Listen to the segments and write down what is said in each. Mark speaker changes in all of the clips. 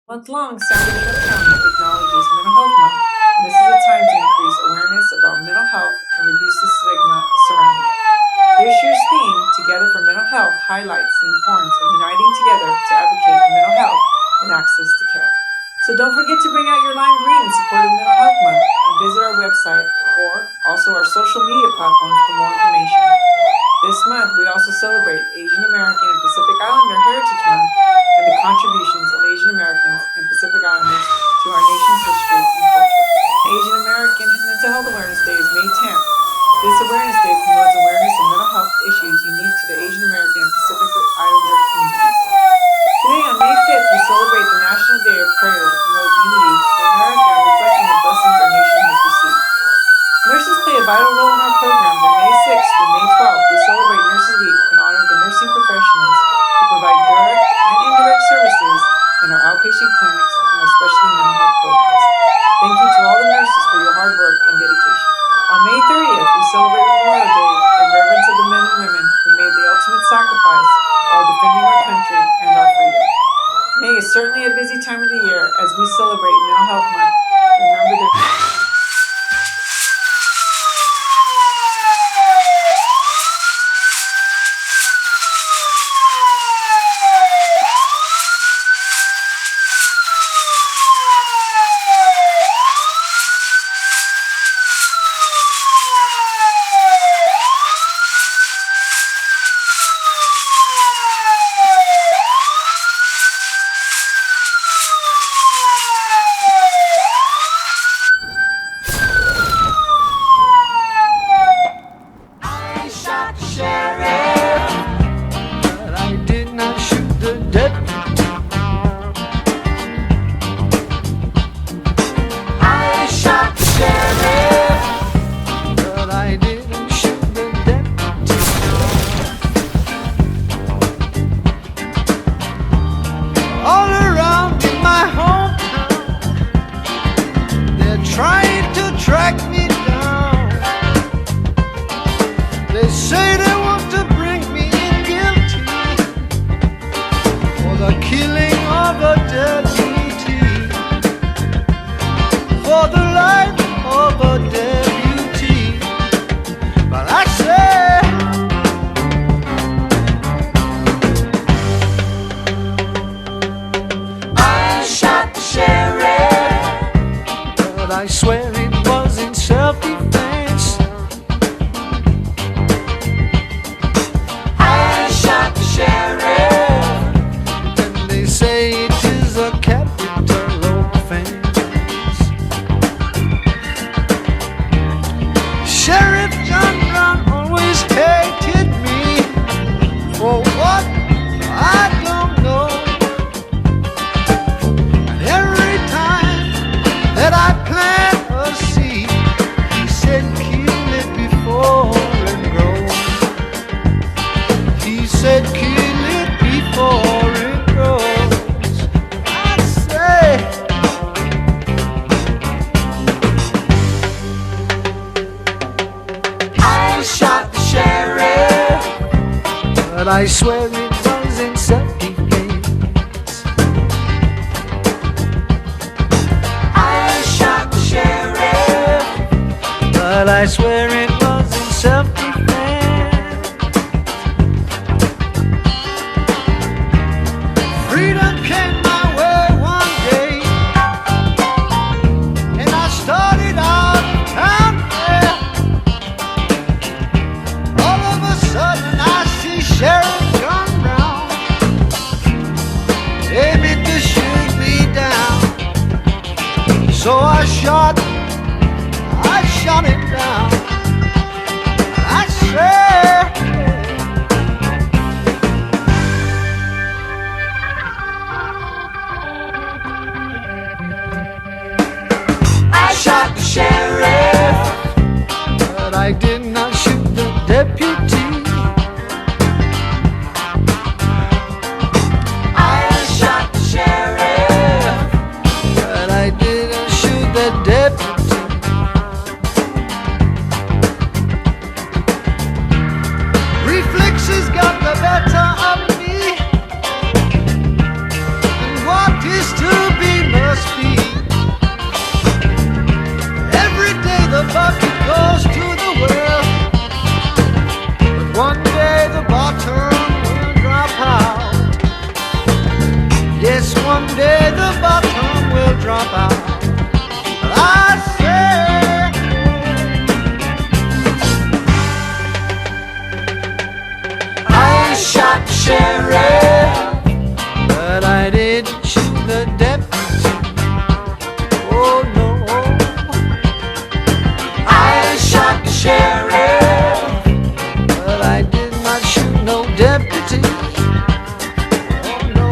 Speaker 1: Month-long San Bernardino County acknowledges Mental Health Month, and this is a time to increase awareness about mental health and reduce the stigma surrounding it. This year's theme, Together for Mental Health, highlights the importance of uniting together to advocate for mental health and access to care. So don't forget to bring out your lime green in support of Mental Health Month and visit our website or also our social media platforms for more information. This month, we also celebrate Asian American and Pacific Islander Heritage Month and the contributions of Asian Americans and Pacific Islanders to our nation's history and culture. Asian American Mental Health Awareness Day is May 10th. This Awareness Day promotes awareness of mental health issues unique to the Asian American and Pacific Islander communities. Today, on May 5th, we celebrate the National Day of Prayer to promote unity for America and reflecting the blessings our nation has received. Nurses play a vital role in our programs, and May 6th through May 12th, we celebrate Nurses Week in honor of the nursing professionals who provide direct and indirect services in our outpatient clinics and our specialty mental health programs. Thank you to all the nurses for your hard work and dedication. On May 30th, we celebrate Memorial Day in reverence of the men and women who made the ultimate sacrifice while defending our country and our freedom. May is certainly a busy time of the year as we celebrate Mental Health Month. Remember the
Speaker 2: I swear it was in self-defense. I shot the sheriff, and they say it is a capital offense. Sheriff John Brown always hated me for what I don't know. And every time that I plant a seed, he said kill it before it grows. He said kill it before it grows. I say I shot the sheriff, but I swear it was in self-defense. I shot the sheriff, but I swear it was in self-defense. Freedom came my way one day, and I started out down there. All of a sudden I see Sheriff John Brown aiming to shoot me down. So I shot him down. I said I shot the sheriff, but I did not shoot the deputy. I shot the sheriff, but I didn't shoot the deputy. Reflexes got the better of me, and what is to be the bottom will drop out. I say, I shot sheriff, but I didn't shoot the deputy. Oh no, I shot the sheriff, but I did not shoot no deputy. Oh no.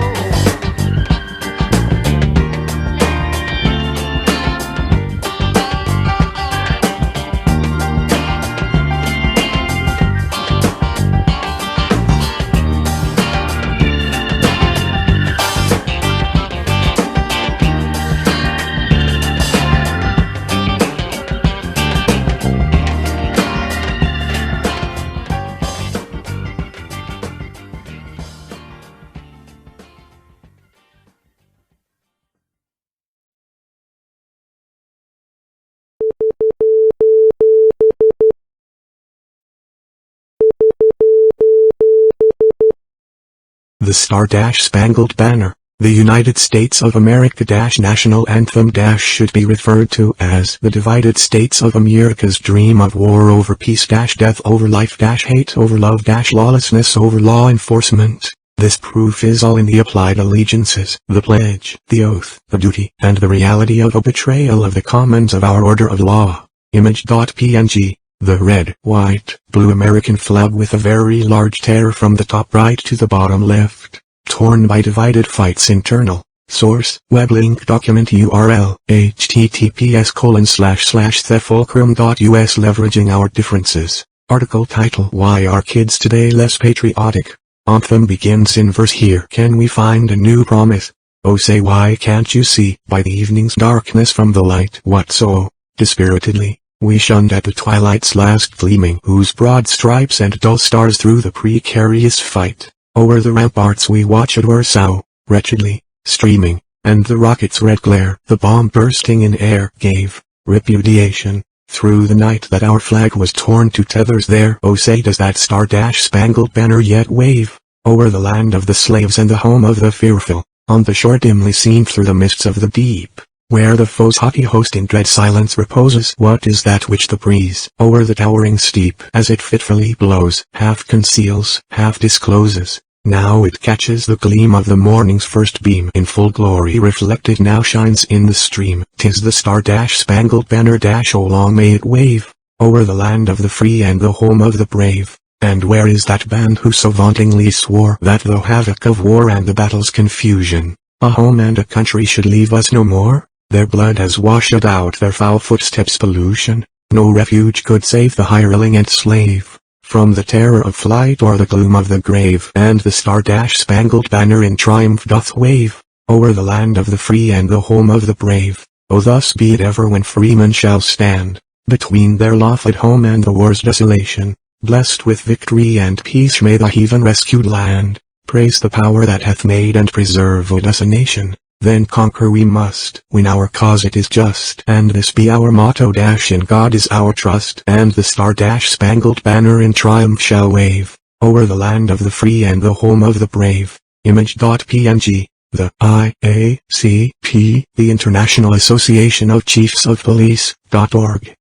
Speaker 3: The Star-Spangled Banner, the United States of America national anthem should be referred to as the divided states of America's dream of war over peace death over life hate over love lawlessness over law enforcement. This proof is all in the applied allegiances, the pledge, the oath, the duty, and the reality of a betrayal of the commons of our order of law. Image.png. The red, white, blue American flag with a very large tear from the top right to the bottom left. Torn by divided fights internal. Source, web link document URL, https://thefulcrum.us leveraging our differences. Article title Why Are Kids Today Less Patriotic? Anthem begins in verse Here can we find a new promise? Oh say why can't you see, by the evening's darkness from the light what so, dispiritedly, we shunned at the twilight's last gleaming whose broad stripes and dull stars through the precarious fight, o'er the ramparts we watched were so, wretchedly, streaming, and the rocket's red glare, the bomb bursting in air, gave, repudiation, through the night that our flag was torn to tethers there. Oh say does that star-spangled banner yet wave, o'er the land of the slaves and the home of the fearful, on the shore dimly seen through the mists of the deep, where the foe's haughty host in dread silence reposes. What is that which the breeze, o'er the towering steep, as it fitfully blows, half conceals, half discloses? Now it catches the gleam of the morning's first beam in full glory reflected now shines in the stream. 'Tis the star-spangled banner oh long may it wave, o'er the land of the free and the home of the brave. And where is that band who so vauntingly swore that the havoc of war and the battle's confusion, a home and a country should leave us no more? Their blood has washed out their foul footsteps' pollution. No refuge could save the hireling and slave from the terror of flight or the gloom of the grave. And the star-spangled banner in triumph doth wave, o'er the land of the free and the home of the brave. Oh thus be it ever when freemen shall stand between their lawful home and the war's desolation. Blessed with victory and peace may the heathen rescued land praise the power that hath made and preserved us a nation. Then conquer we must, when our cause it is just, and this be our motto in God is our trust. And the star-spangled banner in triumph shall wave, o'er the land of the free and the home of the brave. Image.png. The IACP, the International Association of Chiefs of Police.org.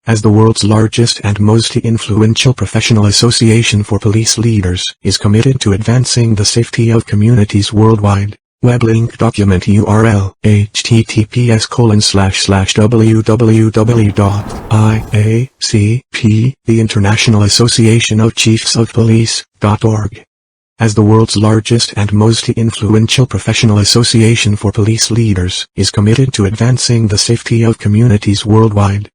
Speaker 3: As the world's largest and most influential professional association for police leaders, is committed to advancing the safety of communities worldwide. Web link document URL https://www.iacp, the International Association of Chiefs of Police.org. As the world's largest and most influential professional association for police leaders, is committed to advancing the safety of communities worldwide.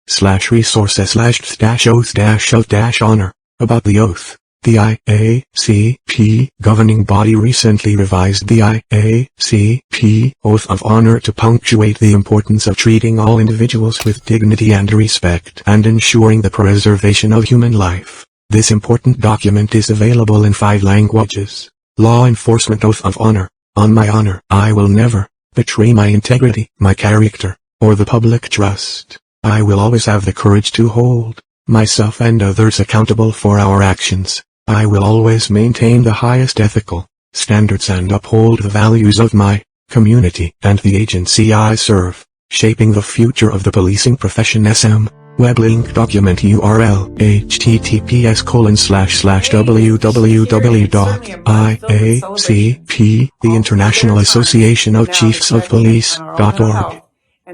Speaker 3: /resources/oath-of-honor, about the oath. The IACP governing body recently revised the IACP Oath of Honor to punctuate the importance of treating all individuals with dignity and respect and ensuring the preservation of human life. This important document is available in 5 languages. Law Enforcement Oath of Honor. On my honor, I will never betray my integrity, my character, or the public trust. I will always have the courage to hold myself and others accountable for our actions. I will always maintain the highest ethical standards and uphold the values of my community, and the agency I serve. Shaping the future of the policing profession. SM. Web link document URL https://www.iacp, the International Association of Chiefs of Police.org.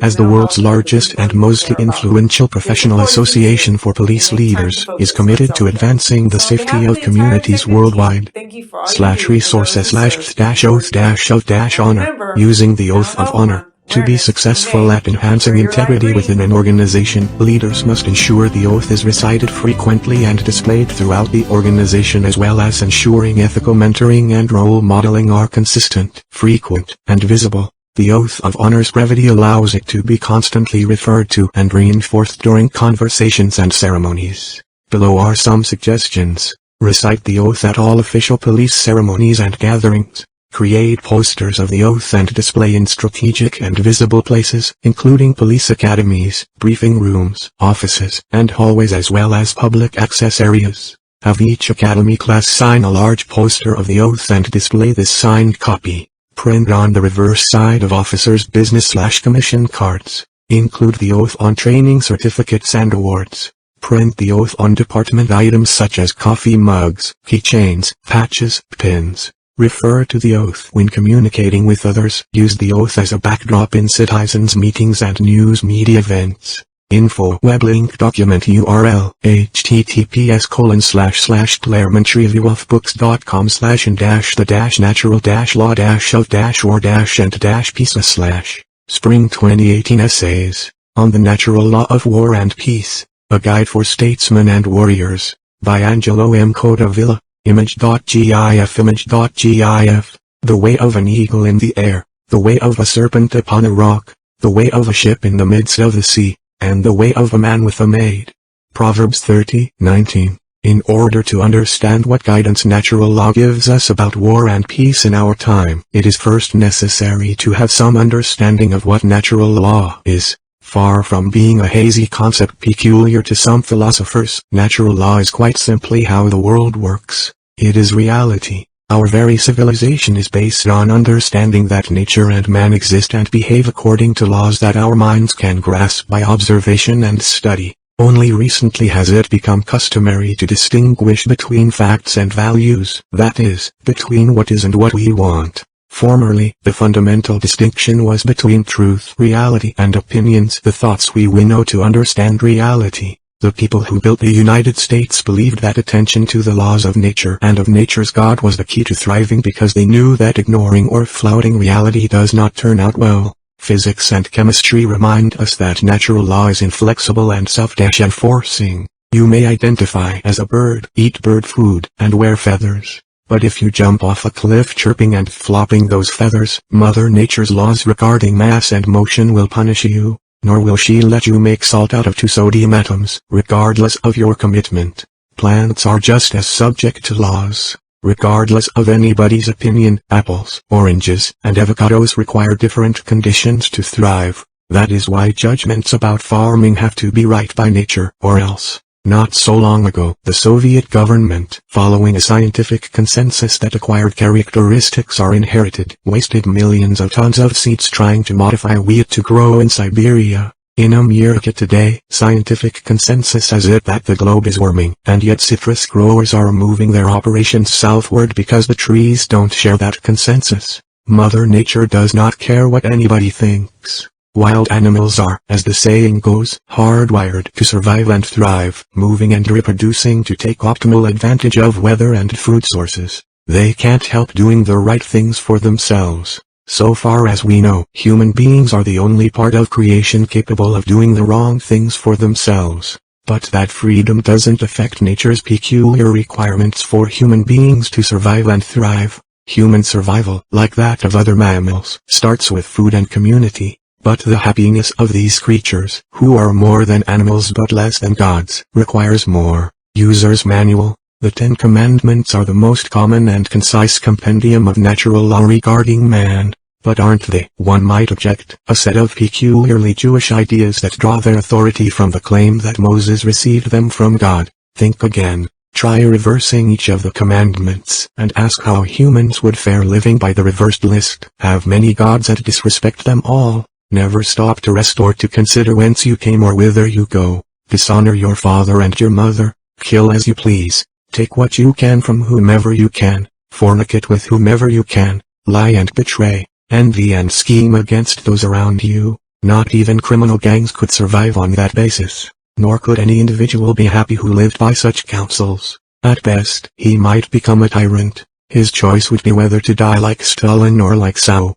Speaker 3: As the world's largest and most influential professional association for police leaders, is committed to advancing the safety of communities worldwide. /resources/oath-of-honor, using the oath of honor. To be successful at enhancing integrity within an organization, leaders must ensure the oath is recited frequently and displayed throughout the organization, as well as ensuring ethical mentoring and role modeling are consistent, frequent, and visible. The oath of honor's brevity allows it to be constantly referred to and reinforced during conversations and ceremonies. Below are some suggestions. Recite the oath at all official police ceremonies and gatherings. Create posters of the oath and display in strategic and visible places, including police academies, briefing rooms, offices, and hallways, as well as public access areas. Have each academy class sign a large poster of the oath and display this signed copy. Print on the reverse side of officers' business/commission cards. Include the oath on training certificates and awards. Print the oath on department items such as coffee mugs, keychains, patches, pins. Refer to the oath when communicating with others. Use the oath as a backdrop in citizens' meetings and news media events. Info web link document URL https://claremont-review-of-books.com/in-the-natural-law-of-and-peace/ Spring 2018 Essays on the Natural Law of War and Peace, a Guide for Statesmen and Warriors, by Angelo M. Codavilla. Image.gif. The way of an eagle in the air, the way of a serpent upon a rock, the way of a ship in the midst of the sea, and the way of a man with a maid. Proverbs 30:19. In order to understand what guidance natural law gives us about war and peace in our time, it is first necessary to have some understanding of what natural law is. Far from being a hazy concept peculiar to some philosophers, natural law is quite simply how the world works. It is reality. Our very civilization is based on understanding that nature and man exist and behave according to laws that our minds can grasp by observation and study. Only recently has it become customary to distinguish between facts and values, that is, between what is and what we want. Formerly, the fundamental distinction was between truth, reality, and opinions, the thoughts we winnow to understand reality. The people who built the United States believed that attention to the laws of nature and of nature's God was the key to thriving, because they knew that ignoring or flouting reality does not turn out well. Physics and chemistry remind us that natural law is inflexible and self-enforcing. You may identify as a bird, eat bird food, and wear feathers. But if you jump off a cliff chirping and flopping those feathers, Mother Nature's laws regarding mass and motion will punish you, nor will she let you make salt out of 2 sodium atoms, regardless of your commitment. Plants are just as subject to laws. Regardless of anybody's opinion, apples, oranges, and avocados require different conditions to thrive. That is why judgments about farming have to be right by nature, or else. Not so long ago, the Soviet government, following a scientific consensus that acquired characteristics are inherited, wasted millions of tons of seeds trying to modify wheat to grow in Siberia. In America today, scientific consensus has it that the globe is warming, and yet citrus growers are moving their operations southward because the trees don't share that consensus. Mother Nature does not care what anybody thinks. Wild animals are, as the saying goes, hardwired to survive and thrive, moving and reproducing to take optimal advantage of weather and food sources. They can't help doing the right things for themselves. So far as we know, human beings are the only part of creation capable of doing the wrong things for themselves. But that freedom doesn't affect nature's peculiar requirements for human beings to survive and thrive. Human survival, like that of other mammals, starts with food and community. But the happiness of these creatures, who are more than animals but less than gods, requires more. User's Manual. The 10 Commandments are the most common and concise compendium of natural law regarding man. But aren't they, one might object, a set of peculiarly Jewish ideas that draw their authority from the claim that Moses received them from God? Think again. Try reversing each of the commandments, and ask how humans would fare living by the reversed list. Have many gods and disrespect them all. Never stop to rest or to consider whence you came or whither you go. Dishonor your father and your mother. Kill as you please. Take what you can from whomever you can. Fornicate with whomever you can. Lie and betray. Envy and scheme against those around you. Not even criminal gangs could survive on that basis. Nor could any individual be happy who lived by such counsels. At best, he might become a tyrant. His choice would be whether to die like Stalin or like Sao.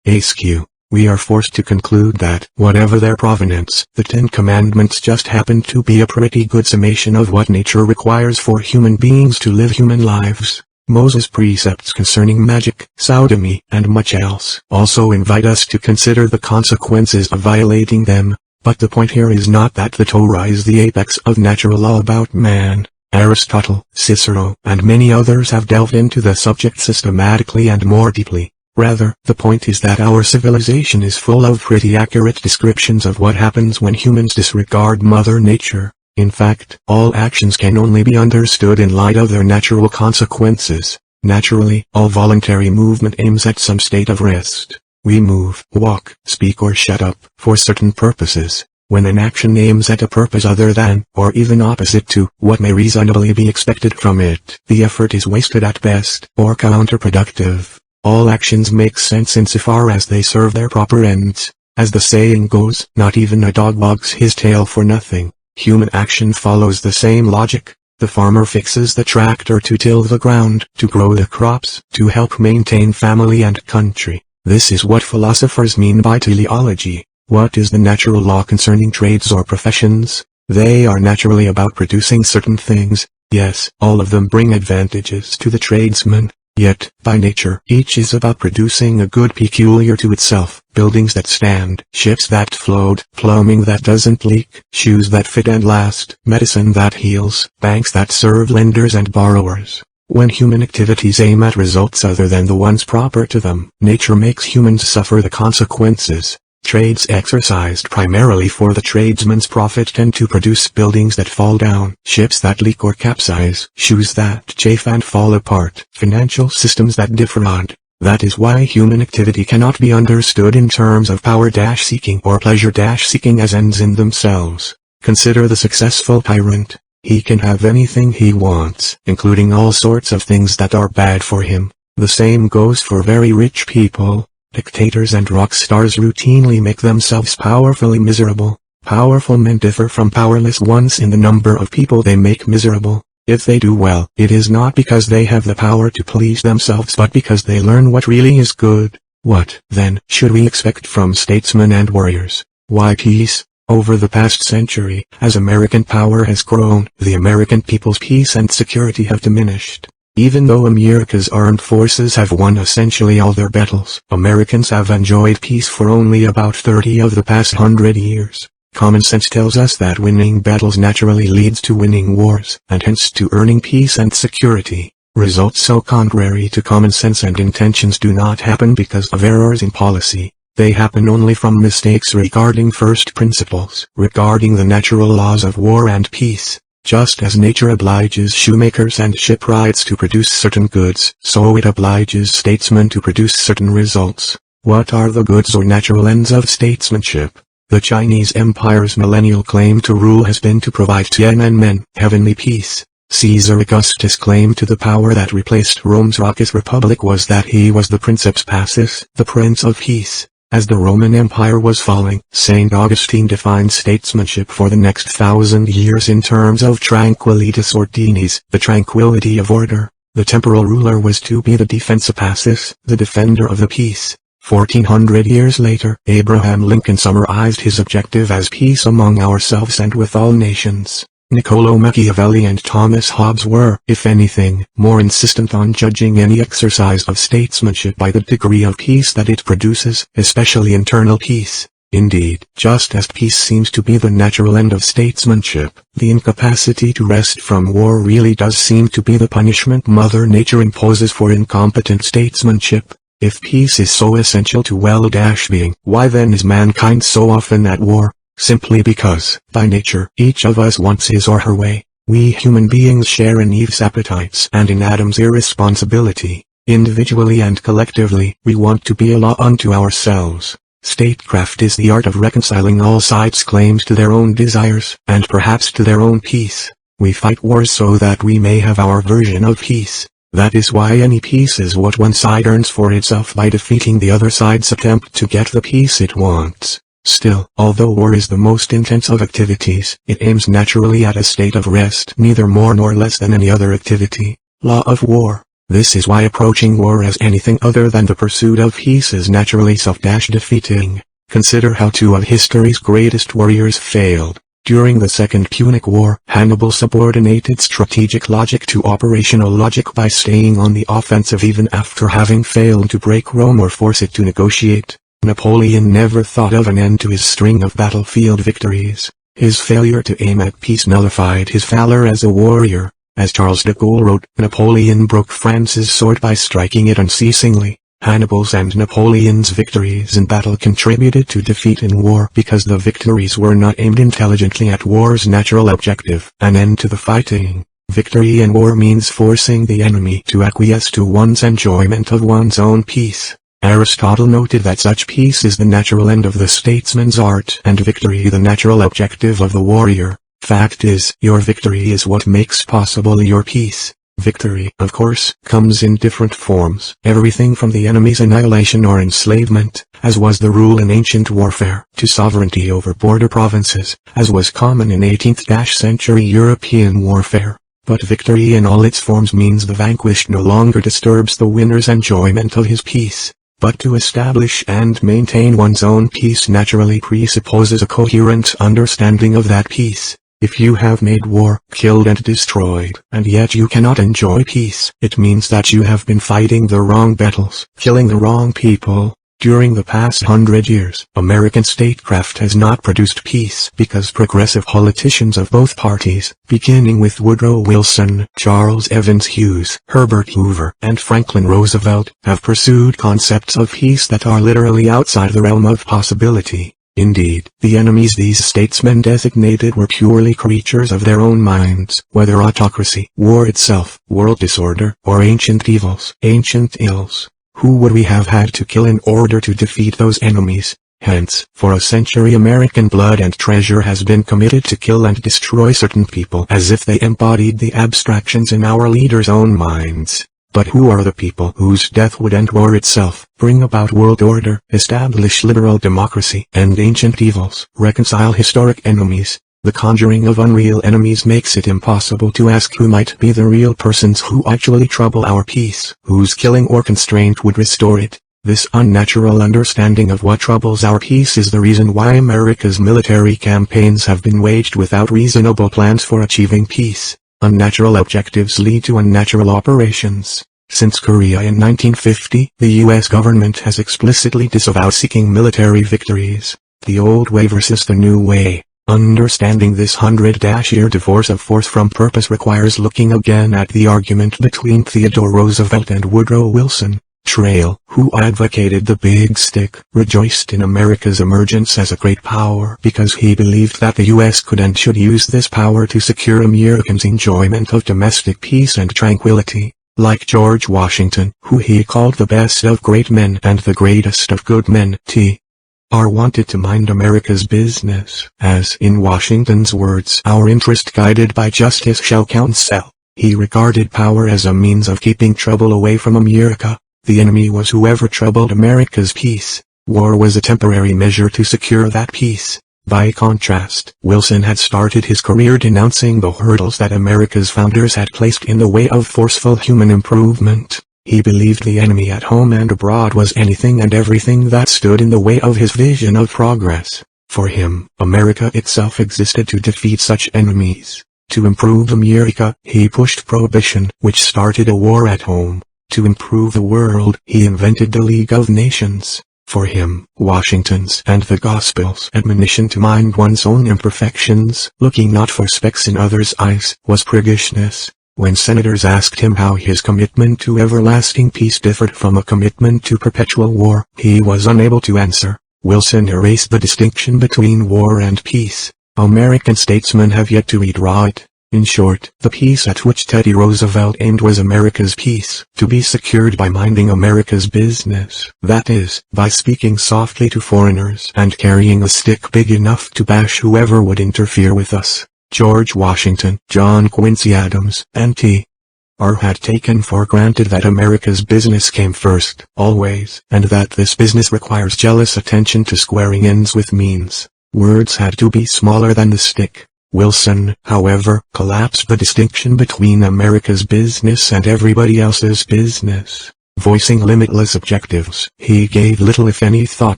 Speaker 3: Askew. We are forced to conclude that, whatever their provenance, the 10 Commandments just happen to be a pretty good summation of what nature requires for human beings to live human lives. Moses' precepts concerning magic, sodomy, and much else also invite us to consider the consequences of violating them. But the point here is not that the Torah is the apex of natural law about man. Aristotle, Cicero, and many others have delved into the subject systematically and more deeply. Rather, the point is that our civilization is full of pretty accurate descriptions of what happens when humans disregard Mother Nature. In fact, all actions can only be understood in light of their natural consequences. Naturally, all voluntary movement aims at some state of rest. We move, walk, speak or shut up, for certain purposes. When an action aims at a purpose other than, or even opposite to, what may reasonably be expected from it, the effort is wasted at best, or counterproductive. All actions make sense insofar as they serve their proper ends. As the saying goes, not even a dog wags his tail for nothing. Human action follows the same logic. The farmer fixes the tractor to till the ground, to grow the crops, to help maintain family and country. This is what philosophers mean by teleology. What is the natural law concerning trades or professions? They are naturally about producing certain things. Yes, all of them bring advantages to the tradesman. Yet, by nature, each is about producing a good peculiar to itself. Buildings that stand, ships that float, plumbing that doesn't leak, shoes that fit and last, medicine that heals, banks that serve lenders and borrowers. When human activities aim at results other than the ones proper to them, nature makes humans suffer the consequences. Trades exercised primarily for the tradesman's profit tend to produce buildings that fall down, ships that leak or capsize, shoes that chafe and fall apart, financial systems that defraud. That is why human activity cannot be understood in terms of power-seeking or pleasure-seeking as ends in themselves. Consider the successful tyrant. He can have anything he wants, including all sorts of things that are bad for him. The same goes for very rich people. Dictators and rock stars routinely make themselves powerfully miserable. Powerful men differ from powerless ones in the number of people they make miserable. If they do well, it is not because they have the power to please themselves but because they learn what really is good. What, then, should we expect from statesmen and warriors? Why peace? Over the past century, as American power has grown, the American people's peace and security have diminished. Even though America's armed forces have won essentially all their battles, Americans have enjoyed peace for only about 30 of the past 100 years. Common sense tells us that winning battles naturally leads to winning wars, and hence to earning peace and security. Results so contrary to common sense and intentions do not happen because of errors in policy. They happen only from mistakes regarding first principles, regarding the natural laws of war and peace. Just as nature obliges shoemakers and shipwrights to produce certain goods, so it obliges statesmen to produce certain results. What are the goods or natural ends of statesmanship? The Chinese Empire's millennial claim to rule has been to provide Tiananmen, heavenly peace. Caesar Augustus' claim to the power that replaced Rome's raucous republic was that he was the Princeps Pacis, the Prince of Peace. As the Roman Empire was falling, St. Augustine defined statesmanship for the next 1,000 years in terms of tranquillitas ordinis, the tranquility of order. The temporal ruler was to be the defensa pacis, the defender of the peace. 1400 years later, Abraham Lincoln summarized his objective as peace among ourselves and with all nations. Niccolò Machiavelli and Thomas Hobbes were, if anything, more insistent on judging any exercise of statesmanship by the degree of peace that it produces, especially internal peace. Indeed, just as peace seems to be the natural end of statesmanship, the incapacity to rest from war really does seem to be the punishment Mother Nature imposes for incompetent statesmanship. If peace is so essential to well-being, why then is mankind so often at war? Simply because, by nature, each of us wants his or her way. We human beings share in Eve's appetites and in Adam's irresponsibility. Individually and collectively, we want to be a law unto ourselves. Statecraft is the art of reconciling all sides' claims to their own desires, and perhaps to their own peace. We fight wars so that we may have our version of peace. That is why any peace is what one side earns for itself by defeating the other side's attempt to get the peace it wants. Still, although war is the most intense of activities, it aims naturally at a state of rest, neither more nor less than any other activity. Law of war. This is why approaching war as anything other than the pursuit of peace is naturally self-defeating. Consider how two of history's greatest warriors failed. During the Second Punic War, Hannibal subordinated strategic logic to operational logic by staying on the offensive even after having failed to break Rome or force it to negotiate. Napoleon never thought of an end to his string of battlefield victories. His failure to aim at peace nullified his valor as a warrior. As Charles de Gaulle wrote, Napoleon broke France's sword by striking it unceasingly. Hannibal's and Napoleon's victories in battle contributed to defeat in war because the victories were not aimed intelligently at war's natural objective, an end to the fighting. Victory in war means forcing the enemy to acquiesce to one's enjoyment of one's own peace. Aristotle noted that such peace is the natural end of the statesman's art and victory the natural objective of the warrior. Fact is, your victory is what makes possible your peace. Victory, of course, comes in different forms, everything from the enemy's annihilation or enslavement, as was the rule in ancient warfare, to sovereignty over border provinces, as was common in 18th-century European warfare. But victory in all its forms means the vanquished no longer disturbs the winner's enjoyment of his peace. But to establish and maintain one's own peace naturally presupposes a coherent understanding of that peace. If you have made war, killed and destroyed, and yet you cannot enjoy peace, it means that you have been fighting the wrong battles, killing the wrong people. During the past 100 years, American statecraft has not produced peace because progressive politicians of both parties, beginning with Woodrow Wilson, Charles Evans Hughes, Herbert Hoover, and Franklin Roosevelt, have pursued concepts of peace that are literally outside the realm of possibility. Indeed, the enemies these statesmen designated were purely creatures of their own minds, whether autocracy, war itself, world disorder, or ancient evils, ancient ills. Who would we have had to kill in order to defeat those enemies? Hence, for a century American blood and treasure has been committed to kill and destroy certain people as if they embodied the abstractions in our leaders' own minds. But who are the people whose death would end war itself, bring about world order, establish liberal democracy, end ancient evils, reconcile historic enemies? The conjuring of unreal enemies makes it impossible to ask who might be the real persons who actually trouble our peace, whose killing or constraint would restore it. This unnatural understanding of what troubles our peace is the reason why America's military campaigns have been waged without reasonable plans for achieving peace. Unnatural objectives lead to unnatural operations. Since Korea in 1950, the U.S. government has explicitly disavowed seeking military victories. The old way versus the new way. Understanding this 100-year divorce of force from purpose requires looking again at the argument between Theodore Roosevelt and Woodrow Wilson. Trail, who advocated the big stick, rejoiced in America's emergence as a great power because he believed that the U.S. could and should use this power to secure Americans' enjoyment of domestic peace and tranquility. Like George Washington, who he called the best of great men and the greatest of good men, T.R. wanted to mind America's business, as in Washington's words, our interest guided by justice shall counsel. He regarded power as a means of keeping trouble away from America. The enemy was whoever troubled America's peace. War was a temporary measure to secure that peace. By contrast, Wilson had started his career denouncing the hurdles that America's founders had placed in the way of forceful human improvement. He believed the enemy at home and abroad was anything and everything that stood in the way of his vision of progress. For him, America itself existed to defeat such enemies. To improve America, he pushed prohibition, which started a war at home. To improve the world, he invented the League of Nations. For him, Washington's and the Gospel's admonition to mind one's own imperfections, looking not for specks in others' eyes, was priggishness. When senators asked him how his commitment to everlasting peace differed from a commitment to perpetual war, he was unable to answer. Wilson erased the distinction between war and peace. American statesmen have yet to read right. In short, the peace at which Teddy Roosevelt aimed was America's peace, to be secured by minding America's business, that is, by speaking softly to foreigners and carrying a stick big enough to bash whoever would interfere with us. George Washington, John Quincy Adams, and T.R. had taken for granted that America's business came first, always, and that this business requires jealous attention to squaring ends with means. Words had to be smaller than the stick. Wilson, however, collapsed the distinction between America's business and everybody else's business. Voicing limitless objectives, he gave little if any thought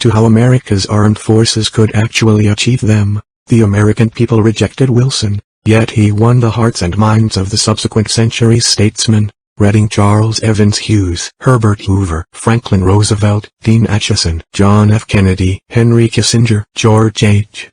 Speaker 3: to how America's armed forces could actually achieve them. The American people rejected Wilson, yet he won the hearts and minds of the subsequent century's statesmen. Reading Charles Evans Hughes, Herbert Hoover, Franklin Roosevelt, Dean Acheson, John F. Kennedy, Henry Kissinger, George H.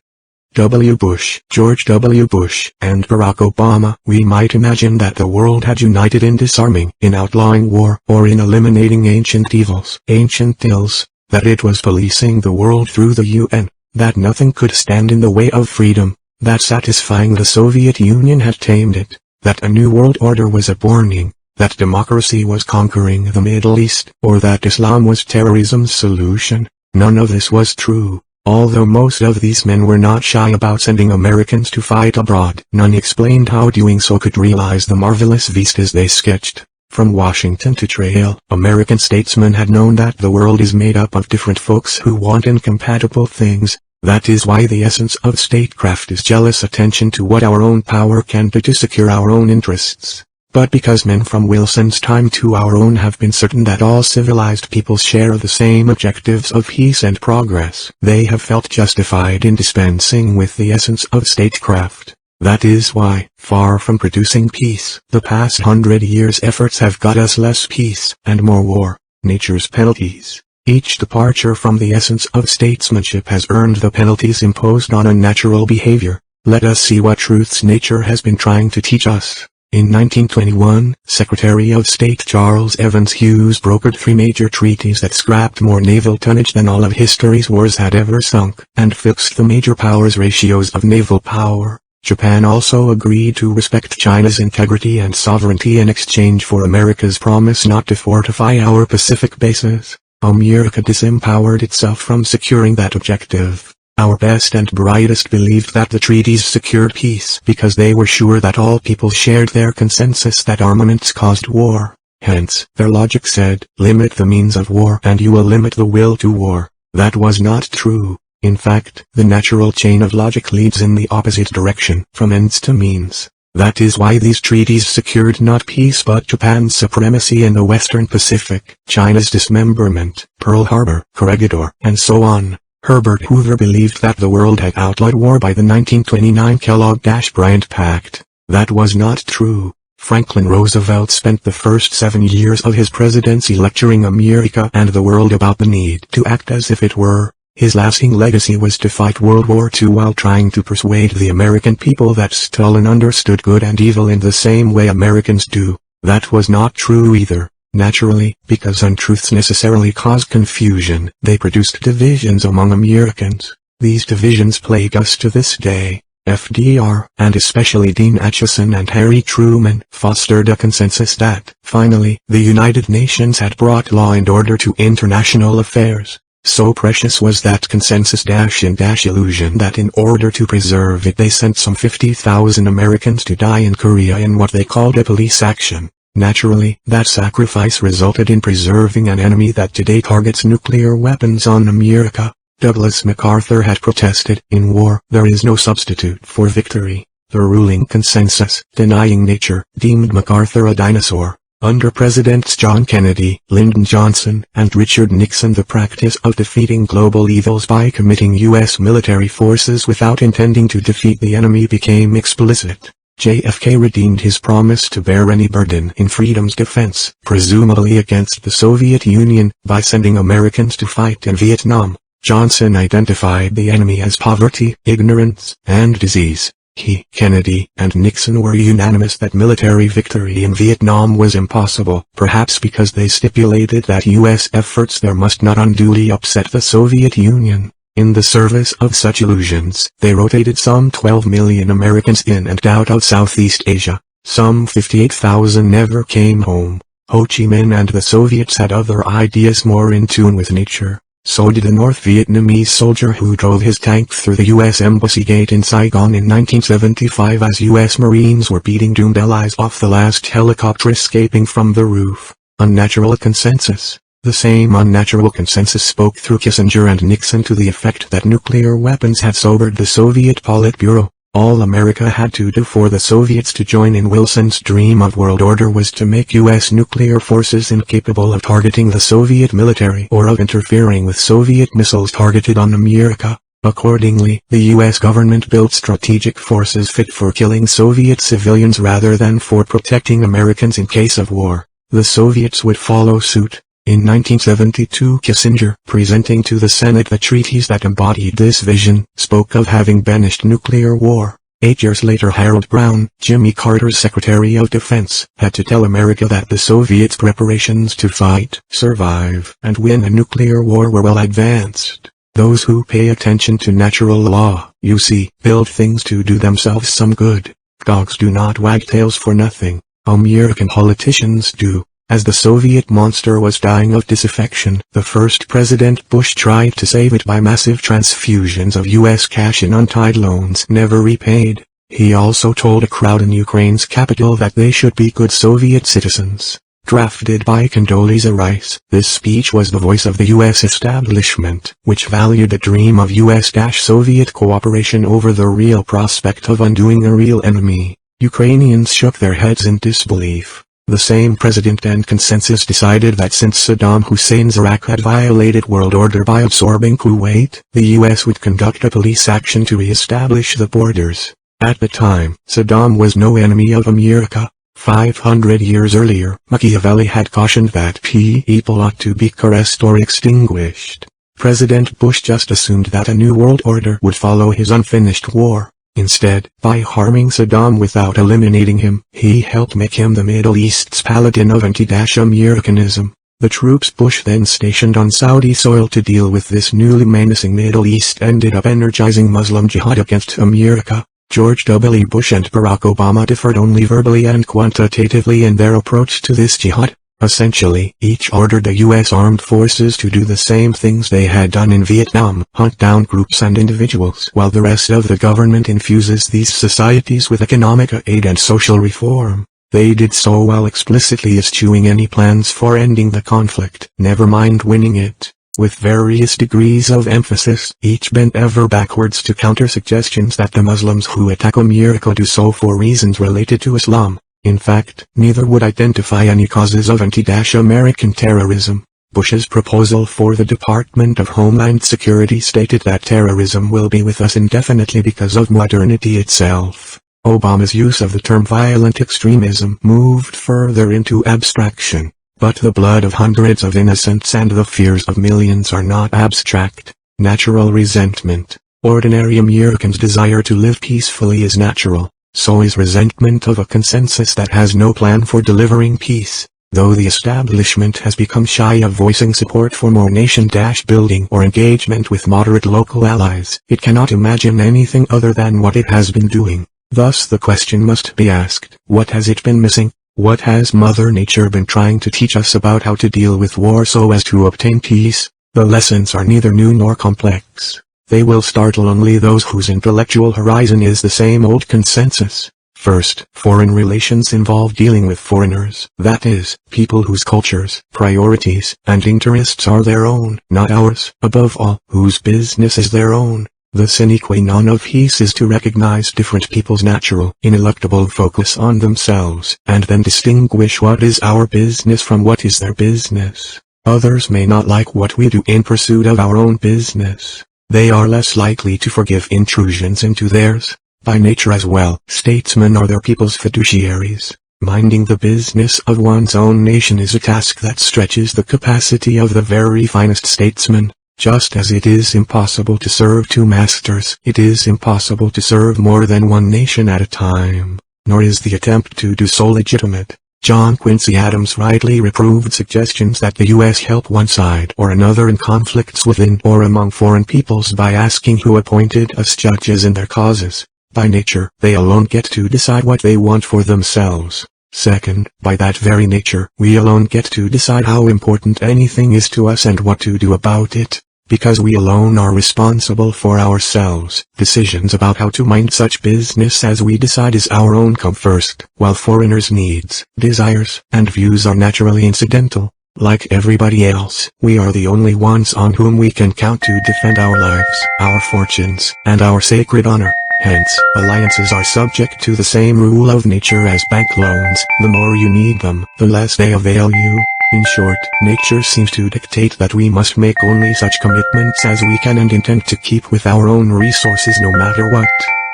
Speaker 3: W. Bush, George W. Bush, and Barack Obama, we might imagine that the world had united in disarming, in outlawing war, or in eliminating ancient evils, ancient ills, that it was policing the world through the UN, that nothing could stand in the way of freedom, that satisfying the Soviet Union had tamed it, that a new world order was upborning, that democracy was conquering the Middle East, or that Islam was terrorism's solution. None of this was true. Although most of these men were not shy about sending Americans to fight abroad, none explained how doing so could realize the marvelous vistas they sketched. From Washington to Trail, American statesmen had known that the world is made up of different folks who want incompatible things. That is why the essence of statecraft is jealous attention to what our own power can do to secure our own interests. But because men from Wilson's time to our own have been certain that all civilized peoples share the same objectives of peace and progress, they have felt justified in dispensing with the essence of statecraft. That is why, far from producing peace, the past 100 years' efforts have got us less peace, and more war. Nature's penalties. Each departure from the essence of statesmanship has earned the penalties imposed on unnatural behavior. Let us see what truths nature has been trying to teach us. In 1921, Secretary of State Charles Evans Hughes brokered 3 major treaties that scrapped more naval tonnage than all of history's wars had ever sunk, and fixed the major powers' ratios of naval power. Japan also agreed to respect China's integrity and sovereignty in exchange for America's promise not to fortify our Pacific bases. America disempowered itself from securing that objective. Our best and brightest believed that the treaties secured peace because they were sure that all people shared their consensus that armaments caused war. Hence, their logic said, limit the means of war and you will limit the will to war. That was not true. In fact, the natural chain of logic leads in the opposite direction, from ends to means. That is why these treaties secured not peace but Japan's supremacy in the Western Pacific, China's dismemberment, Pearl Harbor, Corregidor, and so on. Herbert Hoover believed that the world had outlawed war by the 1929 Kellogg-Bryant Pact. That was not true. Franklin Roosevelt spent the first 7 years of his presidency lecturing America and the world about the need to act as if it were. His lasting legacy was to fight World War II while trying to persuade the American people that Stalin understood good and evil in the same way Americans do. That was not true either. Naturally, because untruths necessarily cause confusion, they produced divisions among Americans. These divisions plague us to this day. FDR, and especially Dean Acheson and Harry Truman, fostered a consensus that, finally, the United Nations had brought law and order to international affairs. So precious was that consensus illusion that in order to preserve it they sent some 50,000 Americans to die in Korea in what they called a police action. Naturally, that sacrifice resulted in preserving an enemy that today targets nuclear weapons on America. Douglas MacArthur had protested, in war, there is no substitute for victory. The ruling consensus, denying nature, deemed MacArthur a dinosaur. Under Presidents John Kennedy, Lyndon Johnson, and Richard Nixon the practice of defeating global evils by committing U.S. military forces without intending to defeat the enemy became explicit. JFK redeemed his promise to bear any burden in freedom's defense, presumably against the Soviet Union, by sending Americans to fight in Vietnam. Johnson identified the enemy as poverty, ignorance, and disease. He, Kennedy, and Nixon were unanimous that military victory in Vietnam was impossible, perhaps because they stipulated that U.S. efforts there must not unduly upset the Soviet Union. In the service of such illusions, they rotated some 12 million Americans in and out of Southeast Asia. Some 58,000 never came home. Ho Chi Minh and the Soviets had other ideas more in tune with nature. So did a North Vietnamese soldier who drove his tank through the U.S. Embassy gate in Saigon in 1975 as U.S. Marines were beating doomed allies off the last helicopter escaping from the roof. Unnatural consensus. The same unnatural consensus spoke through Kissinger and Nixon to the effect that nuclear weapons had sobered the Soviet Politburo. All America had to do for the Soviets to join in Wilson's dream of world order was to make U.S. nuclear forces incapable of targeting the Soviet military or of interfering with Soviet missiles targeted on America. Accordingly, the U.S. government built strategic forces fit for killing Soviet civilians rather than for protecting Americans in case of war. The Soviets would follow suit. In 1972 Kissinger, presenting to the Senate the treaties that embodied this vision, spoke of having banished nuclear war. 8 years later Harold Brown, Jimmy Carter's Secretary of Defense, had to tell America that the Soviets' preparations to fight, survive, and win a nuclear war were well advanced. Those who pay attention to natural law, you see, build things to do themselves some good. Dogs do not wag tails for nothing. American politicians do. As the Soviet monster was dying of disaffection, the first President Bush tried to save it by massive transfusions of U.S. cash in untied loans never repaid. He also told a crowd in Ukraine's capital that they should be good Soviet citizens. Drafted by Condoleezza Rice, this speech was the voice of the U.S. establishment, which valued the dream of U.S.-Soviet cooperation over the real prospect of undoing a real enemy. Ukrainians shook their heads in disbelief. The same president and consensus decided that since Saddam Hussein's Iraq had violated world order by absorbing Kuwait, the U.S. would conduct a police action to re-establish the borders. At the time, Saddam was no enemy of America. 500 years earlier, Machiavelli had cautioned that people ought to be caressed or extinguished. President Bush just assumed that a new world order would follow his unfinished war. Instead, by harming Saddam without eliminating him, he helped make him the Middle East's paladin of anti-Americanism. The troops Bush then stationed on Saudi soil to deal with this newly menacing Middle East ended up energizing Muslim jihad against America. George W. Bush and Barack Obama differed only verbally and quantitatively in their approach to this jihad. Essentially, each ordered the U.S. armed forces to do the same things they had done in Vietnam, hunt down groups and individuals, while the rest of the government infuses these societies with economic aid and social reform. They did so while explicitly eschewing any plans for ending the conflict, never mind winning it. With various degrees of emphasis, each bent ever backwards to counter suggestions that the Muslims who attack America do so for reasons related to Islam. In fact, neither would identify any causes of anti-American terrorism. Bush's proposal for the Department of Homeland Security stated that terrorism will be with us indefinitely because of modernity itself. Obama's use of the term violent extremism moved further into abstraction. But the blood of hundreds of innocents and the fears of millions are not abstract. Natural resentment. Ordinary Americans' desire to live peacefully is natural. So is resentment of a consensus that has no plan for delivering peace. Though the establishment has become shy of voicing support for more nation-building or engagement with moderate local allies, it cannot imagine anything other than what it has been doing. Thus the question must be asked, what has it been missing? What has Mother Nature been trying to teach us about how to deal with war so as to obtain peace? The lessons are neither new nor complex. They will startle only those whose intellectual horizon is the same old consensus. First, foreign relations involve dealing with foreigners, that is, people whose cultures, priorities, and interests are their own, not ours, above all, whose business is their own. The sine qua non of peace is to recognize different people's natural, ineluctable focus on themselves, and then distinguish what is our business from what is their business. Others may not like what we do in pursuit of our own business. They are less likely to forgive intrusions into theirs. By nature as well, statesmen are their people's fiduciaries. Minding the business of one's own nation is a task that stretches the capacity of the very finest statesman. Just as it is impossible to serve two masters, it is impossible to serve more than one nation at a time. Nor is the attempt to do so legitimate. John Quincy Adams rightly reproved suggestions that the U.S. help one side or another in conflicts within or among foreign peoples by asking who appointed us judges in their causes. By nature, they alone get to decide what they want for themselves. Second, by that very nature, we alone get to decide how important anything is to us and what to do about it. Because we alone are responsible for ourselves, decisions about how to mind such business as we decide is our own come first, while foreigners' needs, desires, and views are naturally incidental. Like everybody else, we are the only ones on whom we can count to defend our lives, our fortunes, and our sacred honor. Hence, alliances are subject to the same rule of nature as bank loans. The more you need them, the less they avail you. In short, nature seems to dictate that we must make only such commitments as we can and intend to keep with our own resources no matter what.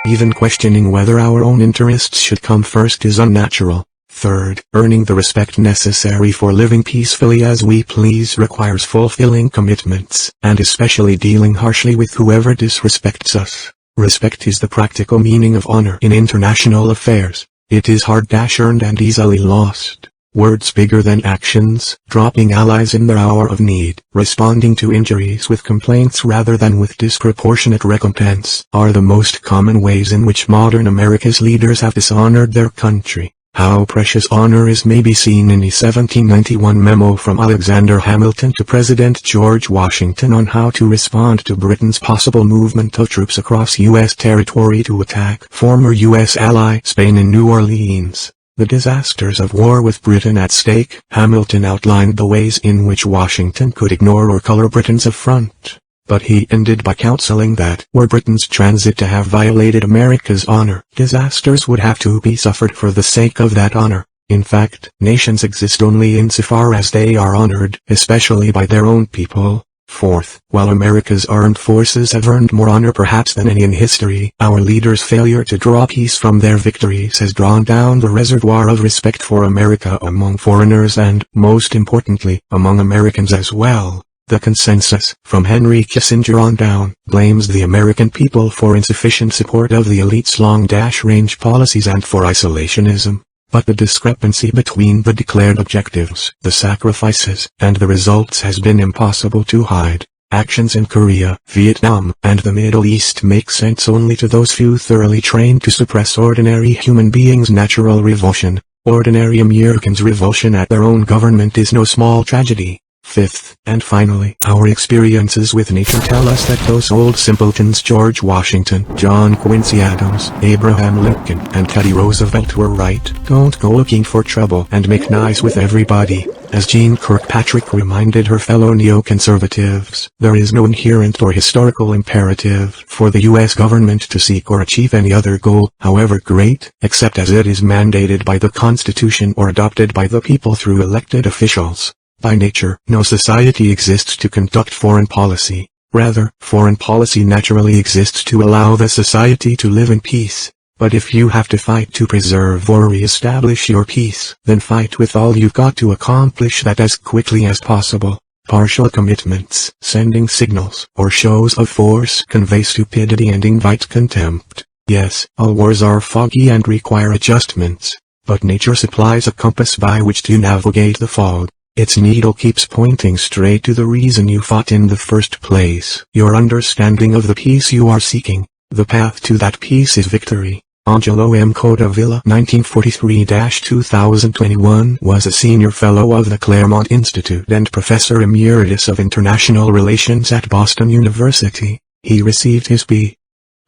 Speaker 3: Even questioning whether our own interests should come first is unnatural. Third, earning the respect necessary for living peacefully as we please requires fulfilling commitments, and especially dealing harshly with whoever disrespects us. Respect is the practical meaning of honor in international affairs. It is hard-earned and easily lost. Words bigger than actions, dropping allies in their hour of need, responding to injuries with complaints rather than with disproportionate recompense, are the most common ways in which modern America's leaders have dishonored their country. How precious honor is may be seen in a 1791 memo from Alexander Hamilton to President George Washington on how to respond to Britain's possible movement of troops across U.S. territory to attack former U.S. ally Spain in New Orleans. The disasters of war with Britain at stake, Hamilton outlined the ways in which Washington could ignore or color Britain's affront. But he ended by counseling that, were Britain's transit to have violated America's honor, disasters would have to be suffered for the sake of that honor. In fact, nations exist only insofar as they are honored, especially by their own people. Fourth, while America's armed forces have earned more honor perhaps than any in history, our leaders' failure to draw peace from their victories has drawn down the reservoir of respect for America among foreigners and, most importantly, among Americans as well. The consensus, from Henry Kissinger on down, blames the American people for insufficient support of the elite's long-range policies and for isolationism. But the discrepancy between the declared objectives, the sacrifices, and the results has been impossible to hide. Actions in Korea, Vietnam, and the Middle East make sense only to those few thoroughly trained to suppress ordinary human beings' natural revulsion. Ordinary Americans' revulsion at their own government is no small tragedy. Fifth, and finally, our experiences with nature tell us that those old simpletons George Washington, John Quincy Adams, Abraham Lincoln, and Teddy Roosevelt were right. Don't go looking for trouble and make nice with everybody. As Jean Kirkpatrick reminded her fellow neoconservatives, there is no inherent or historical imperative for the U.S. government to seek or achieve any other goal, however great, except as it is mandated by the Constitution or adopted by the people through elected officials. By nature, no society exists to conduct foreign policy. Rather, foreign policy naturally exists to allow the society to live in peace. But if you have to fight to preserve or re-establish your peace, then fight with all you've got to accomplish that as quickly as possible. Partial commitments, sending signals, or shows of force convey stupidity and invite contempt. Yes, all wars are foggy and require adjustments. But nature supplies a compass by which to navigate the fog. Its needle keeps pointing straight to the reason you fought in the first place, your understanding of the peace you are seeking. The path to that peace is victory. Angelo M. Codavilla 1943-2021 was a senior fellow of the Claremont Institute and professor emeritus of international relations at Boston University. He received his B.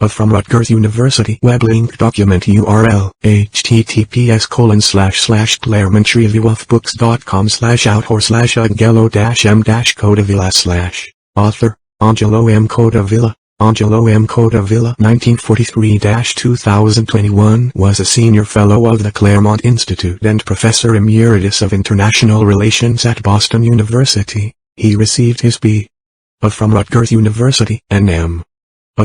Speaker 3: from Rutgers University. Web link document URL https://claremontreviewofbooks.com/out/angelo-m-codavilla/ Author, Angelo M. Codavilla. Angelo M. Codavilla 1943-2021 was a senior fellow of the Claremont Institute and professor emeritus of international relations at Boston University. He received his B. from Rutgers University and M.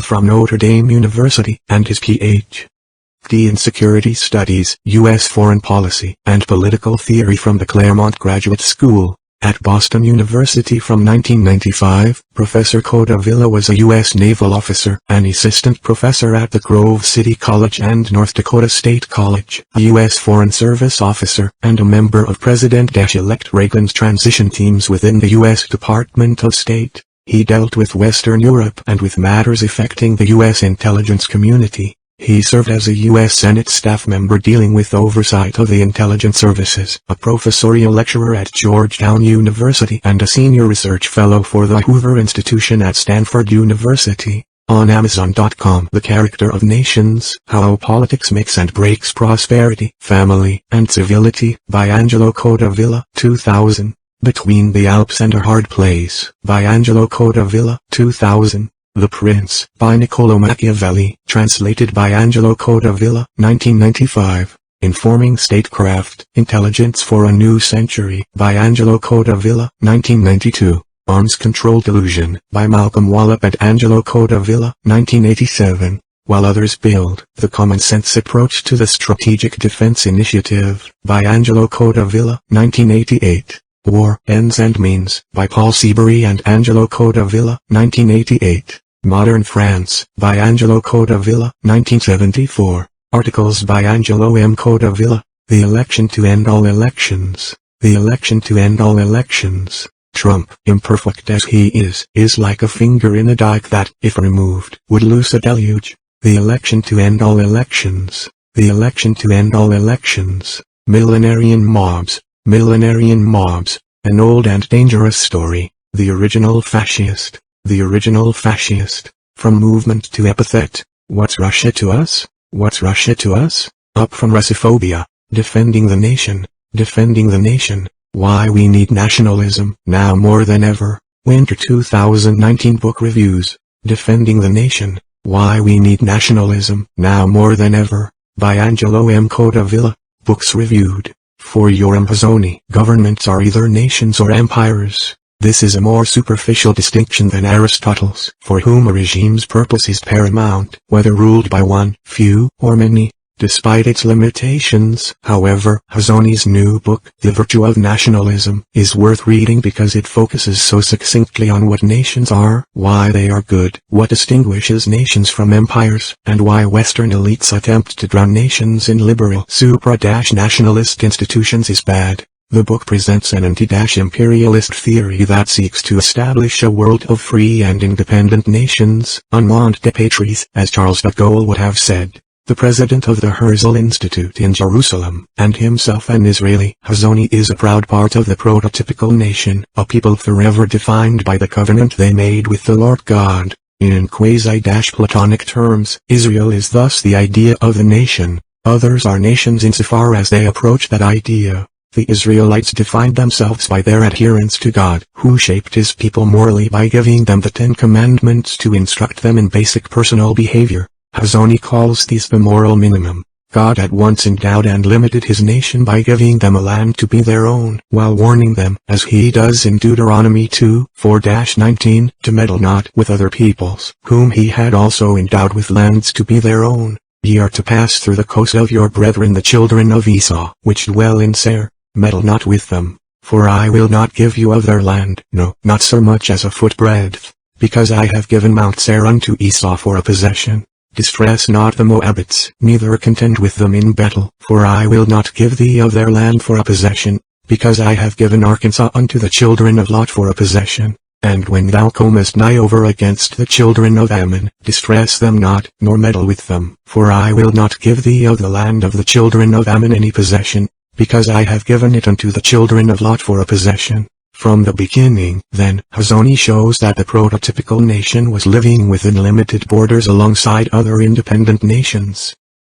Speaker 3: from Notre Dame University, and his Ph.D. in Security Studies, U.S. Foreign Policy, and Political Theory from the Claremont Graduate School. At Boston University from 1995, Professor Codavilla was a U.S. naval officer, an assistant professor at the Grove City College and North Dakota State College, a U.S. Foreign Service officer, and a member of President-elect Reagan's transition teams within the U.S. Department of State. He dealt with Western Europe and with matters affecting the U.S. intelligence community. He served as a U.S. Senate staff member dealing with oversight of the intelligence services, a professorial lecturer at Georgetown University and a senior research fellow for the Hoover Institution at Stanford University. On Amazon.com, The Character of Nations, How Politics Makes and Breaks Prosperity, Family, and Civility, by Angelo Codavilla, 2000. Between the Alps and a Hard Place, by Angelo Codavilla, 2000. The Prince, by Niccolo Machiavelli, translated by Angelo Codavilla, 1995. Informing Statecraft, Intelligence for a New Century, by Angelo Codavilla, 1992. Arms Control Delusion, by Malcolm Wallop and Angelo Codavilla, 1987. While Others Build, The Common Sense Approach to the Strategic Defense Initiative, by Angelo Codavilla, 1988. War, Ends and Means, by Paul Seabury and Angelo Codavilla, 1988. Modern France, by Angelo Codavilla, 1974. Articles by Angelo M. Codavilla. The Election to End All Elections. The Election to End All Elections. Trump, imperfect as he is like a finger in a dike that, if removed, would loose a deluge. The Election to End All Elections. The Election to End All Elections. Millenarian Mobs. Millenarian Mobs. An old and dangerous story. The Original Fascist. The Original Fascist. From Movement to Epithet. What's Russia to us? What's Russia to us? Up from Russophobia. Defending the Nation. Defending the Nation. Why We Need Nationalism, Now More Than Ever. Winter 2019 Book Reviews. Defending the Nation. Why We Need Nationalism, Now More Than Ever. By Angelo M. Codavilla. Books reviewed. For Yoram Hazony. Governments are either nations or empires. This is a more superficial distinction than Aristotle's, for whom a regime's purpose is paramount, whether ruled by one, few, or many. Despite its limitations, however, Hazony's new book, The Virtue of Nationalism, is worth reading because it focuses so succinctly on what nations are, why they are good, what distinguishes nations from empires, and why Western elites attempt to drown nations in liberal supra-nationalist institutions is bad. The book presents an anti-imperialist theory that seeks to establish a world of free and independent nations, un monde de patries, as Charles de Gaulle would have said. The president of the Herzl Institute in Jerusalem, and himself an Israeli, Hazony is a proud part of the prototypical nation, a people forever defined by the covenant they made with the Lord God. In quasi-Platonic terms, Israel is thus the idea of the nation. Others are nations insofar as they approach that idea. The Israelites defined themselves by their adherence to God, who shaped his people morally by giving them the 10 Commandments to instruct them in basic personal behavior. Hazony calls these the moral minimum. God at once endowed and limited his nation by giving them a land to be their own, while warning them, as he does in Deuteronomy 2:4-19, to meddle not with other peoples, whom he had also endowed with lands to be their own. Ye are to pass through the coast of your brethren the children of Esau, which dwell in Seir. Meddle not with them, for I will not give you of their land, no, not so much as a foot breadth, because I have given Mount Seir unto Esau for a possession. Distress not the Moabites, neither contend with them in battle, for I will not give thee of their land for a possession, because I have given Arkansas unto the children of Lot for a possession. And when thou comest nigh over against the children of Ammon, distress them not, nor meddle with them, for I will not give thee of the land of the children of Ammon any possession, because I have given it unto the children of Lot for a possession. From the beginning, then, Hazony shows that the prototypical nation was living within limited borders alongside other independent nations,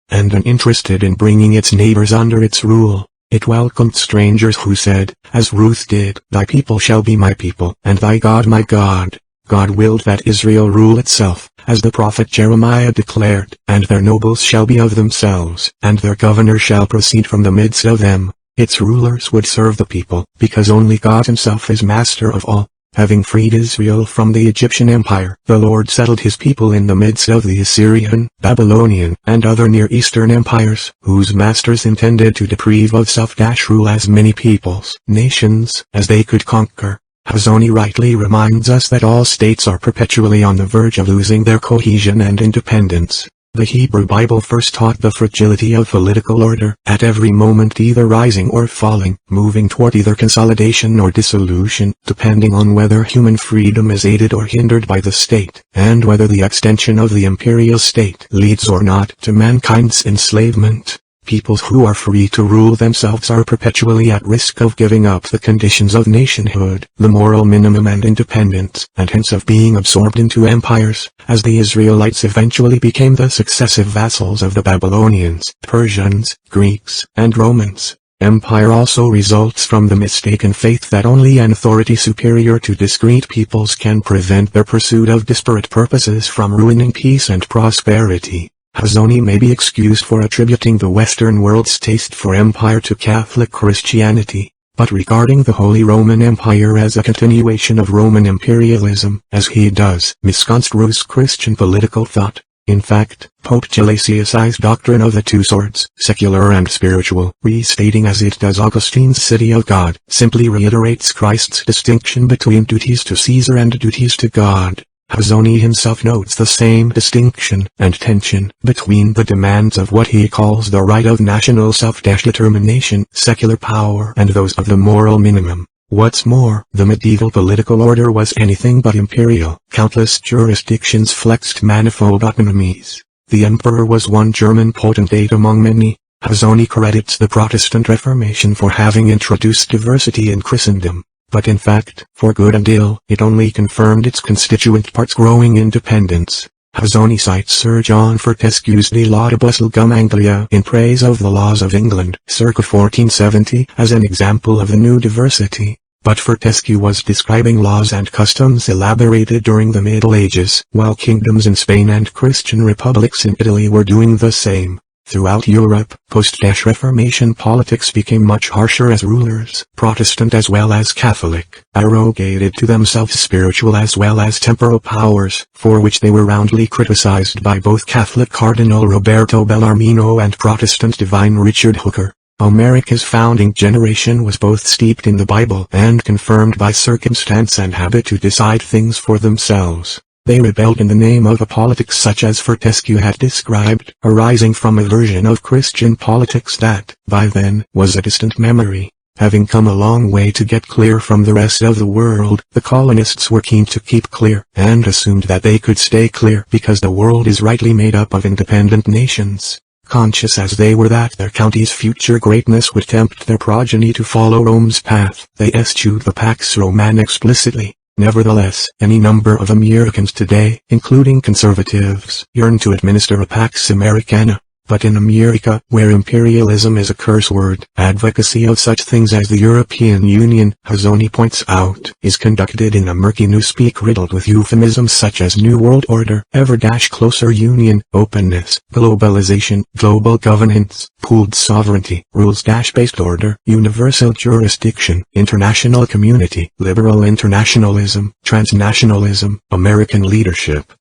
Speaker 3: and uninterested in bringing its neighbors under its rule. It welcomed strangers who said, as Ruth did, Thy people shall be my people, and thy God my God. God willed that Israel rule itself, as the prophet Jeremiah declared, and their nobles shall be of themselves, and their governor shall proceed from the midst of them. Its rulers would serve the people, because only God himself is master of all. Having freed Israel from the Egyptian Empire, the Lord settled his people in the midst of the Assyrian, Babylonian, and other Near Eastern empires, whose masters intended to deprive of self-rule as many peoples, nations, as they could conquer. Hazoni rightly reminds us that all states are perpetually on the verge of losing their cohesion and independence. The Hebrew Bible first taught the fragility of political order, at every moment either rising or falling, moving toward either consolidation or dissolution, depending on whether human freedom is aided or hindered by the state, and whether the extension of the imperial state leads or not to mankind's enslavement. Peoples who are free to rule themselves are perpetually at risk of giving up the conditions of nationhood, the moral minimum and independence, and hence of being absorbed into empires, as the Israelites eventually became the successive vassals of the Babylonians, Persians, Greeks, and Romans. Empire also results from the mistaken faith that only an authority superior to discrete peoples can prevent their pursuit of disparate purposes from ruining peace and prosperity. Hazoni may be excused for attributing the Western world's taste for empire to Catholic Christianity, but regarding the Holy Roman Empire as a continuation of Roman imperialism, as he does, misconstrues Christian political thought. In fact, Pope Gelasius' doctrine of the two swords, secular and spiritual, restating as it does Augustine's City of God, simply reiterates Christ's distinction between duties to Caesar and duties to God. Hazoni himself notes the same distinction and tension between the demands of what he calls the right of national self-determination, secular power, and those of the moral minimum. What's more, the medieval political order was anything but imperial. Countless jurisdictions flexed manifold autonomies. The emperor was one German potentate among many. Hazoni credits the Protestant Reformation for having introduced diversity in Christendom. But in fact, for good and ill, it only confirmed its constituent parts' growing independence. Hazoni cites Sir John Fortescue's De Laudibus Legum Anglia in praise of the laws of England, circa 1470, as an example of the new diversity. But Fortescue was describing laws and customs elaborated during the Middle Ages, while kingdoms in Spain and Christian republics in Italy were doing the same. Throughout Europe, post-Reformation politics became much harsher as rulers, Protestant as well as Catholic, arrogated to themselves spiritual as well as temporal powers, for which they were roundly criticized by both Catholic Cardinal Roberto Bellarmino and Protestant divine Richard Hooker. America's founding generation was both steeped in the Bible and confirmed by circumstance and habit to decide things for themselves. They rebelled in the name of a politics such as Fortescue had described, arising from a version of Christian politics that, by then, was a distant memory. Having come a long way to get clear from the rest of the world, the colonists were keen to keep clear, and assumed that they could stay clear because the world is rightly made up of independent nations. Conscious as they were that their county's future greatness would tempt their progeny to follow Rome's path, they eschewed the Pax Romana explicitly. Nevertheless, any number of Americans today, including conservatives, yearn to administer a Pax Americana. But in America, where imperialism is a curse word, advocacy of such things as the European Union, Hazoni points out, is conducted in a murky newspeak riddled with euphemisms such as New World Order, ever-closer union, openness, globalization, global governance, pooled sovereignty, rules-based order, universal jurisdiction, international community, liberal internationalism, transnationalism, American leadership,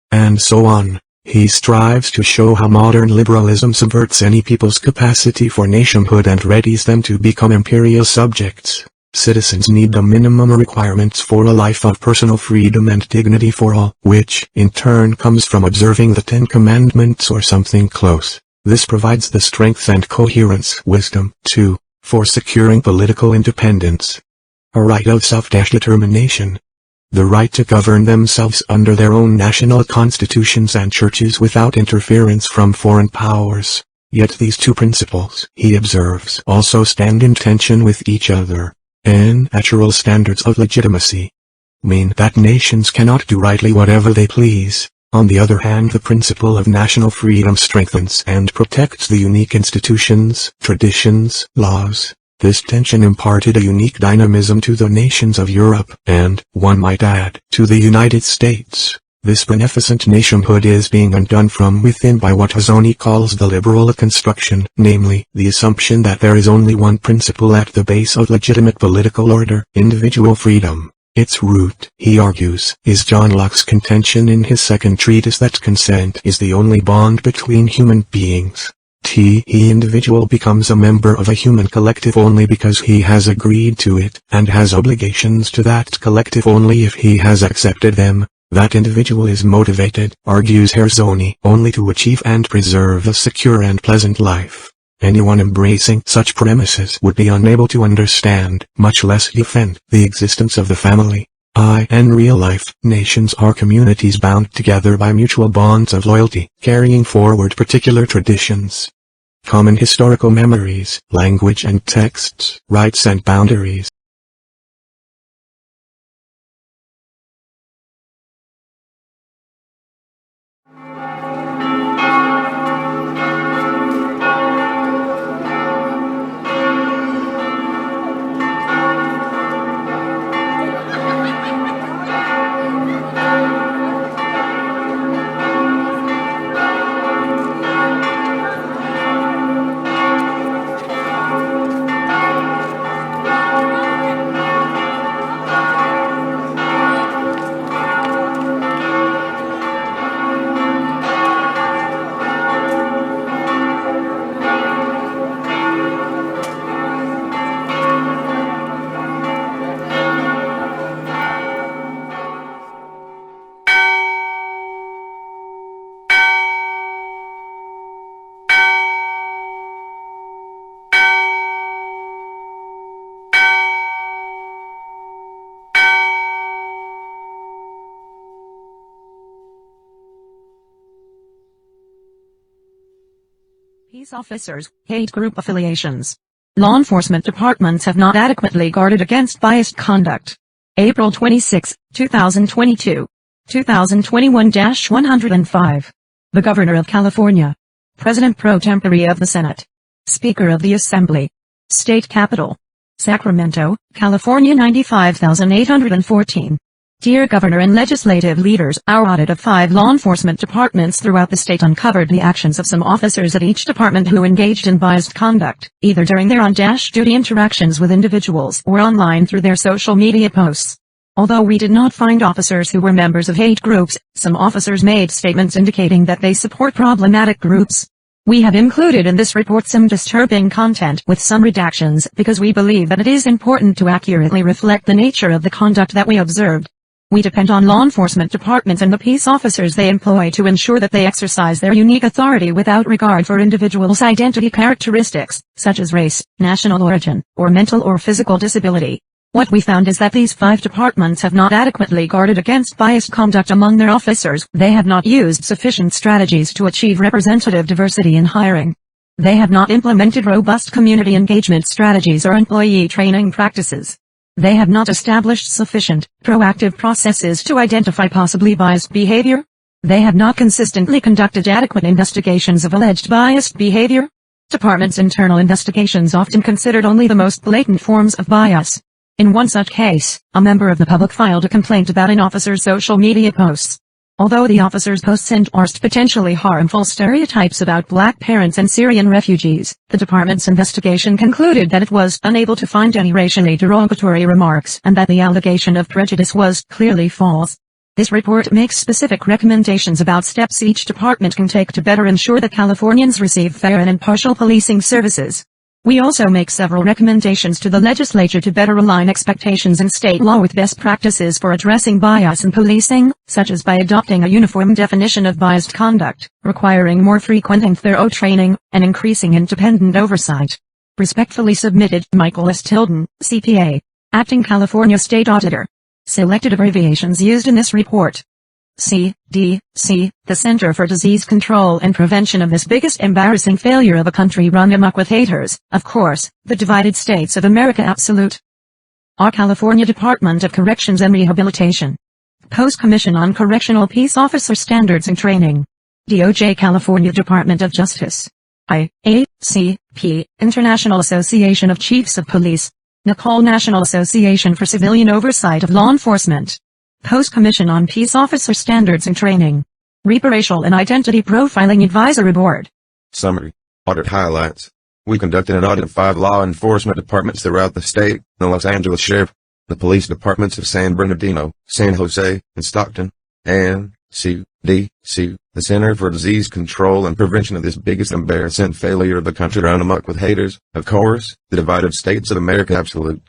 Speaker 3: and so on. He strives to show how modern liberalism subverts any people's capacity for nationhood and readies them to become imperial subjects. Citizens need the minimum requirements for a life of personal freedom and dignity for all, which, in turn, comes from observing the 10 Commandments or something close. This provides the strength and coherence, wisdom, too, for securing political independence. A right of self-determination. The right to govern themselves under their own national constitutions and churches without interference from foreign powers. Yet these two principles, he observes, also stand in tension with each other. Natural standards of legitimacy mean that nations cannot do rightly whatever they please. On the other hand, the principle of national freedom strengthens and protects the unique institutions, traditions, laws. This tension imparted a unique dynamism to the nations of Europe, and, one might add, to the United States. This beneficent nationhood is being undone from within by what Hazoni calls the liberal construction, namely, the assumption that there is only one principle at the base of legitimate political order, individual freedom. Its root, he argues, is John Locke's contention in his second treatise that consent is the only bond between human beings. The individual becomes a member of a human collective only because he has agreed to it, and has obligations to that collective only if he has accepted them. That individual is motivated, argues Herzoni, only to achieve and preserve a secure and pleasant life. Anyone embracing such premises would be unable to understand, much less defend, the existence of the family. In real life, nations are communities bound together by mutual bonds of loyalty, carrying forward particular traditions, common historical memories, language and texts, rights and boundaries.
Speaker 4: Peace officers, hate group affiliations. Law enforcement departments have not adequately guarded against biased conduct. April 26, 2022. 2021-105. The Governor of California. President pro tempore of the Senate. Speaker of the Assembly. State Capitol. Sacramento, California 95814. Dear Governor and legislative leaders, our audit of 5 law enforcement departments throughout the state uncovered the actions of some officers at each department who engaged in biased conduct, either during their on-duty interactions with individuals or online through their social media posts. Although we did not find officers who were members of hate groups, some officers made statements indicating that they support problematic groups. We have included in this report some disturbing content with some redactions because we believe that it is important to accurately reflect the nature of the conduct that we observed. We depend on law enforcement departments and the peace officers they employ to ensure that they exercise their unique authority without regard for individuals' identity characteristics, such as race, national origin, or mental or physical disability. What we found is that these 5 departments have not adequately guarded against biased conduct among their officers. They have not used sufficient strategies to achieve representative diversity in hiring. They have not implemented robust community engagement strategies or employee training practices. They have not established sufficient, proactive processes to identify possibly biased behavior. They have not consistently conducted adequate investigations of alleged biased behavior. Department's internal investigations often considered only the most blatant forms of bias. In one such case, a member of the public filed a complaint about an officer's social media posts. Although the officer's posts endorsed potentially harmful stereotypes about black parents and Syrian refugees, the department's investigation concluded that it was unable to find any racially derogatory remarks and that the allegation of prejudice was clearly false. This report makes specific recommendations about steps each department can take to better ensure that Californians receive fair and impartial policing services. We also make several recommendations to the legislature to better align expectations in state law with best practices for addressing bias in policing, such as by adopting a uniform definition of biased conduct, requiring more frequent and thorough training, and increasing independent oversight. Respectfully submitted, Michael S. Tilden, CPA, Acting California State Auditor. Selected abbreviations used in this report. CDC, the Center for Disease Control and Prevention of this biggest embarrassing failure of a country run amok with haters, of course, the divided states of America absolute. Our California Department of Corrections and Rehabilitation. Post Commission on Correctional Peace Officer Standards and Training. DOJ California Department of Justice. IACP, International Association of Chiefs of Police. NACOL National Association for Civilian Oversight of Law Enforcement. Post Commission on Peace Officer Standards and Training. Racial and Identity Profiling Advisory Board.
Speaker 5: Summary. Audit highlights. We conducted an audit of 5 law enforcement departments throughout the state. The Los Angeles Sheriff, the police departments of San Bernardino, San Jose, and Stockton, and CDC, the Center for Disease Control and Prevention of this biggest embarrassing failure of the country run amok with haters, of course, the divided states of America absolute.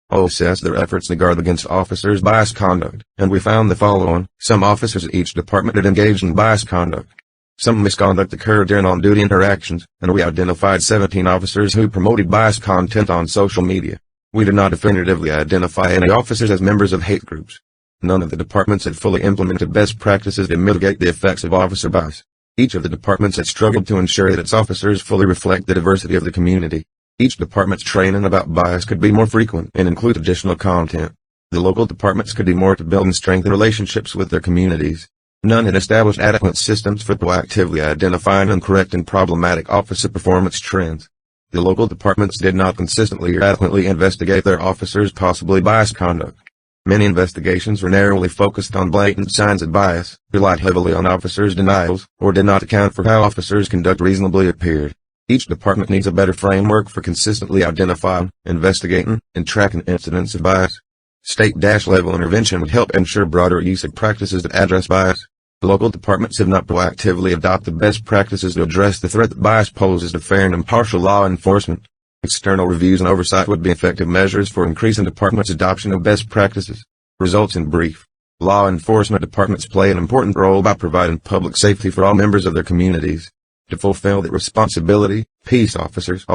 Speaker 5: Assess their efforts to guard against officers' biased conduct, and we found the following. Some officers at each department had engaged in biased conduct. Some misconduct occurred during on-duty interactions, and we identified 17 officers who promoted biased content on social media. We did not definitively identify any officers as members of hate groups. None of the departments had fully implemented best practices to mitigate the effects of officer bias. Each of the departments had struggled to ensure that its officers fully reflect the diversity of the community. Each department's training about bias could be more frequent and include additional content. The local departments could do more to build and strengthen relationships with their communities. None had established adequate systems for proactively identifying and correcting problematic officer performance trends. The local departments did not consistently or adequately investigate their officers' possibly biased conduct. Many investigations were narrowly focused on blatant signs of bias, relied heavily on officers' denials, or did not account for how officers' conduct reasonably appeared. Each department needs a better framework for consistently identifying, investigating, and tracking incidents of bias. State-level intervention would help ensure broader use of practices that address bias. Local departments have not proactively adopted best practices to address the threat that bias poses to fair and impartial law enforcement. External reviews and oversight would be effective measures for increasing departments' adoption of best practices. Results in brief. Law enforcement departments play an important role by providing public safety for all members of their communities. To fulfill that responsibility, peace officers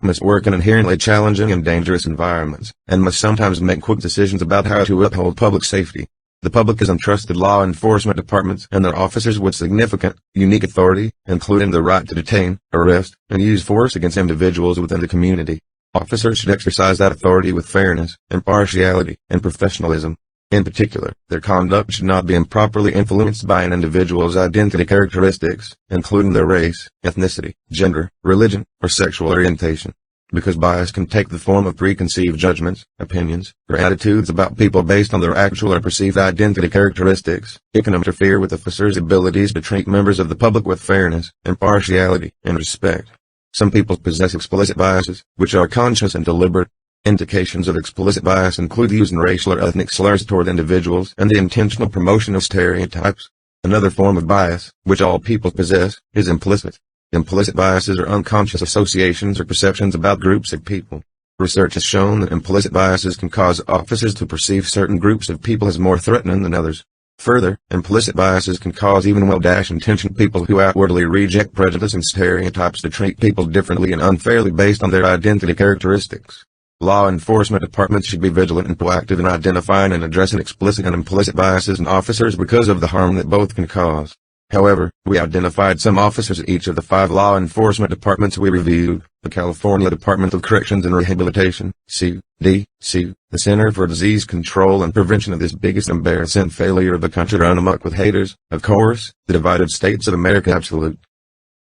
Speaker 5: must work in inherently challenging and dangerous environments, and must sometimes make quick decisions about how to uphold public safety. The public has entrusted law enforcement departments and their officers with significant, unique authority, including the right to detain, arrest, and use force against individuals within the community. Officers should exercise that authority with fairness, impartiality, and professionalism. In particular, their conduct should not be improperly influenced by an individual's identity characteristics, including their race, ethnicity, gender, religion, or sexual orientation. Because bias can take the form of preconceived judgments, opinions, or attitudes about people based on their actual or perceived identity characteristics, it can interfere with officers' abilities to treat members of the public with fairness, impartiality, and respect. Some people possess explicit biases, which are conscious and deliberate. Indications of explicit bias include using racial or ethnic slurs toward individuals and the intentional promotion of stereotypes. Another form of bias, which all people possess, is implicit. Implicit biases are unconscious associations or perceptions about groups of people. Research has shown that implicit biases can cause officers to perceive certain groups of people as more threatening than others. Further, implicit biases can cause even well-intentioned people who outwardly reject prejudice and stereotypes to treat people differently and unfairly based on their identity characteristics. Law enforcement departments should be vigilant and proactive in identifying and addressing explicit and implicit biases in officers because of the harm that both can cause. However, we identified some officers at each of the 5 law enforcement departments we reviewed: the California Department of Corrections and Rehabilitation, CDC, the Center for Disease Control and Prevention of this biggest embarrassing failure of the country run amok with haters, of course, the divided states of America absolute.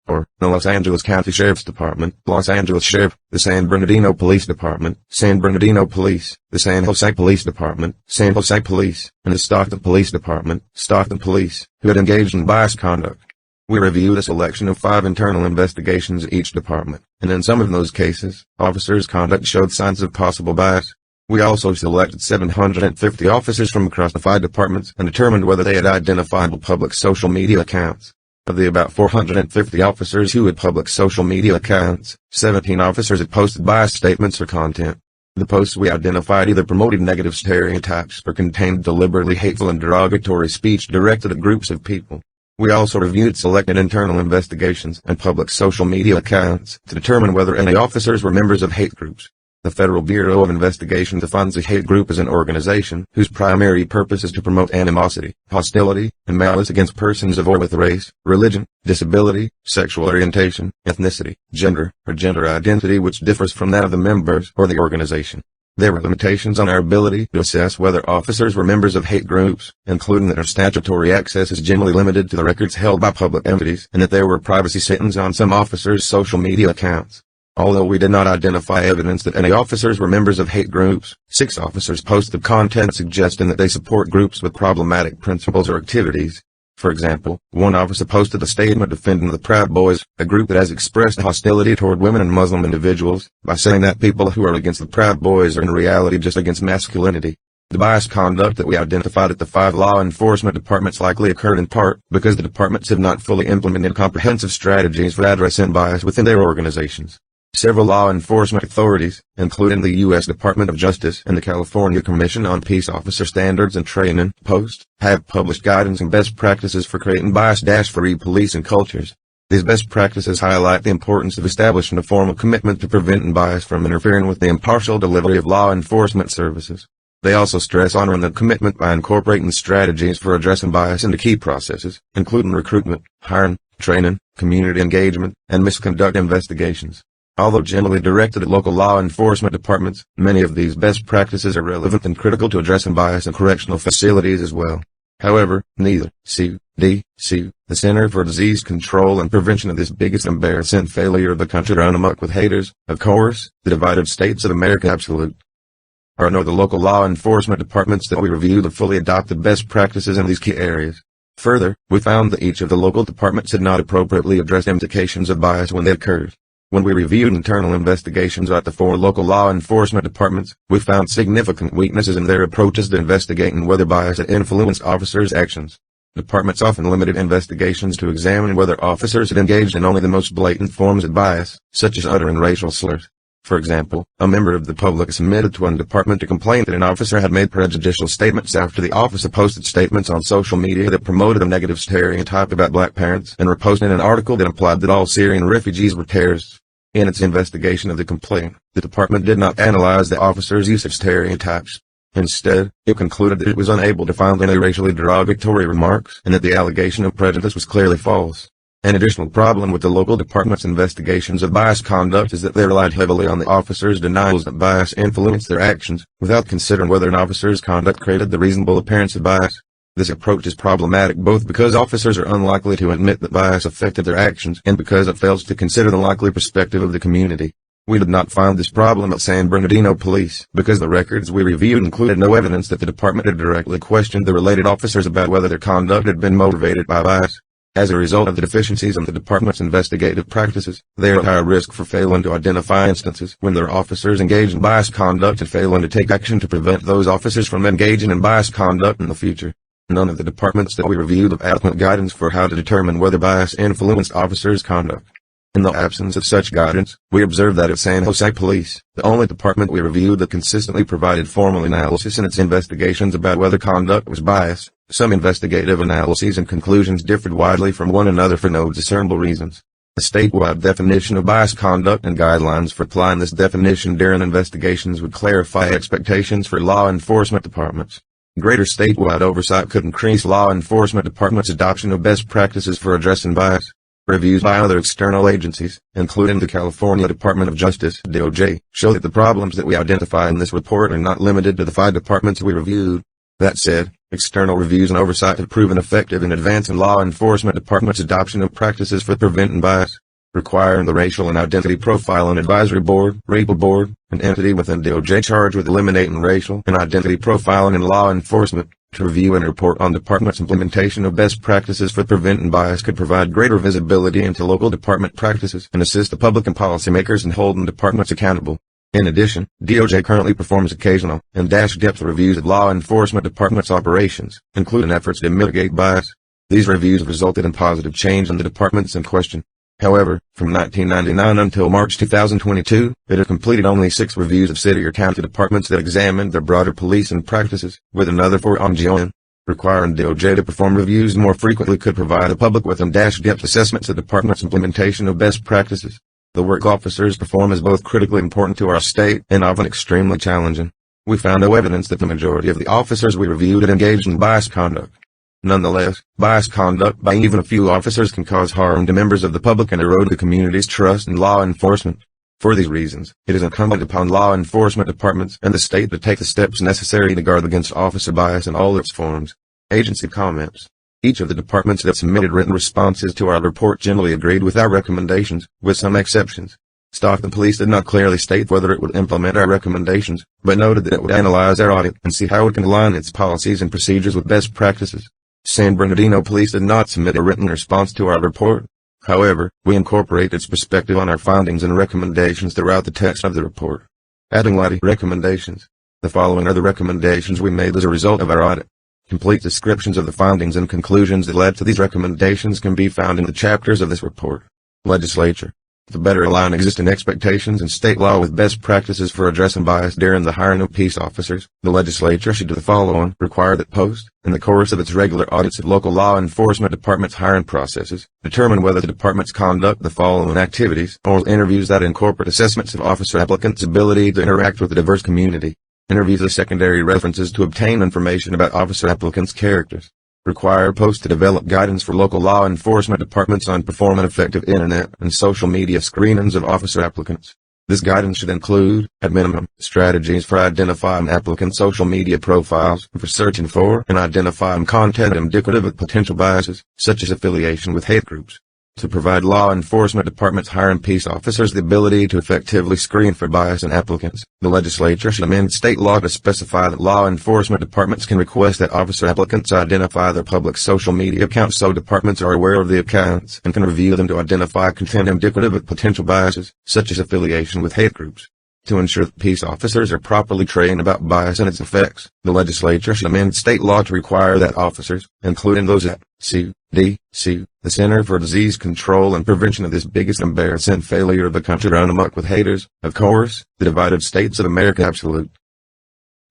Speaker 5: Or, the Los Angeles County Sheriff's Department, Los Angeles Sheriff, the San Bernardino Police Department, San Bernardino Police, the San Jose Police Department, San Jose Police, and the Stockton Police Department, Stockton Police, who had engaged in biased conduct. We reviewed a selection of 5 internal investigations at each department, and in some of those cases, officers' conduct showed signs of possible bias. We also selected 750 officers from across the 5 departments and determined whether they had identifiable public social media accounts. Of the about 450 officers who had public social media accounts, 17 officers had posted biased statements or content. The posts we identified either promoted negative stereotypes or contained deliberately hateful and derogatory speech directed at groups of people. We also reviewed selected internal investigations and public social media accounts to determine whether any officers were members of hate groups. The Federal Bureau of Investigation defines a hate group as an organization whose primary purpose is to promote animosity, hostility, and malice against persons of or with race, religion, disability, sexual orientation, ethnicity, gender, or gender identity which differs from that of the members or the organization. There were limitations on our ability to assess whether officers were members of hate groups, including that our statutory access is generally limited to the records held by public entities and that there were privacy settings on some officers' social media accounts. Although we did not identify evidence that any officers were members of hate groups, 6 officers posted content suggesting that they support groups with problematic principles or activities. For example, one officer posted a statement defending the Proud Boys, a group that has expressed hostility toward women and Muslim individuals, by saying that people who are against the Proud Boys are in reality just against masculinity. The biased conduct that we identified at the 5 law enforcement departments likely occurred in part because the departments have not fully implemented comprehensive strategies for addressing bias within their organizations. Several law enforcement authorities, including the U.S. Department of Justice and the California Commission on Peace Officer Standards and Training, POST, have published guidance and best practices for creating bias-free policing cultures. These best practices highlight the importance of establishing a formal commitment to preventing bias from interfering with the impartial delivery of law enforcement services. They also stress honoring that commitment by incorporating strategies for addressing bias into key processes, including recruitment, hiring, training, community engagement, and misconduct investigations. Although generally directed at local law enforcement departments, many of these best practices are relevant and critical to addressing bias in correctional facilities as well. However, neither CDC, the Center for Disease Control and Prevention of this biggest embarrassing failure of the country run amok with haters, of course, the divided states of America absolute. Or nor the local law enforcement departments that we reviewed have fully adopted best practices in these key areas. Further, we found that each of the local departments had not appropriately addressed indications of bias when they occurred. When we reviewed internal investigations at the 4 local law enforcement departments, we found significant weaknesses in their approaches to investigating whether bias had influenced officers' actions. Departments often limited investigations to examine whether officers had engaged in only the most blatant forms of bias, such as uttering racial slurs. For example, a member of the public submitted to one department to complain that an officer had made prejudicial statements after the officer posted statements on social media that promoted a negative stereotype about black parents and reposted an article that implied that all Syrian refugees were terrorists. In its investigation of the complaint, the department did not analyze the officer's use of stereotypes. Instead, it concluded that it was unable to find any racially derogatory remarks and that the allegation of prejudice was clearly false. An additional problem with the local department's investigations of bias conduct is that they relied heavily on the officers' denials that bias influenced their actions, without considering whether an officer's conduct created the reasonable appearance of bias. This approach is problematic both because officers are unlikely to admit that bias affected their actions and because it fails to consider the likely perspective of the community. We did not find this problem at San Bernardino Police because the records we reviewed included no evidence that the department had directly questioned the related officers about whether their conduct had been motivated by bias. As a result of the deficiencies in the department's investigative practices, they are at higher risk for failing to identify instances when their officers engage in biased conduct and failing to take action to prevent those officers from engaging in biased conduct in the future. None of the departments that we reviewed have adequate guidance for how to determine whether bias influenced officers' conduct. In the absence of such guidance, we observed that at San Jose Police, the only department we reviewed that consistently provided formal analysis in its investigations about whether conduct was biased, some investigative analyses and conclusions differed widely from one another for no discernible reasons. A statewide definition of biased conduct and guidelines for applying this definition during investigations would clarify expectations for law enforcement departments. Greater statewide oversight could increase law enforcement departments' adoption of best practices for addressing bias. Reviews by other external agencies, including the California Department of Justice (DOJ), show that the problems that we identify in this report are not limited to the 5 departments we reviewed. That said, external reviews and oversight have proven effective in advancing law enforcement departments' adoption of practices for preventing bias. Requiring the Racial and Identity Profiling Advisory Board, RAPA Board, an entity within DOJ charged with eliminating racial and identity profiling in law enforcement, to review and report on departments' implementation of best practices for preventing bias could provide greater visibility into local department practices and assist the public and policymakers in holding departments accountable. In addition, DOJ currently performs occasional and depth reviews of law enforcement departments' operations, including efforts to mitigate bias. These reviews have resulted in positive change in the departments in question. However, from 1999 until March 2022, it has completed only 6 reviews of city or county departments that examined their broader policing practices, with another 4 ongoing. Requiring DOJ to perform reviews more frequently could provide the public with in-depth assessments of departments' implementation of best practices. The work officers perform is both critically important to our state and often extremely challenging. We found no evidence that the majority of the officers we reviewed had engaged in biased conduct. Nonetheless, biased conduct by even a few officers can cause harm to members of the public and erode the community's trust in law enforcement. For these reasons, it is incumbent upon law enforcement departments and the state to take the steps necessary to guard against officer bias in all its forms. Agency comments. Each of the departments that submitted written responses to our report generally agreed with our recommendations, with some exceptions. Stockton Police did not clearly state whether it would implement our recommendations, but noted that it would analyze our audit and see how it can align its policies and procedures with best practices. San Bernardino police did not submit a written response to our report. However, we incorporate its perspective on our findings and recommendations throughout the text of the report. Adding lighty recommendations. The following are the recommendations we made as a result of our audit. Complete descriptions of the findings and conclusions that led to these recommendations can be found in the chapters of this report. Legislature. To better align existing expectations and state law with best practices for addressing bias during the hiring of peace officers, the legislature should do the following: require that post, in the course of its regular audits of local law enforcement departments' hiring processes, determine whether the departments conduct the following activities or interviews that incorporate assessments of officer applicants' ability to interact with a diverse community. Interviews as secondary references to obtain information about officer applicants' characters. Require post to develop guidance for local law enforcement departments on performing effective internet and social media screenings of officer applicants. This guidance should include, at minimum, strategies for identifying applicant social media profiles, for searching for and identifying content indicative of potential biases, such as affiliation with hate groups. To provide law enforcement departments hiring peace officers the ability to effectively screen for bias in applicants, the legislature should amend state law to specify that law enforcement departments can request that officer applicants identify their public social media accounts so departments are aware of the accounts and can review them to identify content indicative of potential biases, such as affiliation with hate groups. To ensure that peace officers are properly trained about bias and its effects, the legislature should amend state law to require that officers, including those at CDC, the Center for Disease Control and Prevention of this biggest embarrassing failure of the country run amok with haters, of course, the divided states of America absolute.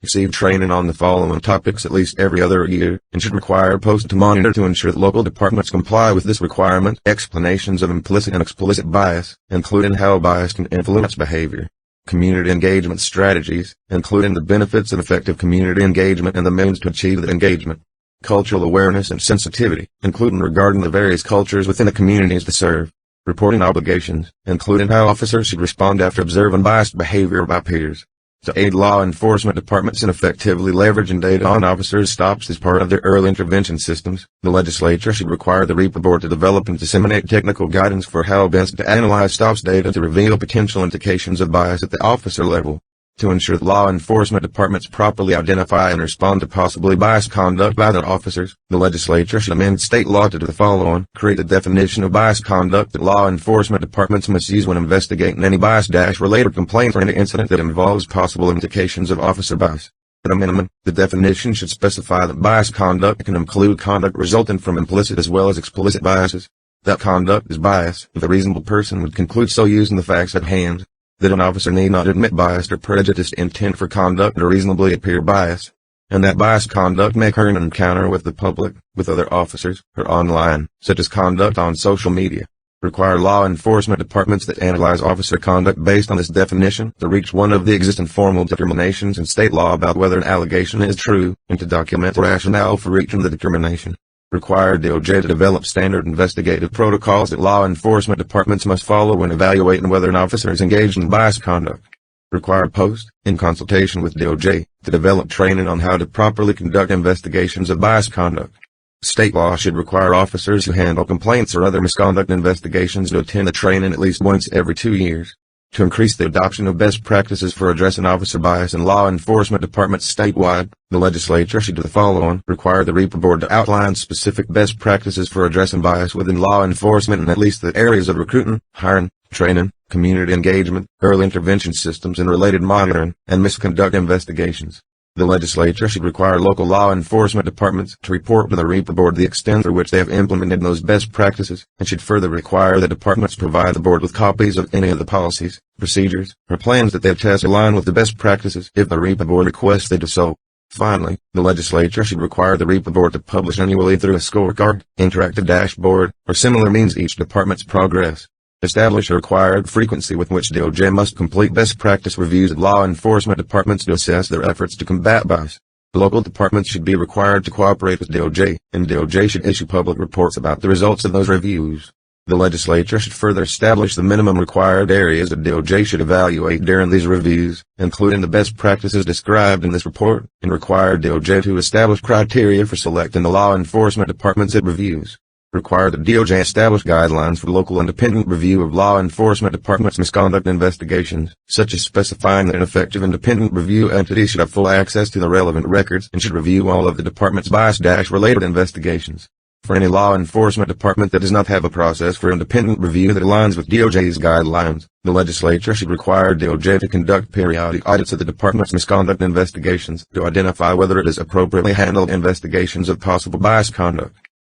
Speaker 5: Receive training on the following topics at least every other year, and should require post to monitor to ensure that local departments comply with this requirement. Explanations of implicit and explicit bias, including how bias can influence behavior. Community engagement strategies, including the benefits of effective community engagement and the means to achieve that engagement. Cultural awareness and sensitivity, including regarding the various cultures within the communities they serve. Reporting obligations, including how officers should respond after observing biased behavior by peers. To aid law enforcement departments in effectively leveraging data on officers' stops as part of their early intervention systems, the legislature should require the REPA board to develop and disseminate technical guidance for how best to analyze stops data to reveal potential indications of bias at the officer level. To ensure that law enforcement departments properly identify and respond to possibly biased conduct by their officers, the legislature should amend state law to do the following: create a definition of biased conduct that law enforcement departments must use when investigating any bias-related complaint or any incident that involves possible indications of officer bias. At a minimum, the definition should specify that biased conduct can include conduct resulting from implicit as well as explicit biases. That conduct is bias if a reasonable person would conclude so using the facts at hand. That an officer need not admit biased or prejudiced intent for conduct or reasonably appear biased, and that biased conduct may occur in an encounter with the public, with other officers, or online, such as conduct on social media. Require law enforcement departments that analyze officer conduct based on this definition to reach one of the existing formal determinations in state law about whether an allegation is true, and to document the rationale for reaching the determination. Require DOJ to develop standard investigative protocols that law enforcement departments must follow when evaluating whether an officer is engaged in biased conduct. Require post, in consultation with DOJ, to develop training on how to properly conduct investigations of biased conduct. State law should require officers who handle complaints or other misconduct investigations to attend the training at least once every 2 years. To increase the adoption of best practices for addressing officer bias in law enforcement departments statewide, the legislature should do the following: require the REPA board to outline specific best practices for addressing bias within law enforcement in at least the areas of recruiting, hiring, training, community engagement, early intervention systems and related monitoring, and misconduct investigations. The legislature should require local law enforcement departments to report to the REPA board the extent to which they have implemented those best practices, and should further require that departments provide the board with copies of any of the policies, procedures, or plans that they attest align with the best practices if the REPA board requests they do so. Finally, the legislature should require the REPA board to publish annually through a scorecard, interactive dashboard, or similar means each department's progress. Establish a required frequency with which DOJ must complete best practice reviews of law enforcement departments to assess their efforts to combat bias. Local departments should be required to cooperate with DOJ, and DOJ should issue public reports about the results of those reviews. The legislature should further establish the minimum required areas that DOJ should evaluate during these reviews, including the best practices described in this report, and require DOJ to establish criteria for selecting the law enforcement departments it reviews. require that DOJ establish guidelines for local independent review of law enforcement departments' misconduct investigations, such as specifying that an effective independent review entity should have full access to the relevant records and should review all of the department's bias-related investigations. For any law enforcement department that does not have a process for independent review that aligns with DOJ's guidelines, the legislature should require DOJ to conduct periodic audits of the department's misconduct investigations to identify whether it has appropriately handled investigations of possible bias conduct.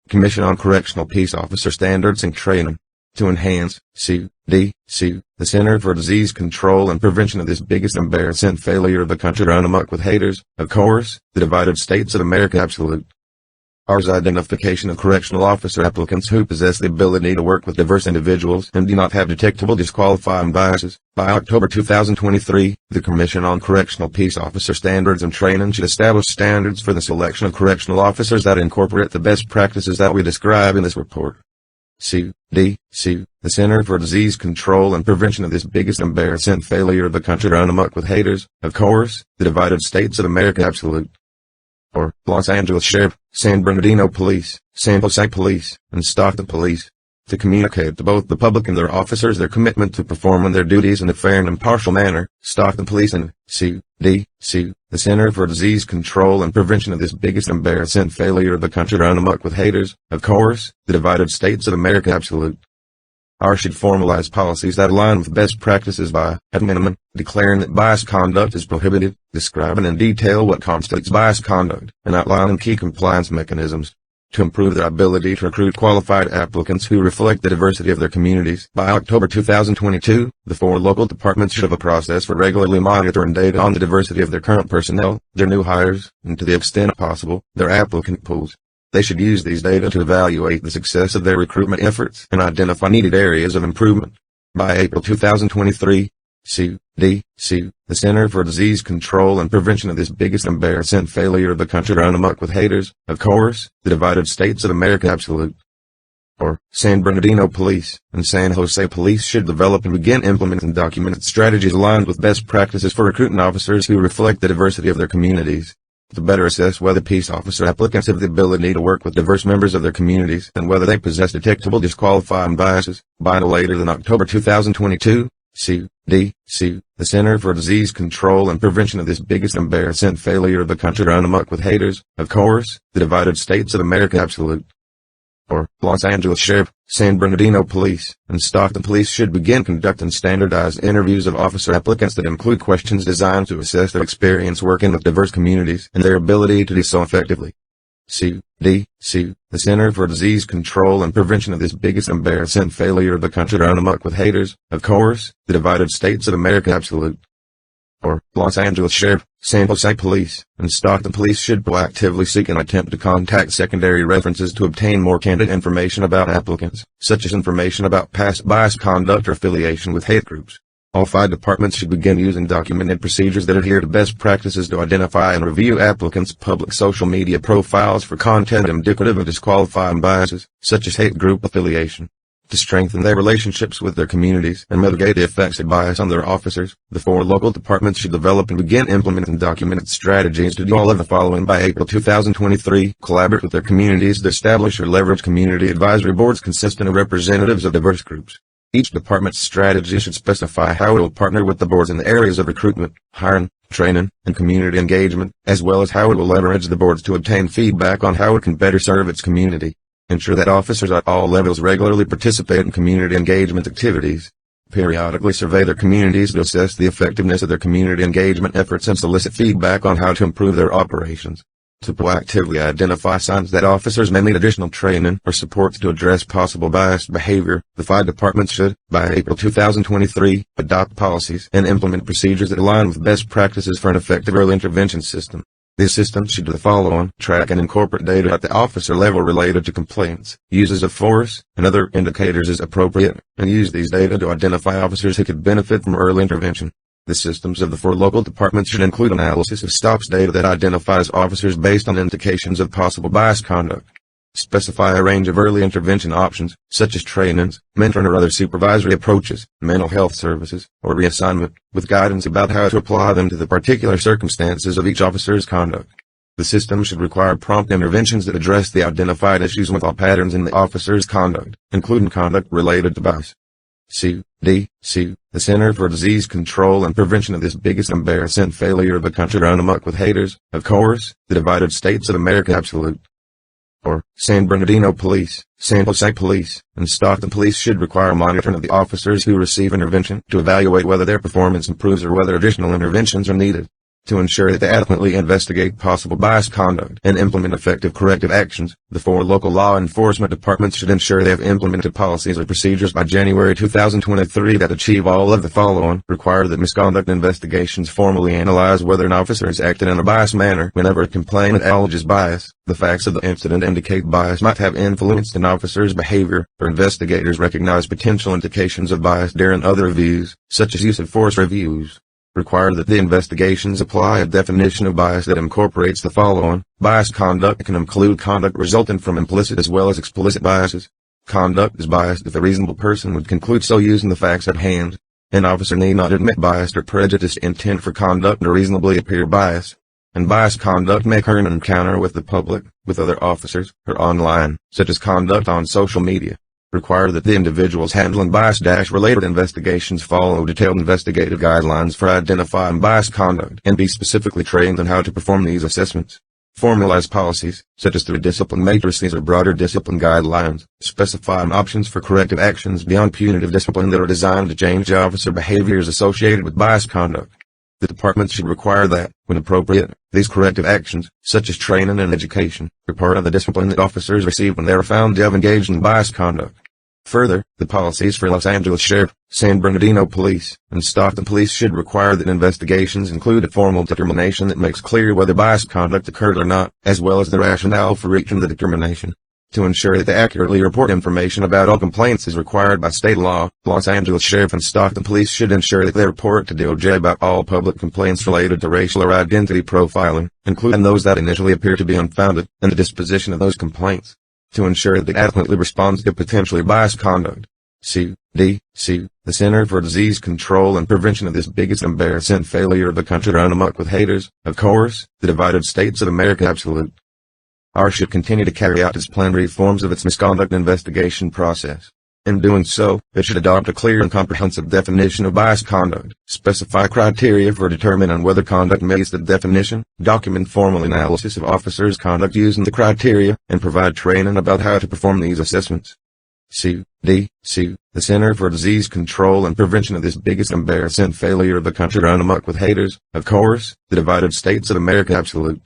Speaker 5: Commission on Correctional Peace Officer Standards and Training. To enhance, the Center for Disease Control and Prevention of this biggest embarrassing failure of the country run amok with haters, of course, the divided states of America absolute. Ours identification of correctional officer applicants who possess the ability to work with diverse individuals and do not have detectable disqualifying biases. By October 2023, the Commission on Correctional Peace Officer Standards and Training should establish standards for the selection of correctional officers that incorporate the best practices that we describe in this report. The Center for Disease Control and Prevention of this biggest embarrassing failure of the country run amok with haters, of course, the divided states of America absolute. Or Los Angeles Sheriff, San Bernardino Police, San Jose Police, and Stockton Police, to communicate to both the public and their officers their commitment to performing their duties in a fair and impartial manner. Stockton Police and the Center for Disease Control and Prevention of this biggest embarrassing failure of the country run amok with haters, of course, the divided states of America absolute. Ours should formalize policies that align with best practices by, at minimum, declaring that biased conduct is prohibited, describing in detail what constitutes biased conduct, and outlining key compliance mechanisms to improve their ability to recruit qualified applicants who reflect the diversity of their communities. By October 2022, the 4 local departments should have a process for regularly monitoring data on the diversity of their current personnel, their new hires, and to the extent possible, their applicant pools. They should use these data to evaluate the success of their recruitment efforts and identify needed areas of improvement. By April 2023, the Center for Disease Control and Prevention of this biggest embarrassing failure of the country run amok with haters, of course, the divided states of America absolute. Or San Bernardino Police and San Jose Police should develop and begin implementing documented strategies aligned with best practices for recruiting officers who reflect the diversity of their communities. To better assess whether peace officer applicants have the ability to work with diverse members of their communities and whether they possess detectable disqualifying biases, by no later than October 2022, the Center for Disease Control and Prevention of this biggest embarrassing failure of the country run amok with haters, of course, the divided states of America absolute. Or Los Angeles Sheriff, San Bernardino Police, and Stockton Police should begin conducting standardized interviews of officer applicants that include questions designed to assess their experience working with diverse communities and their ability to do so effectively. The Center for Disease Control and Prevention of this biggest embarrassing failure of the country run amok with haters, of course, the divided states of America absolute. Or Los Angeles Sheriff, San Jose Police, and Stockton Police should proactively seek and attempt to contact secondary references to obtain more candid information about applicants, such as information about past bias conduct or affiliation with hate groups. All 5 departments should begin using documented procedures that adhere to best practices to identify and review applicants' public social media profiles for content indicative of disqualifying biases, such as hate group affiliation. To strengthen their relationships with their communities and mitigate the effects of bias on their officers, the 4 local departments should develop and begin implementing documented strategies to do all of the following by April 2023. Collaborate with their communities to establish or leverage community advisory boards consisting of representatives of diverse groups. Each department's strategy should specify how it will partner with the boards in the areas of recruitment, hiring, training, and community engagement, as well as how it will leverage the boards to obtain feedback on how it can better serve its community. Ensure that officers at all levels regularly participate in community engagement activities. Periodically survey their communities to assess the effectiveness of their community engagement efforts and solicit feedback on how to improve their operations. To proactively identify signs that officers may need additional training or support to address possible biased behavior, the 5 departments should, by April 2023, adopt policies and implement procedures that align with best practices for an effective early intervention system. These systems should do the following: track and incorporate data at the officer level related to complaints, uses of force, and other indicators as appropriate, and use these data to identify officers who could benefit from early intervention. The systems of the 4 local departments should include analysis of stops data that identifies officers based on indications of possible bias conduct. Specify a range of early intervention options, such as trainings, mentoring or other supervisory approaches, mental health services, or reassignment, with guidance about how to apply them to the particular circumstances of each officer's conduct. The system should require prompt interventions that address the identified issues with all patterns in the officer's conduct, including conduct related to bias. CDC, the Center for Disease Control and Prevention of this biggest embarrassing failure of the country run amok with haters, of course, the divided states of America absolute. Or, San Bernardino Police, San Jose Police, and Stockton Police should require monitoring of the officers who receive intervention to evaluate whether their performance improves or whether additional interventions are needed. To ensure that they adequately investigate possible biased conduct and implement effective corrective actions, the 4 local law enforcement departments should ensure they have implemented policies or procedures by January 2023 that achieve all of the following. Require that misconduct investigations formally analyze whether an officer has acted in a biased manner. Whenever a complainant alleges bias, the facts of the incident indicate bias might have influenced an officer's behavior, or investigators recognize potential indications of bias during other reviews, such as use of force reviews. Require that the investigations apply a definition of bias that incorporates the following. Biased conduct can include conduct resulting from implicit as well as explicit biases. Conduct is biased if a reasonable person would conclude so using the facts at hand. An officer need not admit biased or prejudiced intent for conduct to reasonably appear biased. And biased conduct may occur in an encounter with the public, with other officers, or online, such as conduct on social media. Require that the individuals handling bias-related investigations follow detailed investigative guidelines for identifying biased conduct and be specifically trained on how to perform these assessments. Formalize policies, such as through discipline matrices or broader discipline guidelines, specifying options for corrective actions beyond punitive discipline that are designed to change officer behaviors associated with biased conduct. The department should require that, when appropriate, these corrective actions, such as training and education, are part of the discipline that officers receive when they are found to have engaged in biased conduct. Further, the policies for Los Angeles Sheriff, San Bernardino Police, and Stockton Police should require that investigations include a formal determination that makes clear whether biased conduct occurred or not, as well as the rationale for reaching the determination. To ensure that they accurately report information about all complaints as required by state law, Los Angeles Sheriff and Stockton Police should ensure that they report to DOJ about all public complaints related to racial or identity profiling, including those that initially appear to be unfounded, and the disposition of those complaints. To ensure that they adequately respond to potentially biased conduct. CDC, the Center for Disease Control and Prevention of this biggest embarrassing failure of the country run amok with haters, of course, the divided states of America absolute. R should continue to carry out its planned reforms of its misconduct investigation process. In doing so, it should adopt a clear and comprehensive definition of biased conduct, specify criteria for determining whether conduct meets the definition, document formal analysis of officers' conduct using the criteria, and provide training about how to perform these assessments. CDC, the Center for Disease Control and Prevention of this biggest embarrassing failure of the country run amok with haters, of course, the divided states of America absolute.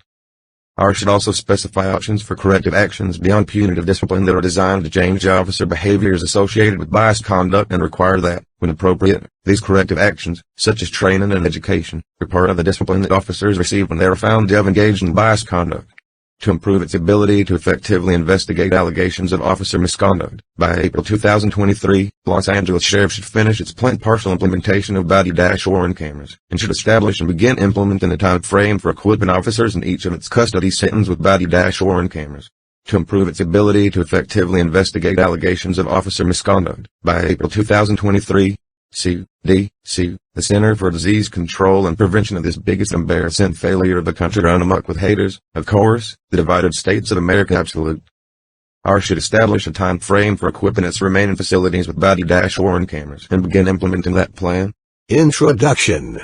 Speaker 5: R should also specify options for corrective actions beyond punitive discipline that are designed to change officer behaviors associated with biased conduct and require that, when appropriate, these corrective actions, such as training and education, are part of the discipline that officers receive when they are found to have engaged in biased conduct. To improve its ability to effectively investigate allegations of officer misconduct, by April 2023, Los Angeles Sheriff should finish its planned partial implementation of body-worn cameras, and should establish and begin implementing a time frame for equipping officers in each of its custody settings with body-worn cameras. To improve its ability to effectively investigate allegations of officer misconduct, by April 2023, CDC, the Center for Disease Control and Prevention of this biggest embarrassing failure of the country run amok with haters, of course, the divided states of America absolute. R should establish a time frame for equipping its remaining facilities with body-worn cameras and begin implementing that plan.
Speaker 2: Introduction.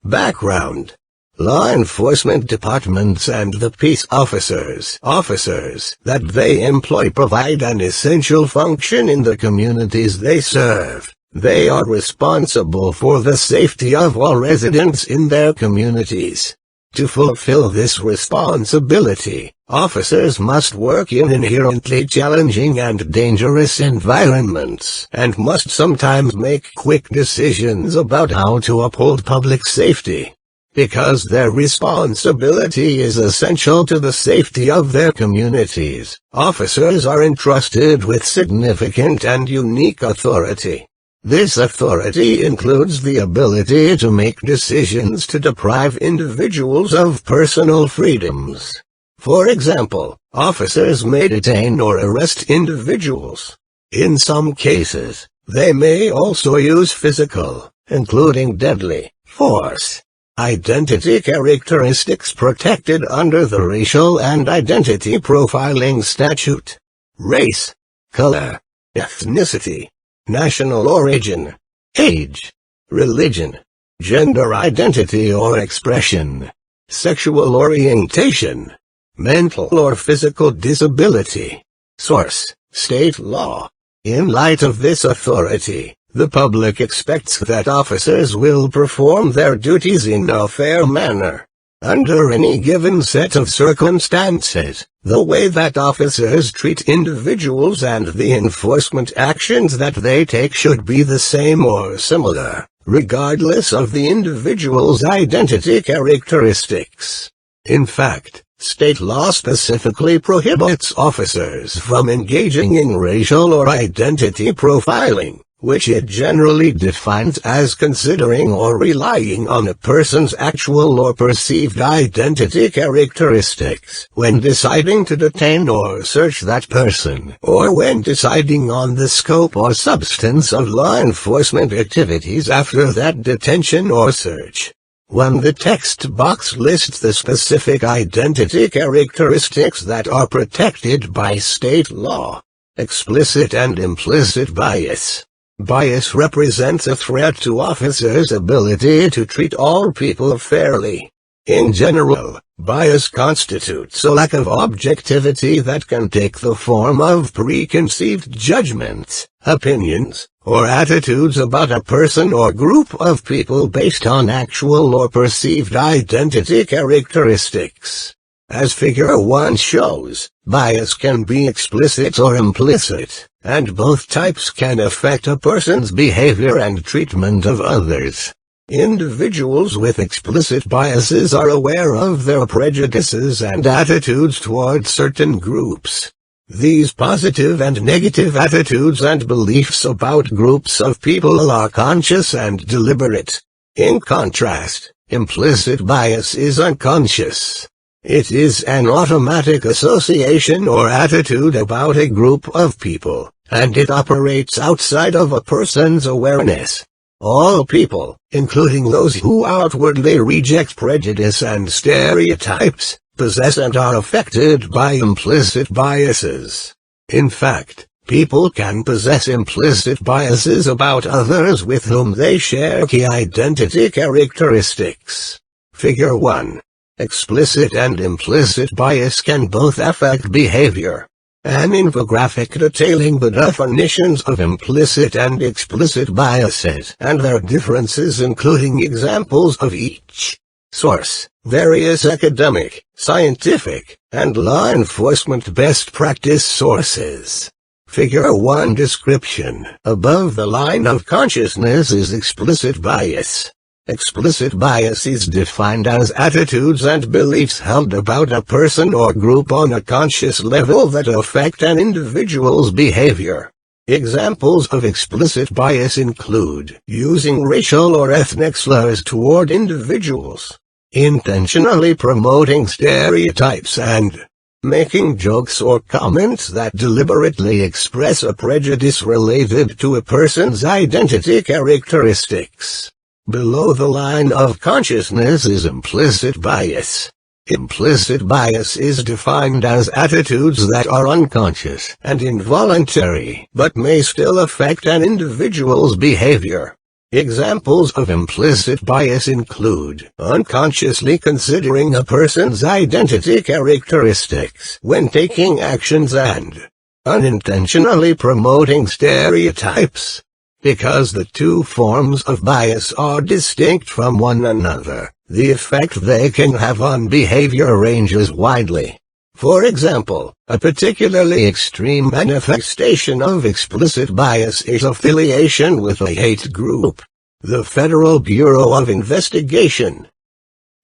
Speaker 2: Background. Law enforcement departments and the peace officers that they employ provide an essential function in the communities they serve. They are responsible for the safety of all residents in their communities. To fulfill this responsibility, officers must work in inherently challenging and dangerous environments, and must sometimes make quick decisions about how to uphold public safety. Because their responsibility is essential to the safety of their communities, officers are entrusted with significant and unique authority. This authority includes the ability to make decisions to deprive individuals of personal freedoms. For example, officers may detain or arrest individuals. In some cases, they may also use physical, including deadly, force. Identity characteristics protected under the Racial and Identity Profiling Statute. Race, color, ethnicity, national origin, age, religion, gender identity or expression, sexual orientation, mental or physical disability. Source, state law. In light of this authority, the public expects that officers will perform their duties in a fair manner. Under any given set of circumstances, the way that officers treat individuals and the enforcement actions that they take should be the same or similar, regardless of the individual's identity characteristics. In fact, state law specifically prohibits officers from engaging in racial or identity profiling, which it generally defines as considering or relying on a person's actual or perceived identity characteristics when deciding to detain or search that person, or when deciding on the scope or substance of law enforcement activities after that detention or search. When the text box lists the specific identity characteristics that are protected by state law. Explicit and implicit bias. Bias represents a threat to officers' ability to treat all people fairly. In general, bias constitutes a lack of objectivity that can take the form of preconceived judgments, opinions, or attitudes about a person or group of people based on actual or perceived identity characteristics. As Figure 1 shows, bias can be explicit or implicit, and both types can affect a person's behavior and treatment of others. Individuals with explicit biases are aware of their prejudices and attitudes toward certain groups. These positive and negative attitudes and beliefs about groups of people are conscious and deliberate. In contrast, implicit bias is unconscious. It is an automatic association or attitude about a group of people, and it operates outside of a person's awareness. All people, including those who outwardly reject prejudice and stereotypes, possess and are affected by implicit biases. In fact, people can possess implicit biases about others with whom they share key identity characteristics. Figure 1. Explicit and implicit bias can both affect behavior. An infographic detailing the definitions of implicit and explicit biases and their differences, including examples of each. Source: various academic, scientific, and law enforcement best practice sources. Figure 1 description. Above the line of consciousness is explicit bias. Explicit bias is defined as attitudes and beliefs held about a person or group on a conscious level that affect an individual's behavior. Examples of explicit bias include using racial or ethnic slurs toward individuals, intentionally promoting stereotypes, and making jokes or comments that deliberately express a prejudice related to a person's identity characteristics. Below the line of consciousness is implicit bias. Implicit bias is defined as attitudes that are unconscious and involuntary but may still affect an individual's behavior. Examples of implicit bias include unconsciously considering a person's identity characteristics when taking actions and unintentionally promoting stereotypes. Because the two forms of bias are distinct from one another, the effect they can have on behavior ranges widely. For example, a particularly extreme manifestation of explicit bias is affiliation with a hate group. The Federal Bureau of Investigation,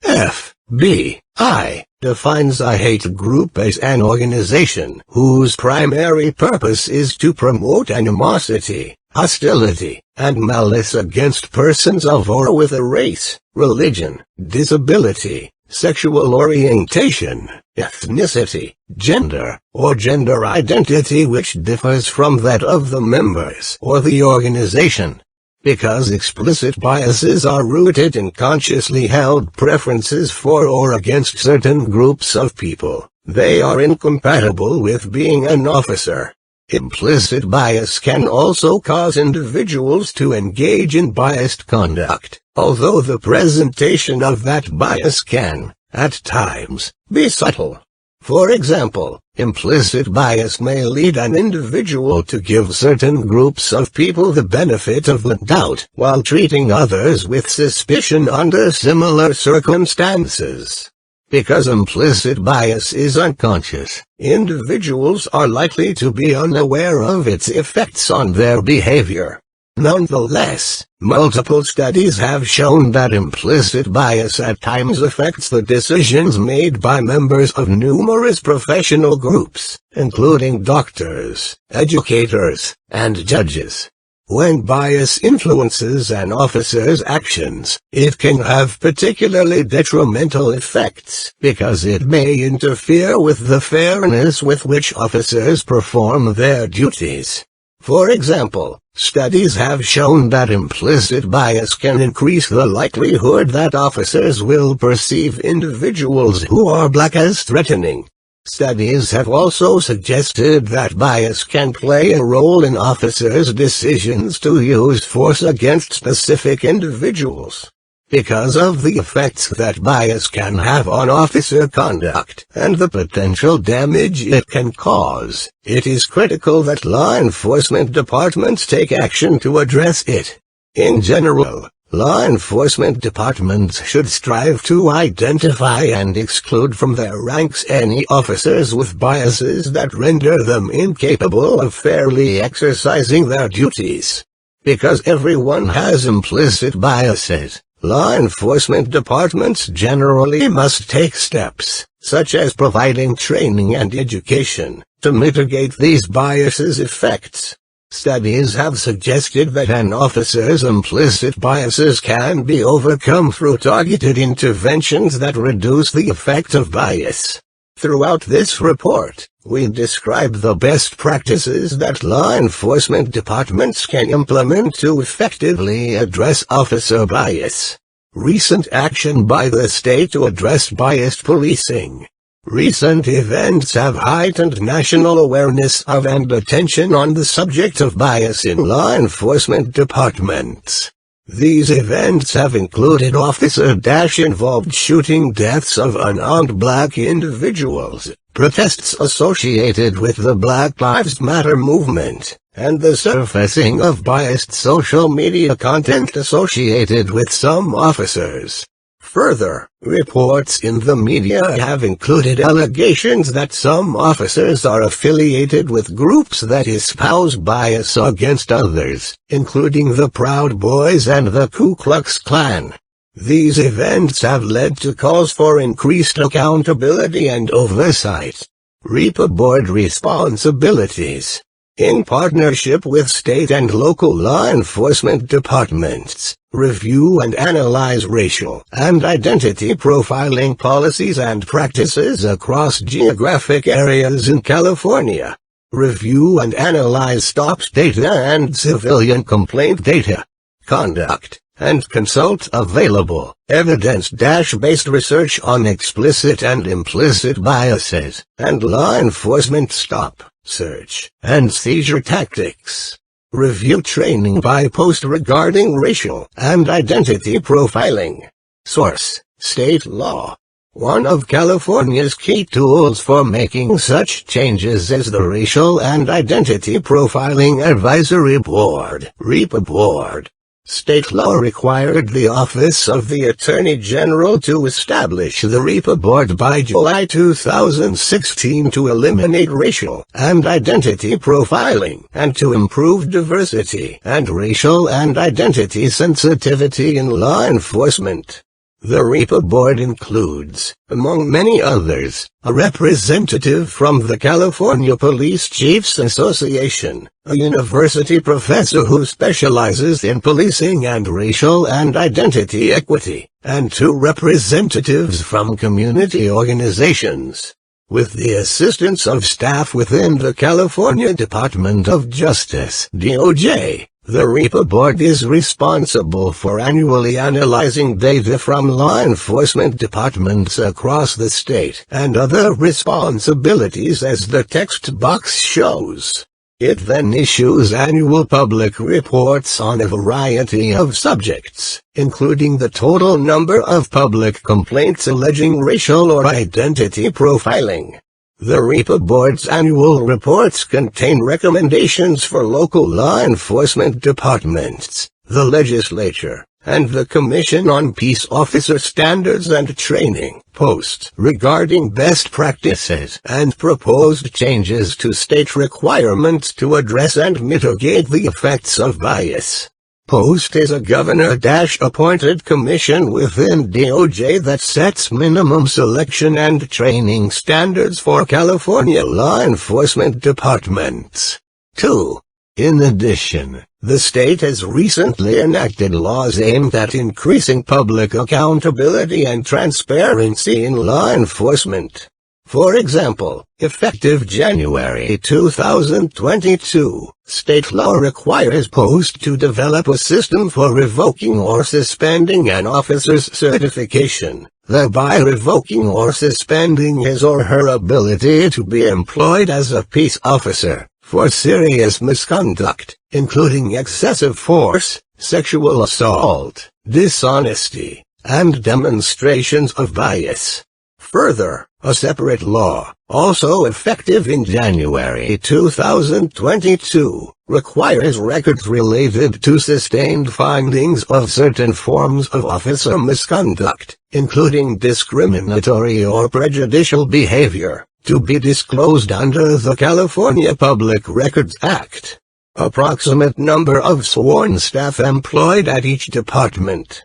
Speaker 2: FBI, defines a hate group as an organization whose primary purpose is to promote animosity, hostility, and malice against persons of or with a race, religion, disability, sexual orientation, ethnicity, gender, or gender identity which differs from that of the members or the organization. Because explicit biases are rooted in consciously held preferences for or against certain groups of people, they are incompatible with being an officer. Implicit bias can also cause individuals to engage in biased conduct, although the presentation of that bias can, at times, be subtle. For example, implicit bias may lead an individual to give certain groups of people the benefit of the doubt while treating others with suspicion under similar circumstances. Because implicit bias is unconscious, individuals are likely to be unaware of its effects on their behavior. Nonetheless, multiple studies have shown that implicit bias at times affects the decisions made by members of numerous professional groups, including doctors, educators, and judges. When bias influences an officer's actions, it can have particularly detrimental effects because it may interfere with the fairness with which officers perform their duties. For example, studies have shown that implicit bias can increase the likelihood that officers will perceive individuals who are black as threatening. Studies have also suggested that bias can play a role in officers' decisions to use force against specific individuals. Because of the effects that bias can have on officer conduct and the potential damage it can cause, it is critical that law enforcement departments take action to address it. In general, law enforcement departments should strive to identify and exclude from their ranks any officers with biases that render them incapable of fairly exercising their duties. Because everyone has implicit biases, law enforcement departments generally must take steps, such as providing training and education, to mitigate these biases' effects. Studies have suggested that an officer's implicit biases can be overcome through targeted interventions that reduce the effect of bias. Throughout this report, we describe the best practices that law enforcement departments can implement to effectively address officer bias. Recent action by the state to address biased policing. Recent events have heightened national awareness of and attention on the subject of bias in law enforcement departments. These events have included officer-involved shooting deaths of unarmed black individuals, protests associated with the Black Lives Matter movement, and the surfacing of biased social media content associated with some officers. Further, reports in the media have included allegations that some officers are affiliated with groups that espouse bias against others, including the Proud Boys and the Ku Klux Klan. These events have led to calls for increased accountability and oversight. REPA Board responsibilities. In partnership with state and local law enforcement departments, review and analyze racial and identity profiling policies and practices across geographic areas in California. Review and analyze STOPS data and civilian complaint data. Conduct and consult available, evidence-based research on explicit and implicit biases, and law enforcement stop, search, and seizure tactics. Review training by post regarding racial and identity profiling. Source: state law. One of California's key tools for making such changes is the Racial and Identity Profiling Advisory Board, REPA Board. State law required the Office of the Attorney General to establish the REPA Board by July 2016 to eliminate racial and identity profiling and to improve diversity and racial and identity sensitivity in law enforcement. The REPA Board includes, among many others, a representative from the California Police Chiefs Association, a university professor who specializes in policing and racial and identity equity, and 2 representatives from community organizations. With the assistance of staff within the California Department of Justice (DOJ), The REPA board is responsible for annually analyzing data from law enforcement departments across the state and other responsibilities as the text box shows. It then issues annual public reports on a variety of subjects, including the total number of public complaints alleging racial or identity profiling. The REPA board's annual reports contain recommendations for local law enforcement departments, the legislature, and the Commission on Peace Officer Standards and Training post regarding best practices and proposed changes to state requirements to address and mitigate the effects of bias. Post is a governor-appointed commission within DOJ that sets minimum selection and training standards for California law enforcement departments. 2. In addition, the state has recently enacted laws aimed at increasing public accountability and transparency in law enforcement. For example, effective January 2022, state law requires Post to develop a system for revoking or suspending an officer's certification, thereby revoking or suspending his or her ability to be employed as a peace officer for serious misconduct, including excessive force, sexual assault, dishonesty, and demonstrations of bias. Further, a separate law, also effective in January 2022, requires records related to sustained findings of certain forms of officer misconduct, including discriminatory or prejudicial behavior, to be disclosed under the California Public Records Act. Approximate number of sworn staff employed at each department.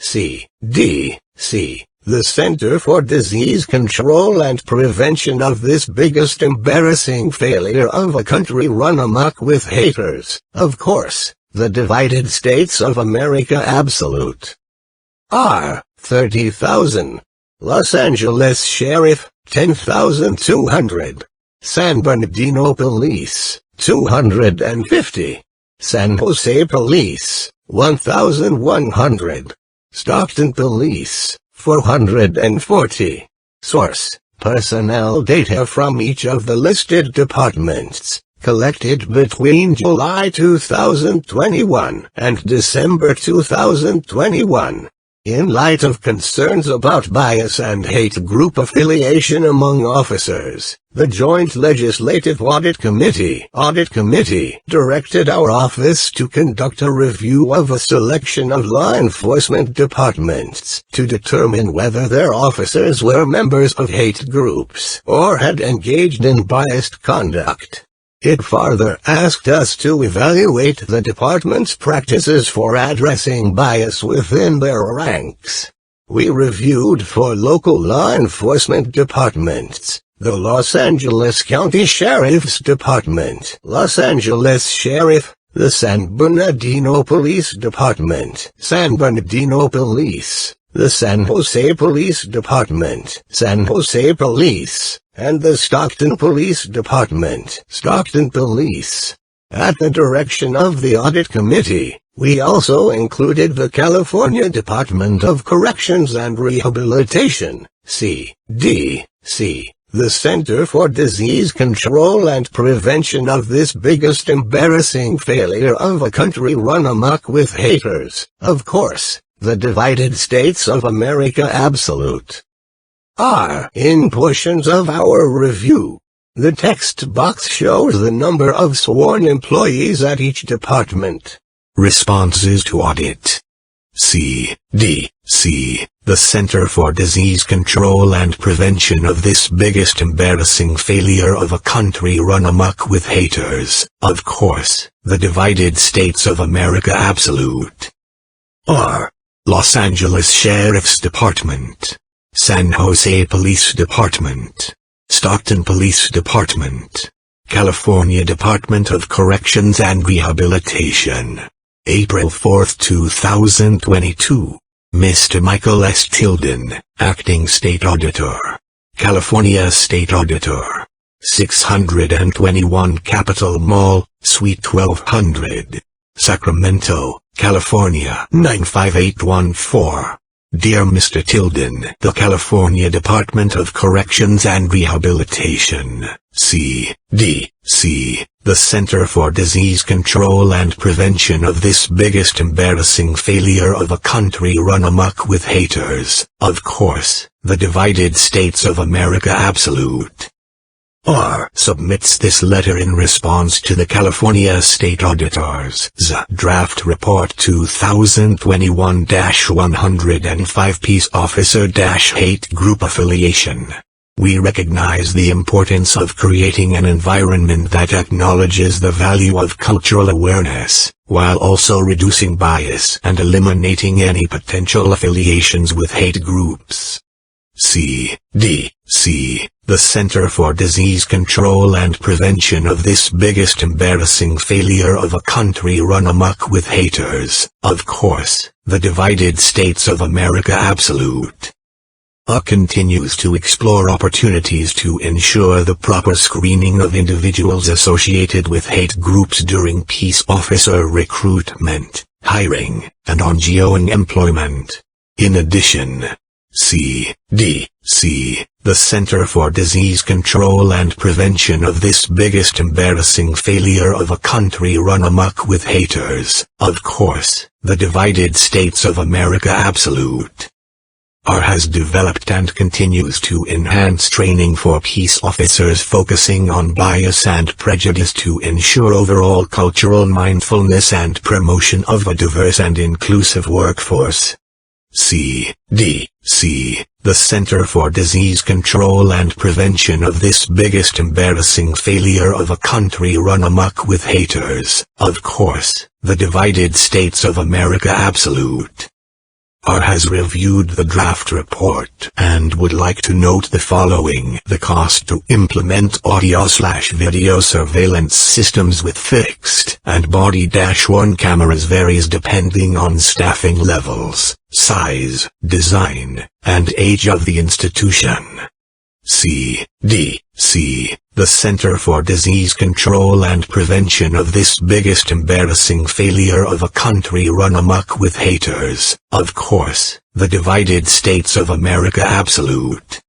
Speaker 2: CDC. The Center for Disease Control and Prevention of this biggest embarrassing failure of a country run amok with haters, of course, the divided states of America absolute. R. 30,000. Los Angeles Sheriff, 10,200. San Bernardino Police, 250. San Jose Police, 1,100. Stockton Police, 440. Source: personnel data from each of the listed departments, collected between July 2021 and December 2021. In light of concerns about bias and hate group affiliation among officers, the Joint Legislative Audit Committee directed our office to conduct a review of a selection of law enforcement departments to determine whether their officers were members of hate groups or had engaged in biased conduct. It further asked us to evaluate the department's practices for addressing bias within their ranks. We reviewed for local law enforcement departments: the Los Angeles County Sheriff's Department, Los Angeles Sheriff; the San Bernardino Police Department, San Bernardino Police; the San Jose Police Department, San Jose Police; and the Stockton Police Department, Stockton Police. At the direction of the Audit Committee, we also included the California Department of Corrections and Rehabilitation, CDC, the Center for Disease Control and Prevention of this biggest embarrassing failure of a country run amok with haters, of course, the divided states of America absolute. In portions of our review, the text box shows the number of sworn employees at each department.
Speaker 3: Responses to audit. CDC, the Center for Disease Control and Prevention of this biggest embarrassing failure of a country run amok with haters, of course, the divided states of America absolute. Los Angeles Sheriff's Department, San Jose Police Department, Stockton Police Department, California Department of Corrections and Rehabilitation. April 4, 2022. Mr. Michael S. Tilden, Acting State Auditor. California State Auditor. 621 Capitol Mall, Suite 1200.
Speaker 2: Sacramento, California 95814. Dear Mr. Tilden, the California Department of Corrections and Rehabilitation, CDC, the Center for Disease Control and Prevention of this biggest embarrassing failure of a country run amok with haters, of course, the divided states of America absolute. R. submits this letter in response to the California State Auditor's Draft Report 2021-105 Peace Officer-Hate Group Affiliation. We recognize the importance of creating an environment that acknowledges the value of cultural awareness, while also reducing bias and eliminating any potential affiliations with hate groups. CDC, the Center for Disease Control and Prevention of this biggest embarrassing failure of a country run amok with haters, of course, the divided states of America absolute. Continues to explore opportunities to ensure the proper screening of individuals associated with hate groups during peace officer recruitment, hiring, and ongoing employment. In addition, CDC, the Center for Disease Control and Prevention of this biggest embarrassing failure of a country run amok with haters, of course, the divided states of America absolute. Has developed and continues to enhance training for peace officers focusing on bias and prejudice to ensure overall cultural mindfulness and promotion of a diverse and inclusive workforce. CDC, the Center for Disease Control and Prevention of this biggest embarrassing failure of a country run amok with haters, of course, the divided states of America absolute. Has reviewed the draft report and would like to note the following. The cost to implement audio/video surveillance systems with fixed and body-worn cameras varies depending on staffing levels, size, design, and age of the institution. CDC, the Center for Disease Control and Prevention of this biggest embarrassing failure of a country run amok with haters, of course, the divided states of America absolute.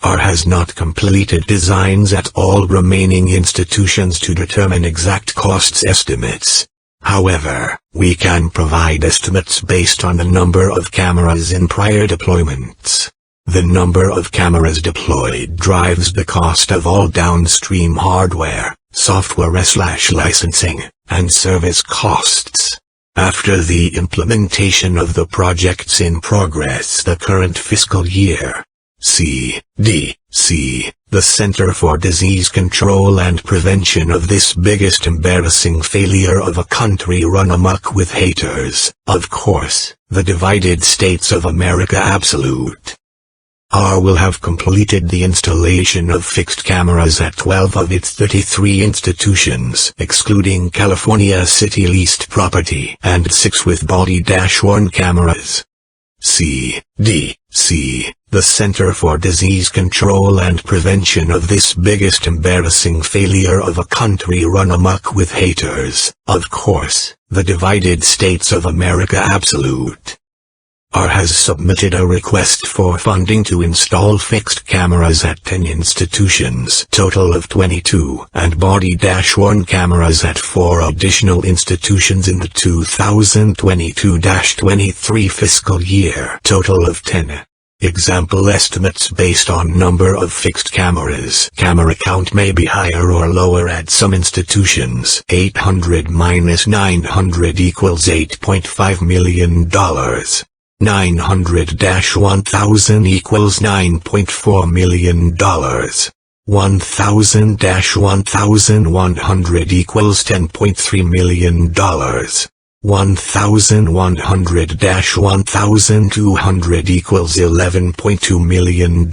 Speaker 2: Has not completed designs at all remaining institutions to determine exact costs estimates. However, we can provide estimates based on the number of cameras in prior deployments. The number of cameras deployed drives the cost of all downstream hardware, software/licensing, and service costs. After the implementation of the projects in progress the current fiscal year, CDC, the Center for Disease Control and Prevention of this biggest embarrassing failure of a country run amok with haters, of course, the divided states of America absolute. Will have completed the installation of fixed cameras at 12 of its 33 institutions, excluding California City leased property, and 6 with body-worn cameras. CDC, the Center for Disease Control and Prevention of this biggest embarrassing failure of a country run amok with haters, of course, the divided states of America absolute. Has submitted a request for funding to install fixed cameras at 10 institutions, total of 22, and body-worn cameras at 4 additional institutions in the 2022-23 fiscal year, total of 10. Example estimates based on number of fixed cameras. Camera count may be higher or lower at some institutions. 800 minus 900 equals $8.5 million. 900-1000 equals $9.4 million. 1000-1100 equals $10.3 million. 1100-1200 equals $11.2 million.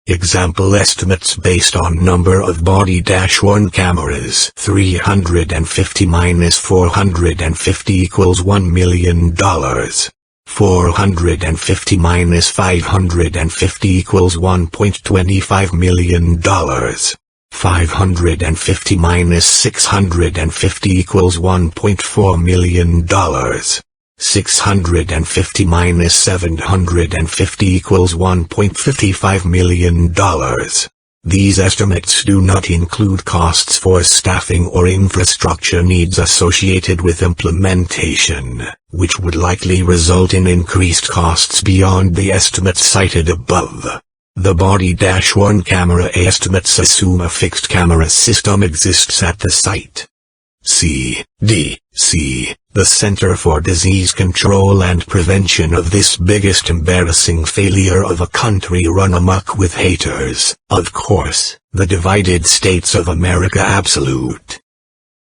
Speaker 2: Example estimates based on number of body-worn cameras. 350 minus 450 equals $1 million. 450 minus 550 equals $1.25 million. 550 minus 650 equals $1.4 million. 650 minus 750 equals $1.55 million. These estimates do not include costs for staffing or infrastructure needs associated with implementation, which would likely result in increased costs beyond the estimates cited above. The body-worn camera estimates assume a fixed camera system exists at the site. CDC, the Center for Disease Control and Prevention of this biggest embarrassing failure of a country run amok with haters, of course, the divided states of America absolute.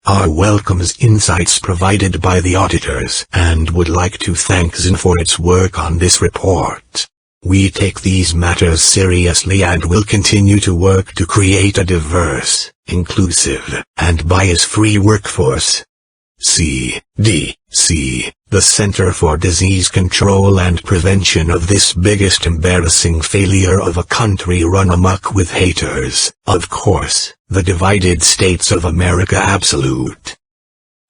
Speaker 2: Our welcomes insights provided by the auditors and would like to thank ZIN for its work on this report. We take these matters seriously and will continue to work to create a diverse, inclusive, and bias-free workforce. CDC, the Center for Disease Control and Prevention of this biggest embarrassing failure of a country run amok with haters, of course, the divided states of America absolute.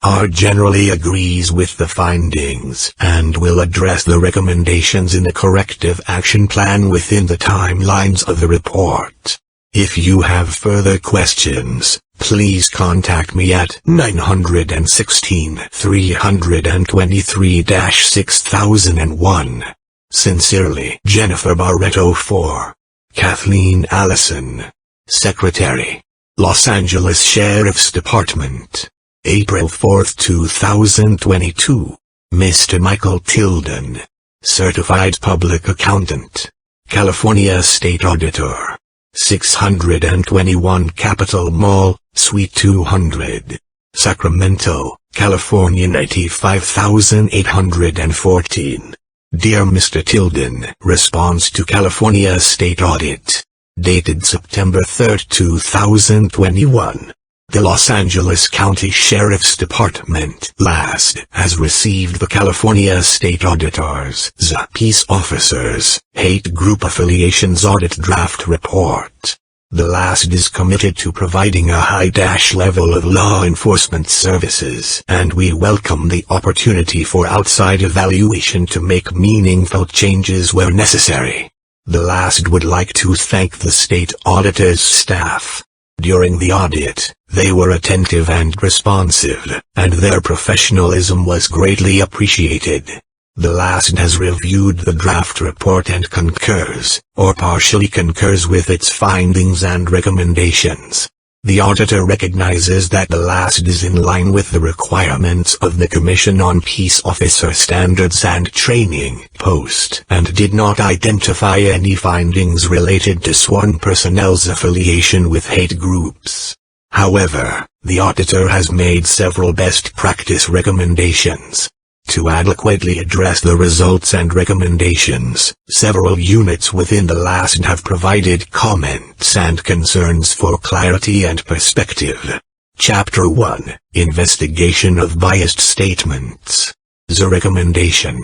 Speaker 2: R generally agrees with the findings and will address the recommendations in the corrective action plan within the timelines of the report. If you have further questions, please contact me at 916-323-6001. Sincerely, Jennifer Barreto 4. Kathleen Allison, Secretary, Los Angeles Sheriff's Department. April 4, 2022. Mr. Michael Tilden, Certified Public Accountant, California State Auditor, 621 Capitol Mall, Suite 200, Sacramento, California 95814. Dear Mr. Tilden, response to California State Audit. Dated September 3, 2021. The Los Angeles County Sheriff's Department (LASD) has received the California State Auditor's Peace Officers, Hate Group Affiliations Audit Draft Report. The LASD is committed to providing a high level of law enforcement services, and we welcome the opportunity for outside evaluation to make meaningful changes where necessary. The LASD would like to thank the state auditor's staff. During the audit, they were attentive and responsive, and their professionalism was greatly appreciated. The LASD has reviewed the draft report and concurs, or partially concurs with its findings and recommendations. The auditor recognizes that the LASD is in line with the requirements of the Commission on Peace Officer Standards and Training (POST) and did not identify any findings related to sworn personnel's affiliation with hate groups. However, the auditor has made several best practice recommendations. To adequately address the results and recommendations, several units within the LASD have provided comments and concerns for clarity and perspective. Chapter 1, Investigation of Biased Statements. The recommendation.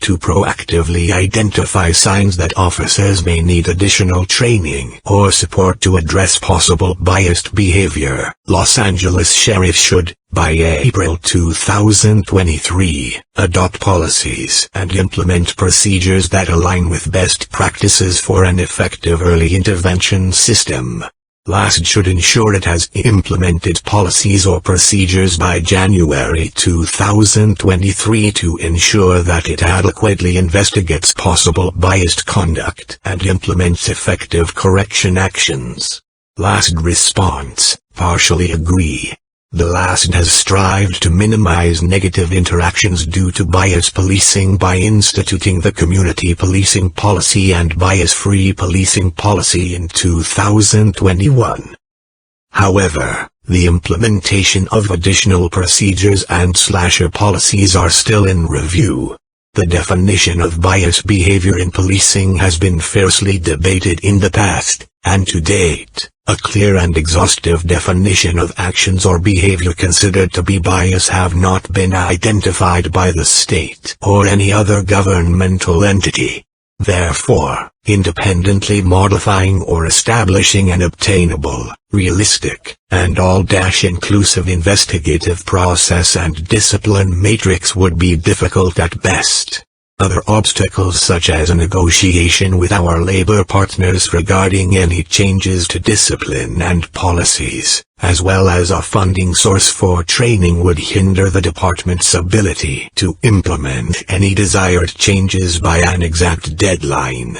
Speaker 2: To proactively identify signs that officers may need additional training or support to address possible biased behavior, Los Angeles Sheriff should, by April 2023, adopt policies and implement procedures that align with best practices for an effective early intervention system. LASD should ensure it has implemented policies or procedures by January 2023 to ensure that it adequately investigates possible biased conduct and implements effective correction actions. LASD response, partially agree. The LASD has strived to minimize negative interactions due to bias policing by instituting the Community Policing Policy and Bias-Free Policing Policy in 2021. However, the implementation of additional procedures and policies are still in review. The definition of bias behavior in policing has been fiercely debated in the past, and to date, a clear and exhaustive definition of actions or behavior considered to be bias have not been identified by the state or any other governmental entity. Therefore, independently modifying or establishing an obtainable, realistic, and all-inclusive investigative process and discipline matrix would be difficult at best. Other obstacles such as a negotiation with our labor partners regarding any changes to discipline and policies, as well as a funding source for training would hinder the department's ability to implement any desired changes by an exact deadline.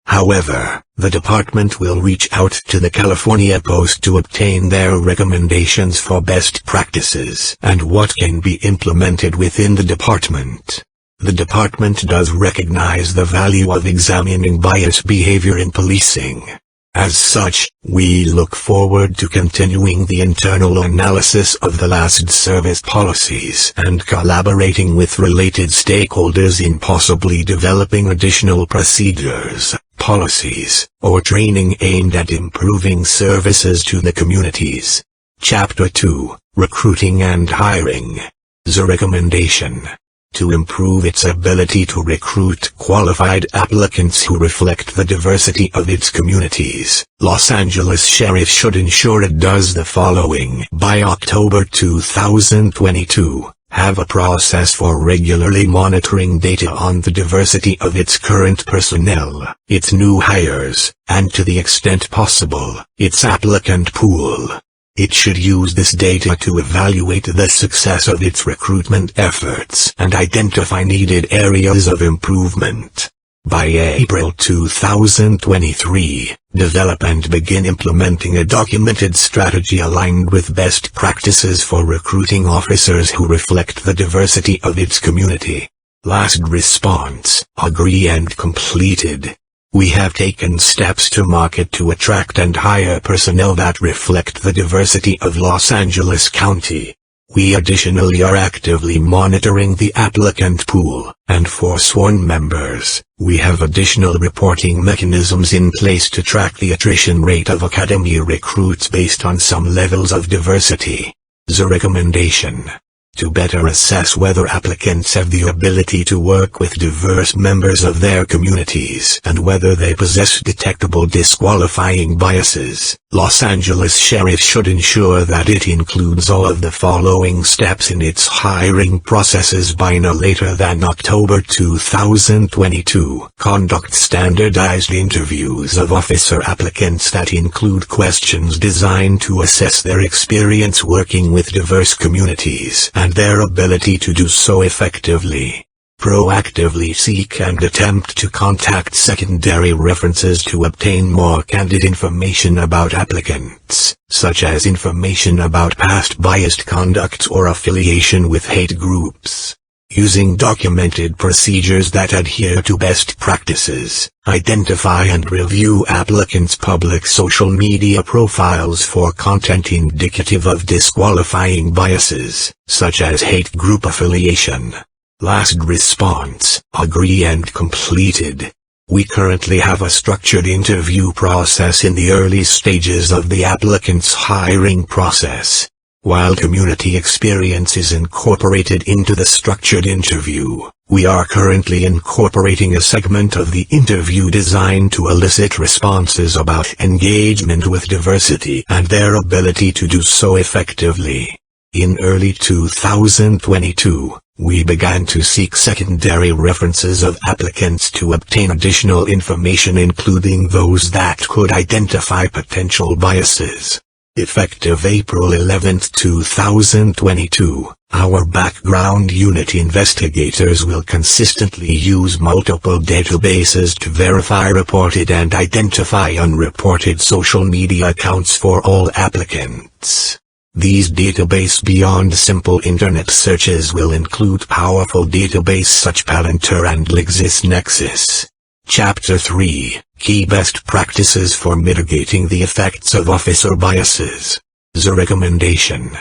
Speaker 2: However, the department will reach out to the California Post to obtain their recommendations for best practices and what can be implemented within the department. The department does recognize the value of examining bias behavior in policing. As such, we look forward to continuing the internal analysis of the last service policies and collaborating with related stakeholders in possibly developing additional procedures, policies, or training aimed at improving services to the communities. Chapter 2, Recruiting and Hiring. The recommendation. To improve its ability to recruit qualified applicants who reflect the diversity of its communities, Los Angeles Sheriff should ensure it does the following. By October 2022, have a process for regularly monitoring data on the diversity of its current personnel, its new hires, and to the extent possible, its applicant pool. It should use this data to evaluate the success of its recruitment efforts and identify needed areas of improvement. By April 2023, develop and begin implementing a documented strategy aligned with best practices for recruiting officers who reflect the diversity of its community. Last response, agree and completed. We have taken steps to market to attract and hire personnel that reflect the diversity of Los Angeles County. We additionally are actively monitoring the applicant pool, and for sworn members, we have additional reporting mechanisms in place to track the attrition rate of academy recruits based on some levels of diversity. The recommendation. To better assess whether applicants have the ability to work with diverse members of their communities and whether they possess detectable disqualifying biases, Los Angeles Sheriff should ensure that it includes all of the following steps in its hiring processes by no later than October 2022. Conduct standardized interviews of officer applicants that include questions designed to assess their experience working with diverse communities and their ability to do so effectively. Proactively seek and attempt to contact secondary references to obtain more candid information about applicants, such as information about past biased conduct or affiliation with hate groups. Using documented procedures that adhere to best practices, identify and review applicants' public social media profiles for content indicative of disqualifying biases, such as hate group affiliation. Last response, agree and completed. We currently have a structured interview process in the early stages of the applicant's hiring process. While community experience is incorporated into the structured interview, we are currently incorporating a segment of the interview designed to elicit responses about engagement with diversity and their ability to do so effectively. In early 2022, we began to seek secondary references of applicants to obtain additional information including those that could identify potential biases. Effective April 11, 2022, our background unit investigators will consistently use multiple databases to verify reported and identify unreported social media accounts for all applicants. These databases beyond simple internet searches will include powerful databases such Palantir and LexisNexis. Chapter 3, Key Best Practices for Mitigating the Effects of Officer Biases. The recommendation.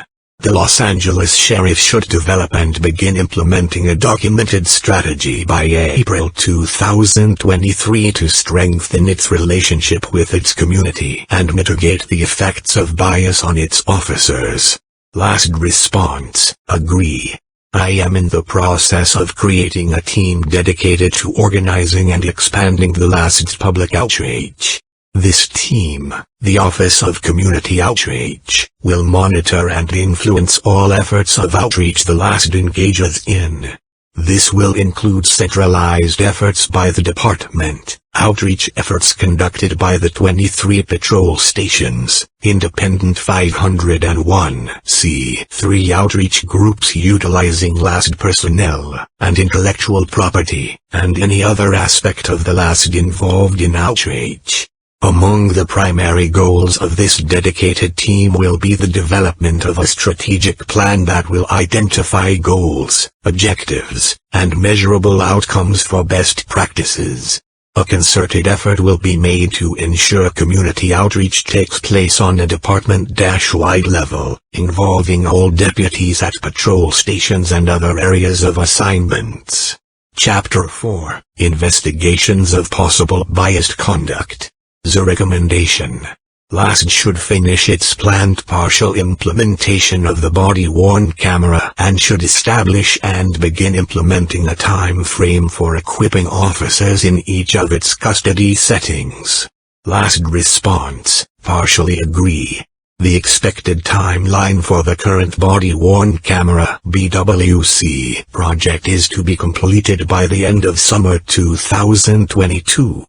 Speaker 2: The Los Angeles Sheriff should develop and begin implementing a documented strategy by April 2023 to strengthen its relationship with its community and mitigate the effects of bias on its officers. Last response, agree. I am in the process of creating a team dedicated to organizing and expanding the LASD's public outreach. This team, the Office of Community Outreach, will monitor and influence all efforts of outreach the LASD engages in. This will include centralized efforts by the department, outreach efforts conducted by the 23 patrol stations, independent 501c3 outreach groups utilizing LASD personnel, and intellectual property, and any other aspect of the LASD involved in outreach. Among the primary goals of this dedicated team will be the development of a strategic plan that will identify goals, objectives, and measurable outcomes for best practices. A concerted effort will be made to ensure community outreach takes place on a department-wide level, involving all deputies at patrol stations and other areas of assignments. Chapter 4: Investigations of Possible Biased Conduct. The recommendation. LASD should finish its planned partial implementation of the body-worn camera and should establish and begin implementing a time frame for equipping officers in each of its custody settings. LASD response, partially agree. The expected timeline for the current body-worn camera (BWC) project is to be completed by the end of summer 2022.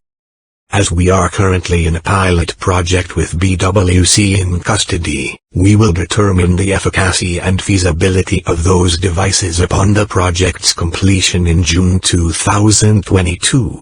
Speaker 2: As we are currently in a pilot project with BWC in custody, we will determine the efficacy and feasibility of those devices upon the project's completion in June 2022.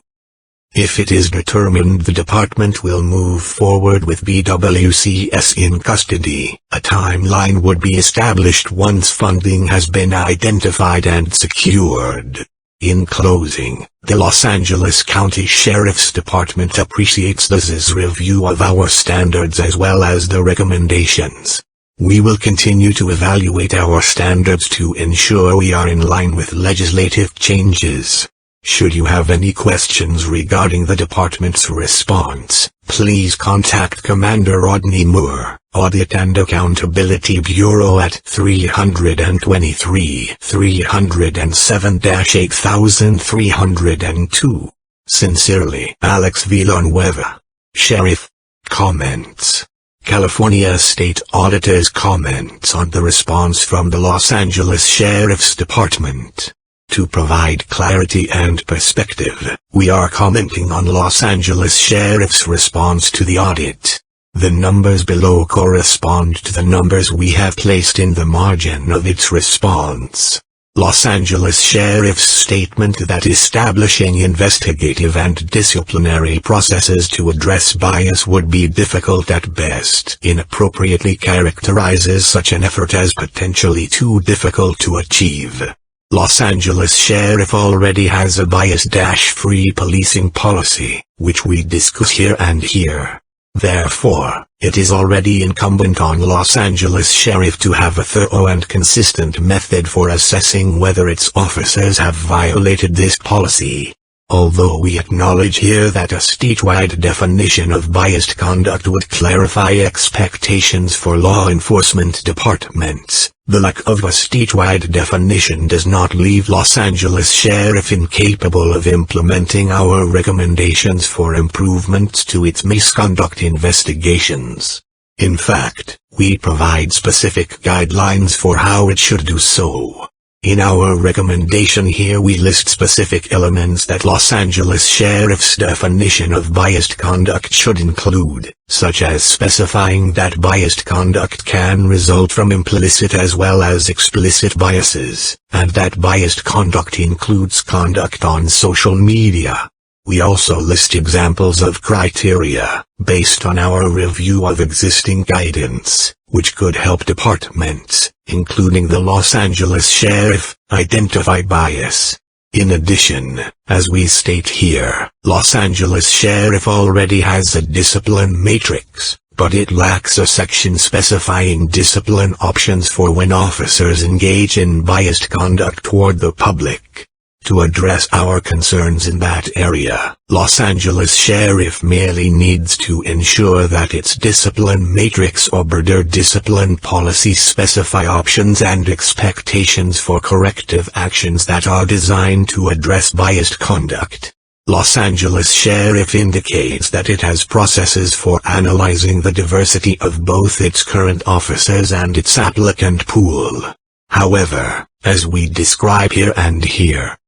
Speaker 2: If it is determined the department will move forward with BWCs in custody, a timeline would be established once funding has been identified and secured. In closing, the Los Angeles County Sheriff's Department appreciates this review of our standards as well as the recommendations. We will continue to evaluate our standards to ensure we are in line with legislative changes. Should you have any questions regarding the department's response, please contact Commander Rodney Moore, Audit and Accountability Bureau at 323-307-8302. Sincerely, Alex Villanueva. Sheriff. Comments. California State Auditor's comments on the response from the Los Angeles Sheriff's Department. To provide clarity and perspective, we are commenting on Los Angeles Sheriff's response to the audit. The numbers below correspond to the numbers we have placed in the margin of its response. Los Angeles Sheriff's statement that establishing investigative and disciplinary processes to address bias would be difficult at best inappropriately characterizes such an effort as potentially too difficult to achieve. Los Angeles Sheriff already has a bias-free policing policy, which we discuss here and here. Therefore, it is already incumbent on Los Angeles Sheriff to have a thorough and consistent method for assessing whether its officers have violated this policy. Although we acknowledge here that a statewide definition of biased conduct would clarify expectations for law enforcement departments, the lack of a statewide definition does not leave Los Angeles Sheriff incapable of implementing our recommendations for improvements to its misconduct investigations. In fact, we provide specific guidelines for how it should do so. In our recommendation here we list specific elements that Los Angeles Sheriff's definition of biased conduct should include, such as specifying that biased conduct can result from implicit as well as explicit biases, and that biased conduct includes conduct on social media. We also list examples of criteria, based on our review of existing guidance, which could help departments, including the Los Angeles Sheriff, identify bias. In addition, as we state here, Los Angeles Sheriff already has a discipline matrix, but it lacks a section specifying discipline options for when officers engage in biased conduct toward the public. To address our concerns in that area, Los Angeles Sheriff merely needs to ensure that its discipline matrix or border discipline policies specify options and expectations for corrective actions that are designed to address biased conduct. Los Angeles Sheriff indicates that it has processes for analyzing the diversity of both its current officers and its applicant pool. However, as we describe here,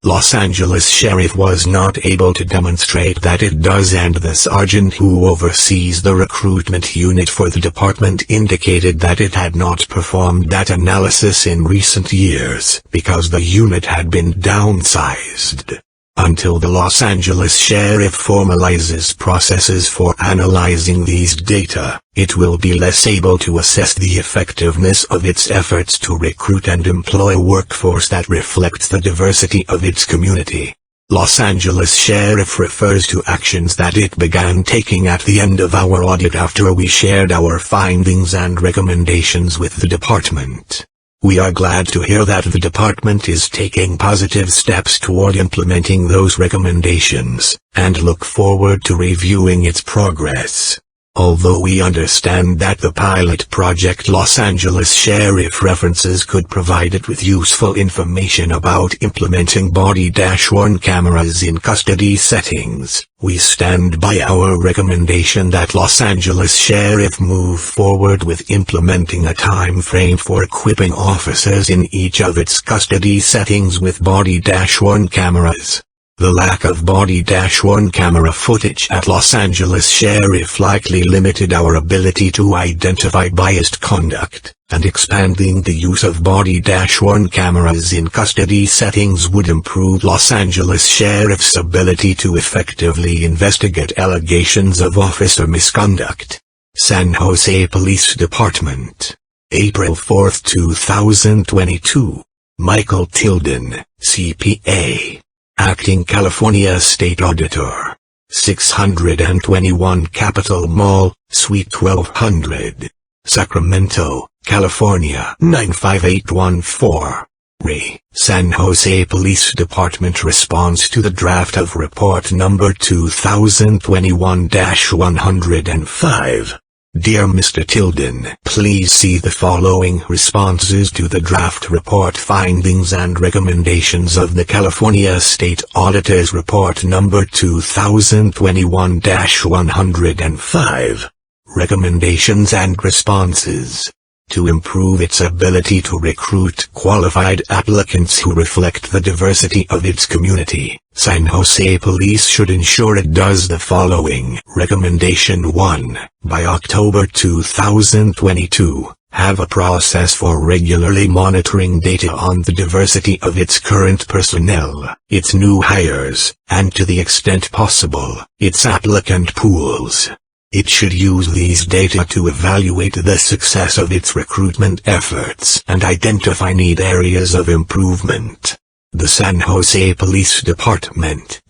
Speaker 2: Los Angeles Sheriff was not able to demonstrate that it does, and the sergeant who oversees the recruitment unit for the department indicated that it had not performed that analysis in recent years because the unit had been downsized. Until the Los Angeles Sheriff formalizes processes for analyzing these data, it will be less able to assess the effectiveness of its efforts to recruit and employ a workforce that reflects the diversity of its community. Los Angeles Sheriff refers to actions that it began taking at the end of our audit after we shared our findings and recommendations with the department. We are glad to hear that the department is taking positive steps toward implementing those recommendations, and look forward to reviewing its progress. Although we understand that the pilot project Los Angeles Sheriff references could provide it with useful information about implementing body-worn cameras in custody settings, we stand by our recommendation that Los Angeles Sheriff move forward with implementing a time frame for equipping officers in each of its custody settings with body-worn cameras. The lack of body-worn camera footage at Los Angeles Sheriff likely limited our ability to identify biased conduct, and expanding the use of body-worn cameras in custody settings would improve Los Angeles Sheriff's ability to effectively investigate allegations of officer misconduct. San Jose Police Department. April 4, 2022. Michael Tilden, CPA. Acting California State Auditor. 621 Capitol Mall, Suite 1200. Sacramento, California 95814. RE. San Jose Police Department response to the draft of Report Number 2021-105. Dear Mr. Tilden, please see the following responses to the draft report findings and recommendations of the California State Auditor's Report Number 2021-105. Recommendations and responses. To improve its ability to recruit qualified applicants who reflect the diversity of its community, San Jose Police should ensure it does the following. Recommendation 1. By October 2022, have a process for regularly monitoring data on the diversity of its current personnel, its new hires, and to the extent possible, its applicant pools. It should use these data to evaluate the success of its recruitment efforts and identify need areas of improvement. The San Jose Police Department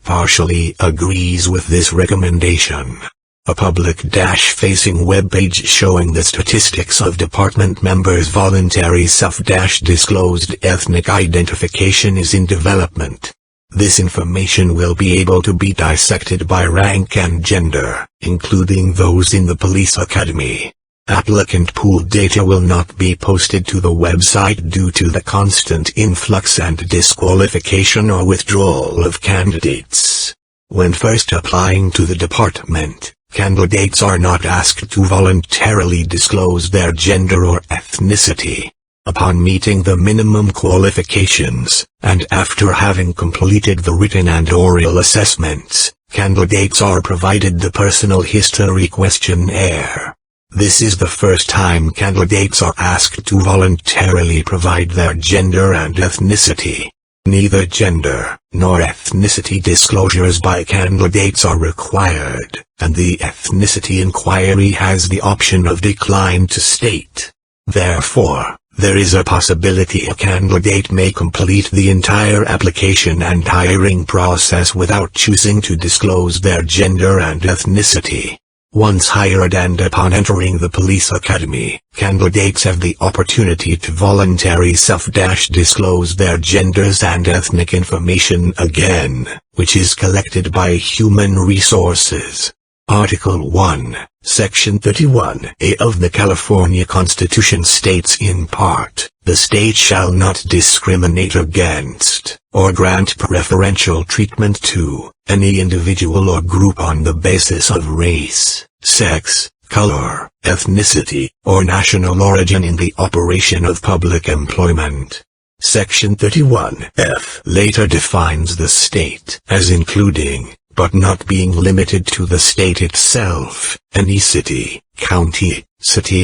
Speaker 2: partially agrees with this recommendation. A public-facing webpage showing the statistics of department members' voluntary self-disclosed ethnic identification is in development. This information will be able to be dissected by rank and gender, including those in the police academy. Applicant pool data will not be posted to the website due to the constant influx and disqualification or withdrawal of candidates. When first applying to the department, candidates are not asked to voluntarily disclose their gender or ethnicity. Upon meeting the minimum qualifications, and after having completed the written and oral assessments, candidates are provided the personal history questionnaire. This is the first time candidates are asked to voluntarily provide their gender and ethnicity. Neither gender nor ethnicity disclosures by candidates are required, and the ethnicity inquiry has the option of decline to state. Therefore, there is a possibility a candidate may complete the entire application and hiring process without choosing to disclose their gender and ethnicity. Once hired and upon entering the police academy, candidates have the opportunity to voluntarily self-disclose their genders and ethnic information again, which is collected by Human Resources. Article 1, Section 31A of the California Constitution states in part, the state shall not discriminate against, or grant preferential treatment to, any individual or group on the basis of race, sex, color, ethnicity, or national origin in the operation of public employment. Section 31F later defines the state as including, but not being limited to the state itself, any city, county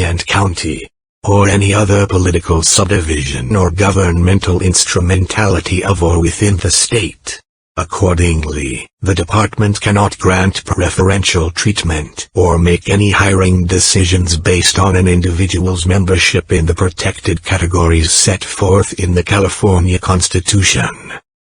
Speaker 2: and county, or any other political subdivision or governmental instrumentality of or within the state. Accordingly, the department cannot grant preferential treatment or make any hiring decisions based on an individual's membership in the protected categories set forth in the California Constitution.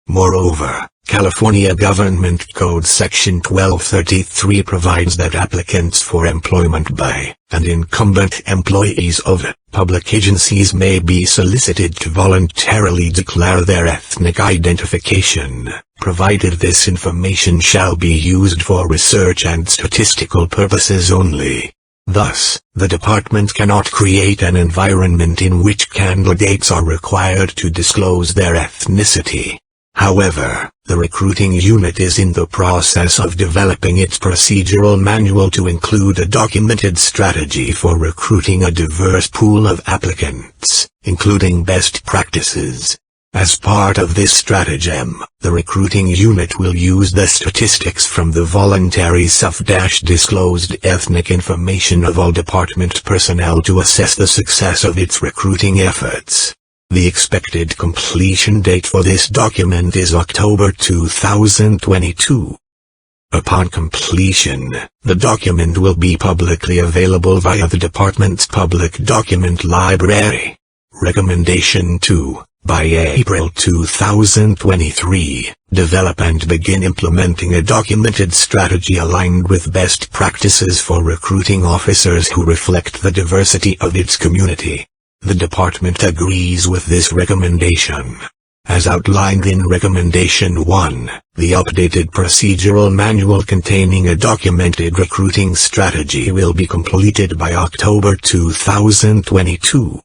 Speaker 2: Moreover, California Government Code Section 1233 provides that applicants for employment by, and incumbent employees of, public agencies may be solicited to voluntarily declare their ethnic identification, provided this information shall be used for research and statistical purposes only. Thus, the department cannot create an environment in which candidates are required to disclose their ethnicity. However, the recruiting unit is in the process of developing its procedural manual to include a documented strategy for recruiting a diverse pool of applicants, including best practices. As part of this stratagem, the recruiting unit will use the statistics from the voluntary self-disclosed ethnic information of all department personnel to assess the success of its recruiting efforts. The expected completion date for this document is October 2022. Upon completion, the document will be publicly available via the department's public document library. Recommendation 2. By April 2023, develop and begin implementing a documented strategy aligned with best practices for recruiting officers who reflect the diversity of its community. The department agrees with this recommendation. As outlined in Recommendation 1, the updated procedural manual containing a documented recruiting strategy will be completed by October 2022.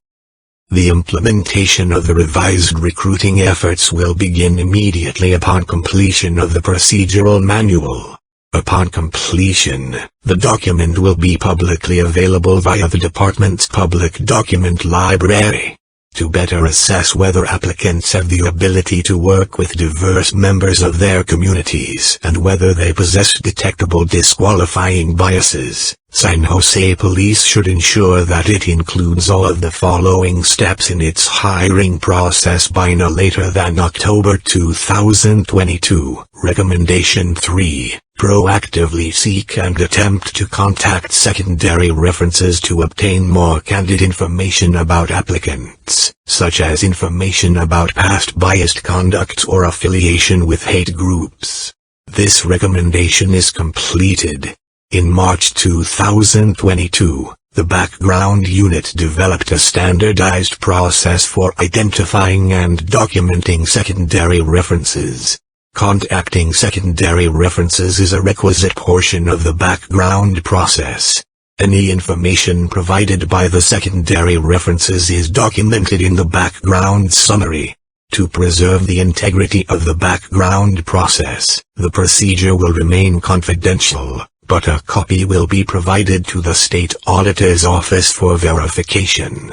Speaker 2: The implementation of the revised recruiting efforts will begin immediately upon completion of the procedural manual. Upon completion, the document will be publicly available via the department's public document library. To better assess whether applicants have the ability to work with diverse members of their communities and whether they possess detectable disqualifying biases, San Jose Police should ensure that it includes all of the following steps in its hiring process by no later than October 2022. Recommendation 3. Proactively seek and attempt to contact secondary references to obtain more candid information about applicants, such as information about past biased conduct or affiliation with hate groups. This recommendation is completed. In March 2022, the background unit developed a standardized process for identifying and documenting secondary references. Contacting secondary references is a requisite portion of the background process. Any information provided by the secondary references is documented in the background summary. To preserve the integrity of the background process, the procedure will remain confidential, but a copy will be provided to the state auditor's office for verification.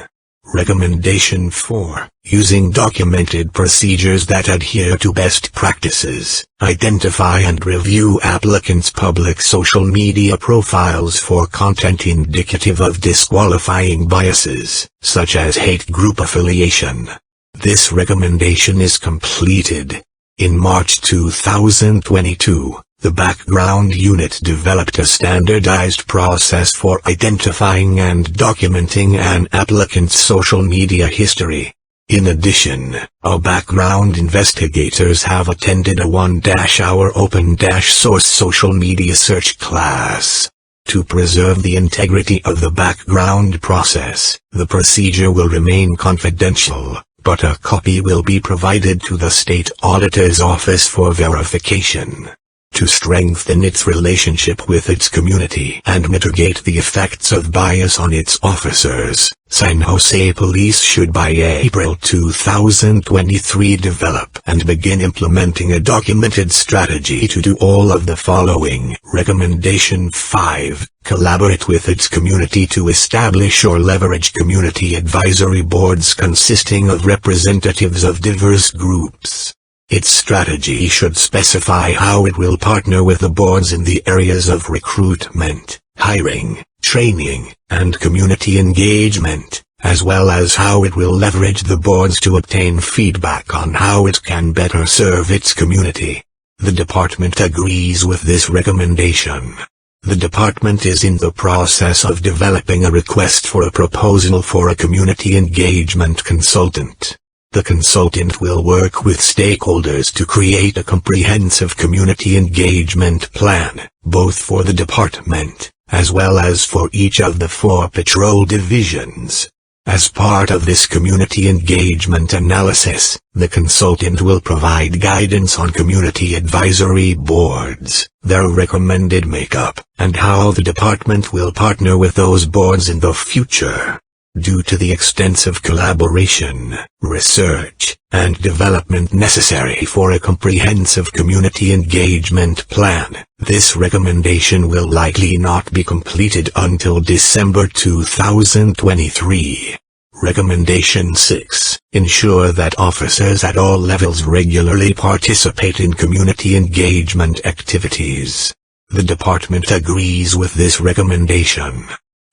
Speaker 2: Recommendation 4. Using documented procedures that adhere to best practices, identify and review applicants' public social media profiles for content indicative of disqualifying biases, such as hate group affiliation. This recommendation is completed. In March 2022, the background unit developed a standardized process for identifying and documenting an applicant's social media history. In addition, our background investigators have attended a 1-hour open-source social media search class. To preserve the integrity of the background process, the procedure will remain confidential, but a copy will be provided to the State Auditor's Office for verification. To strengthen its relationship with its community and mitigate the effects of bias on its officers, San Jose Police should by April 2023 develop and begin implementing a documented strategy to do all of the following. Recommendation 5. Collaborate with its community to establish or leverage community advisory boards consisting of representatives of diverse groups. Its strategy should specify how it will partner with the boards in the areas of recruitment, hiring, training, and community engagement, as well as how it will leverage the boards to obtain feedback on how it can better serve its community. The department agrees with this recommendation. The department is in the process of developing a request for a proposal for a community engagement consultant. The consultant will work with stakeholders to create a comprehensive community engagement plan, both for the department, as well as for each of the 4 patrol divisions. As part of this community engagement analysis, the consultant will provide guidance on community advisory boards, their recommended makeup, and how the department will partner with those boards in the future. Due to the extensive collaboration, research, and development necessary for a comprehensive community engagement plan, this recommendation will likely not be completed until December 2023. Recommendation 6. Ensure that officers at all levels regularly participate in community engagement activities. The department agrees with this recommendation.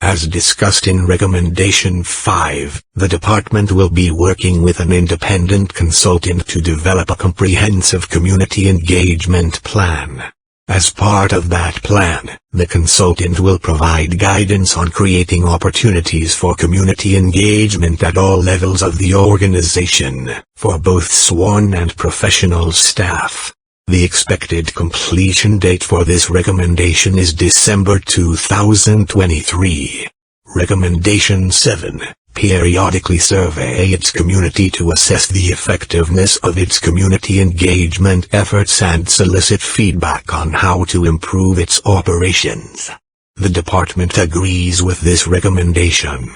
Speaker 2: As discussed in Recommendation 5, the department will be working with an independent consultant to develop a comprehensive community engagement plan. As part of that plan, the consultant will provide guidance on creating opportunities for community engagement at all levels of the organization, for both sworn and professional staff. The expected completion date for this recommendation is December 2023. Recommendation 7. Periodically survey its community to assess the effectiveness of its community engagement efforts and solicit feedback on how to improve its operations. The department agrees with this recommendation.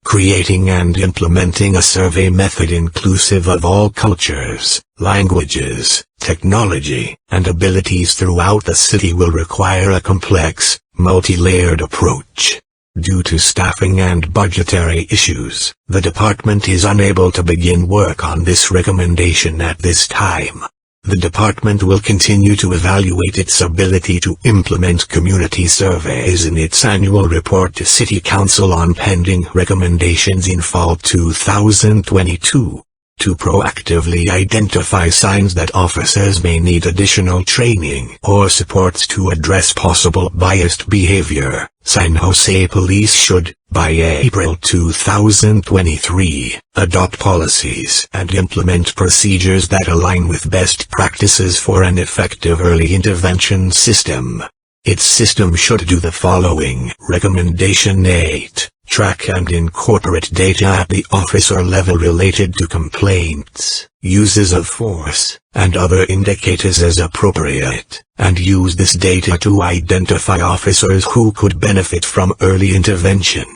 Speaker 2: Creating and implementing a survey method inclusive of all cultures, languages, technology, and abilities throughout the city will require a complex, multi-layered approach. Due to staffing and budgetary issues, the department is unable to begin work on this recommendation at this time. The department will continue to evaluate its ability to implement community surveys in its annual report to City Council on pending recommendations in fall 2022. To proactively identify signs that officers may need additional training or supports to address possible biased behavior, San Jose Police should, by April 2023, adopt policies and implement procedures that align with best practices for an effective early intervention system. Its system should do the following. Recommendation 8. Track and incorporate data at the officer level related to complaints, uses of force, and other indicators as appropriate, and use this data to identify officers who could benefit from early intervention.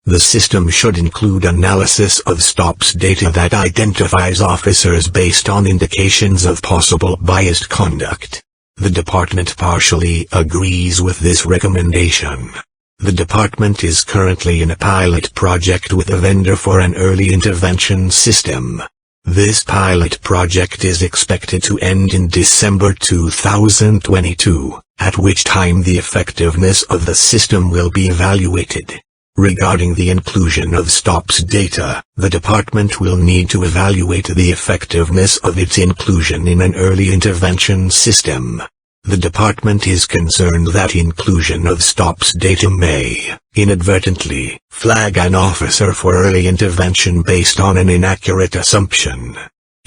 Speaker 2: The system should include analysis of stops data that identifies officers based on indications of possible biased conduct. The department partially agrees with this recommendation. The department is currently in a pilot project with a vendor for an early intervention system. This pilot project is expected to end in December 2022, at which time the effectiveness of the system will be evaluated. Regarding the inclusion of stops data, the department will need to evaluate the effectiveness of its inclusion in an early intervention system. The department is concerned that inclusion of stops data may, inadvertently, flag an officer for early intervention based on an inaccurate assumption.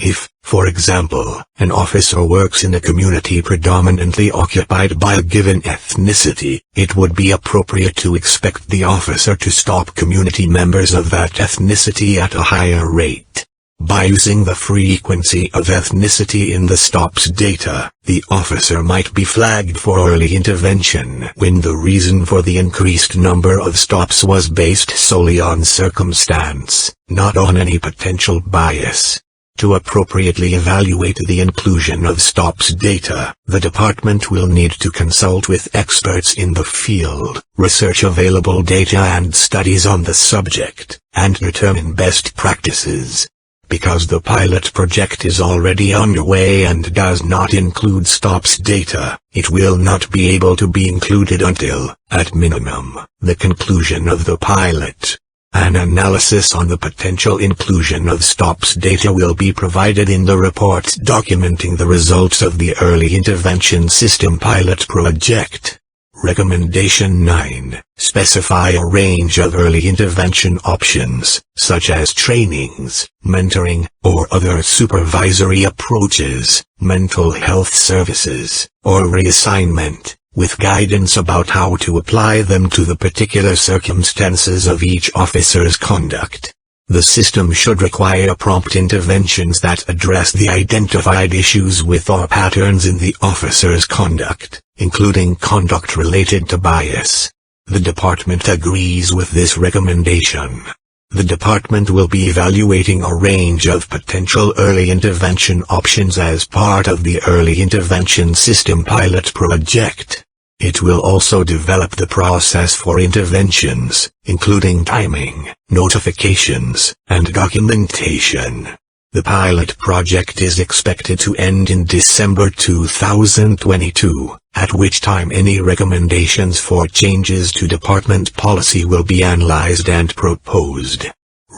Speaker 2: If, for example, an officer works in a community predominantly occupied by a given ethnicity, it would be appropriate to expect the officer to stop community members of that ethnicity at a higher rate. By using the frequency of ethnicity in the stops data, the officer might be flagged for early intervention when the reason for the increased number of stops was based solely on circumstance, not on any potential bias. To appropriately evaluate the inclusion of stops data, the department will need to consult with experts in the field, research available data and studies on the subject, and determine best practices. Because the pilot project is already underway and does not include stops data, it will not be able to be included until, at minimum, the conclusion of the pilot. An analysis on the potential inclusion of stops data will be provided in the reports documenting the results of the Early Intervention System pilot project. Recommendation 9. Specify a range of early intervention options, such as trainings, mentoring, or other supervisory approaches, mental health services, or reassignment, with guidance about how to apply them to the particular circumstances of each officer's conduct. The system should require prompt interventions that address the identified issues with or patterns in the officer's conduct, including conduct related to bias. The department agrees with this recommendation. The department will be evaluating a range of potential early intervention options as part of the Early Intervention System pilot project. It will also develop the process for interventions, including timing, notifications, and documentation. The pilot project is expected to end in December 2022, at which time any recommendations for changes to department policy will be analyzed and proposed.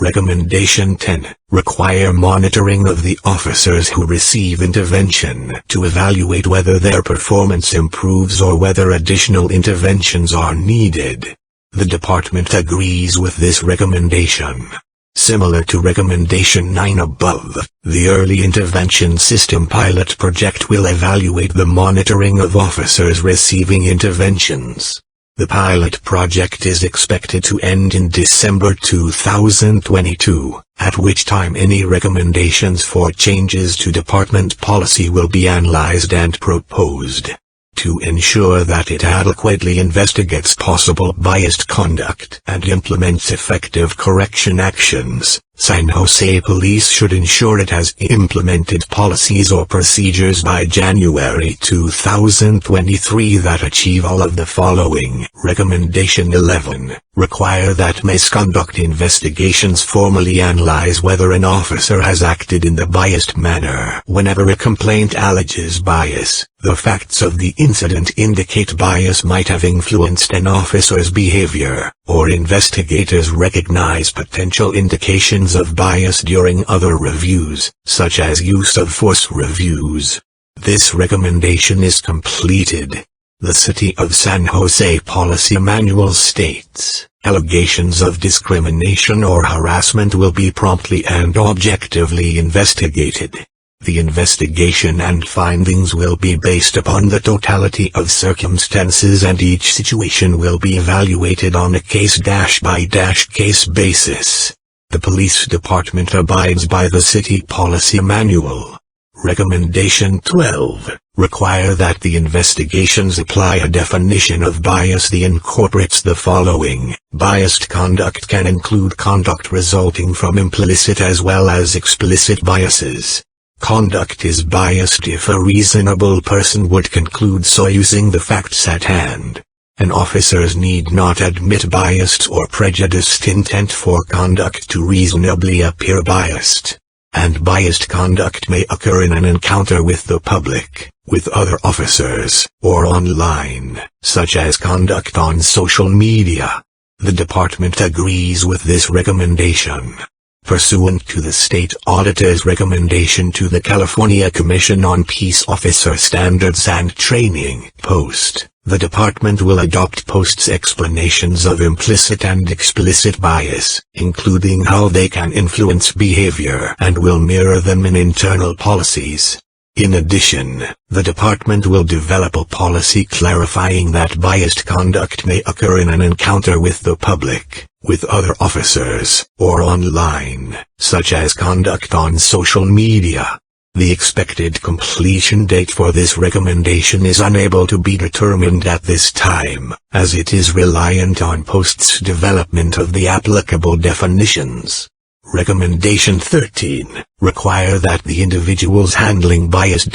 Speaker 2: Recommendation 10. Require monitoring of the officers who receive intervention to evaluate whether their performance improves or whether additional interventions are needed. The department agrees with this recommendation. Similar to Recommendation 9 above, the Early Intervention System pilot project will evaluate the monitoring of officers receiving interventions. The pilot project is expected to end in December 2022, at which time any recommendations for changes to department policy will be analyzed and proposed. To ensure that it adequately investigates possible biased conduct and implements effective correction actions, San Jose Police should ensure it has implemented policies or procedures by January 2023 that achieve all of the following. Recommendation 11. Require that misconduct investigations formally analyze whether an officer has acted in the biased manner. Whenever a complaint alleges bias, the facts of the incident indicate bias might have influenced an officer's behavior, or investigators recognize potential indications of bias during other reviews, such as use of force reviews. This recommendation is completed. The City of San Jose Policy Manual states, allegations of discrimination or harassment will be promptly and objectively investigated. The investigation and findings will be based upon the totality of circumstances and each situation will be evaluated on a case-by-case basis. The police department abides by the City Policy Manual. Recommendation 12. Require that the investigations apply a definition of bias that incorporates the following. Biased conduct can include conduct resulting from implicit as well as explicit biases. Conduct is biased if a reasonable person would conclude so using the facts at hand. And officers need not admit biased or prejudiced intent for conduct to reasonably appear biased. And biased conduct may occur in an encounter with the public, with other officers, or online, such as conduct on social media. The department agrees with this recommendation. Pursuant to the state auditor's recommendation to the California Commission on Peace Officer Standards and Training, POST, the department will adopt POST's explanations of implicit and explicit bias, including how they can influence behavior, and will mirror them in internal policies. In addition, the department will develop a policy clarifying that biased conduct may occur in an encounter with the public, with other officers, or online, such as conduct on social media. The expected completion date for this recommendation is unable to be determined at this time, as it is reliant on POST's development of the applicable definitions. Recommendation 13, require that the individuals handling biased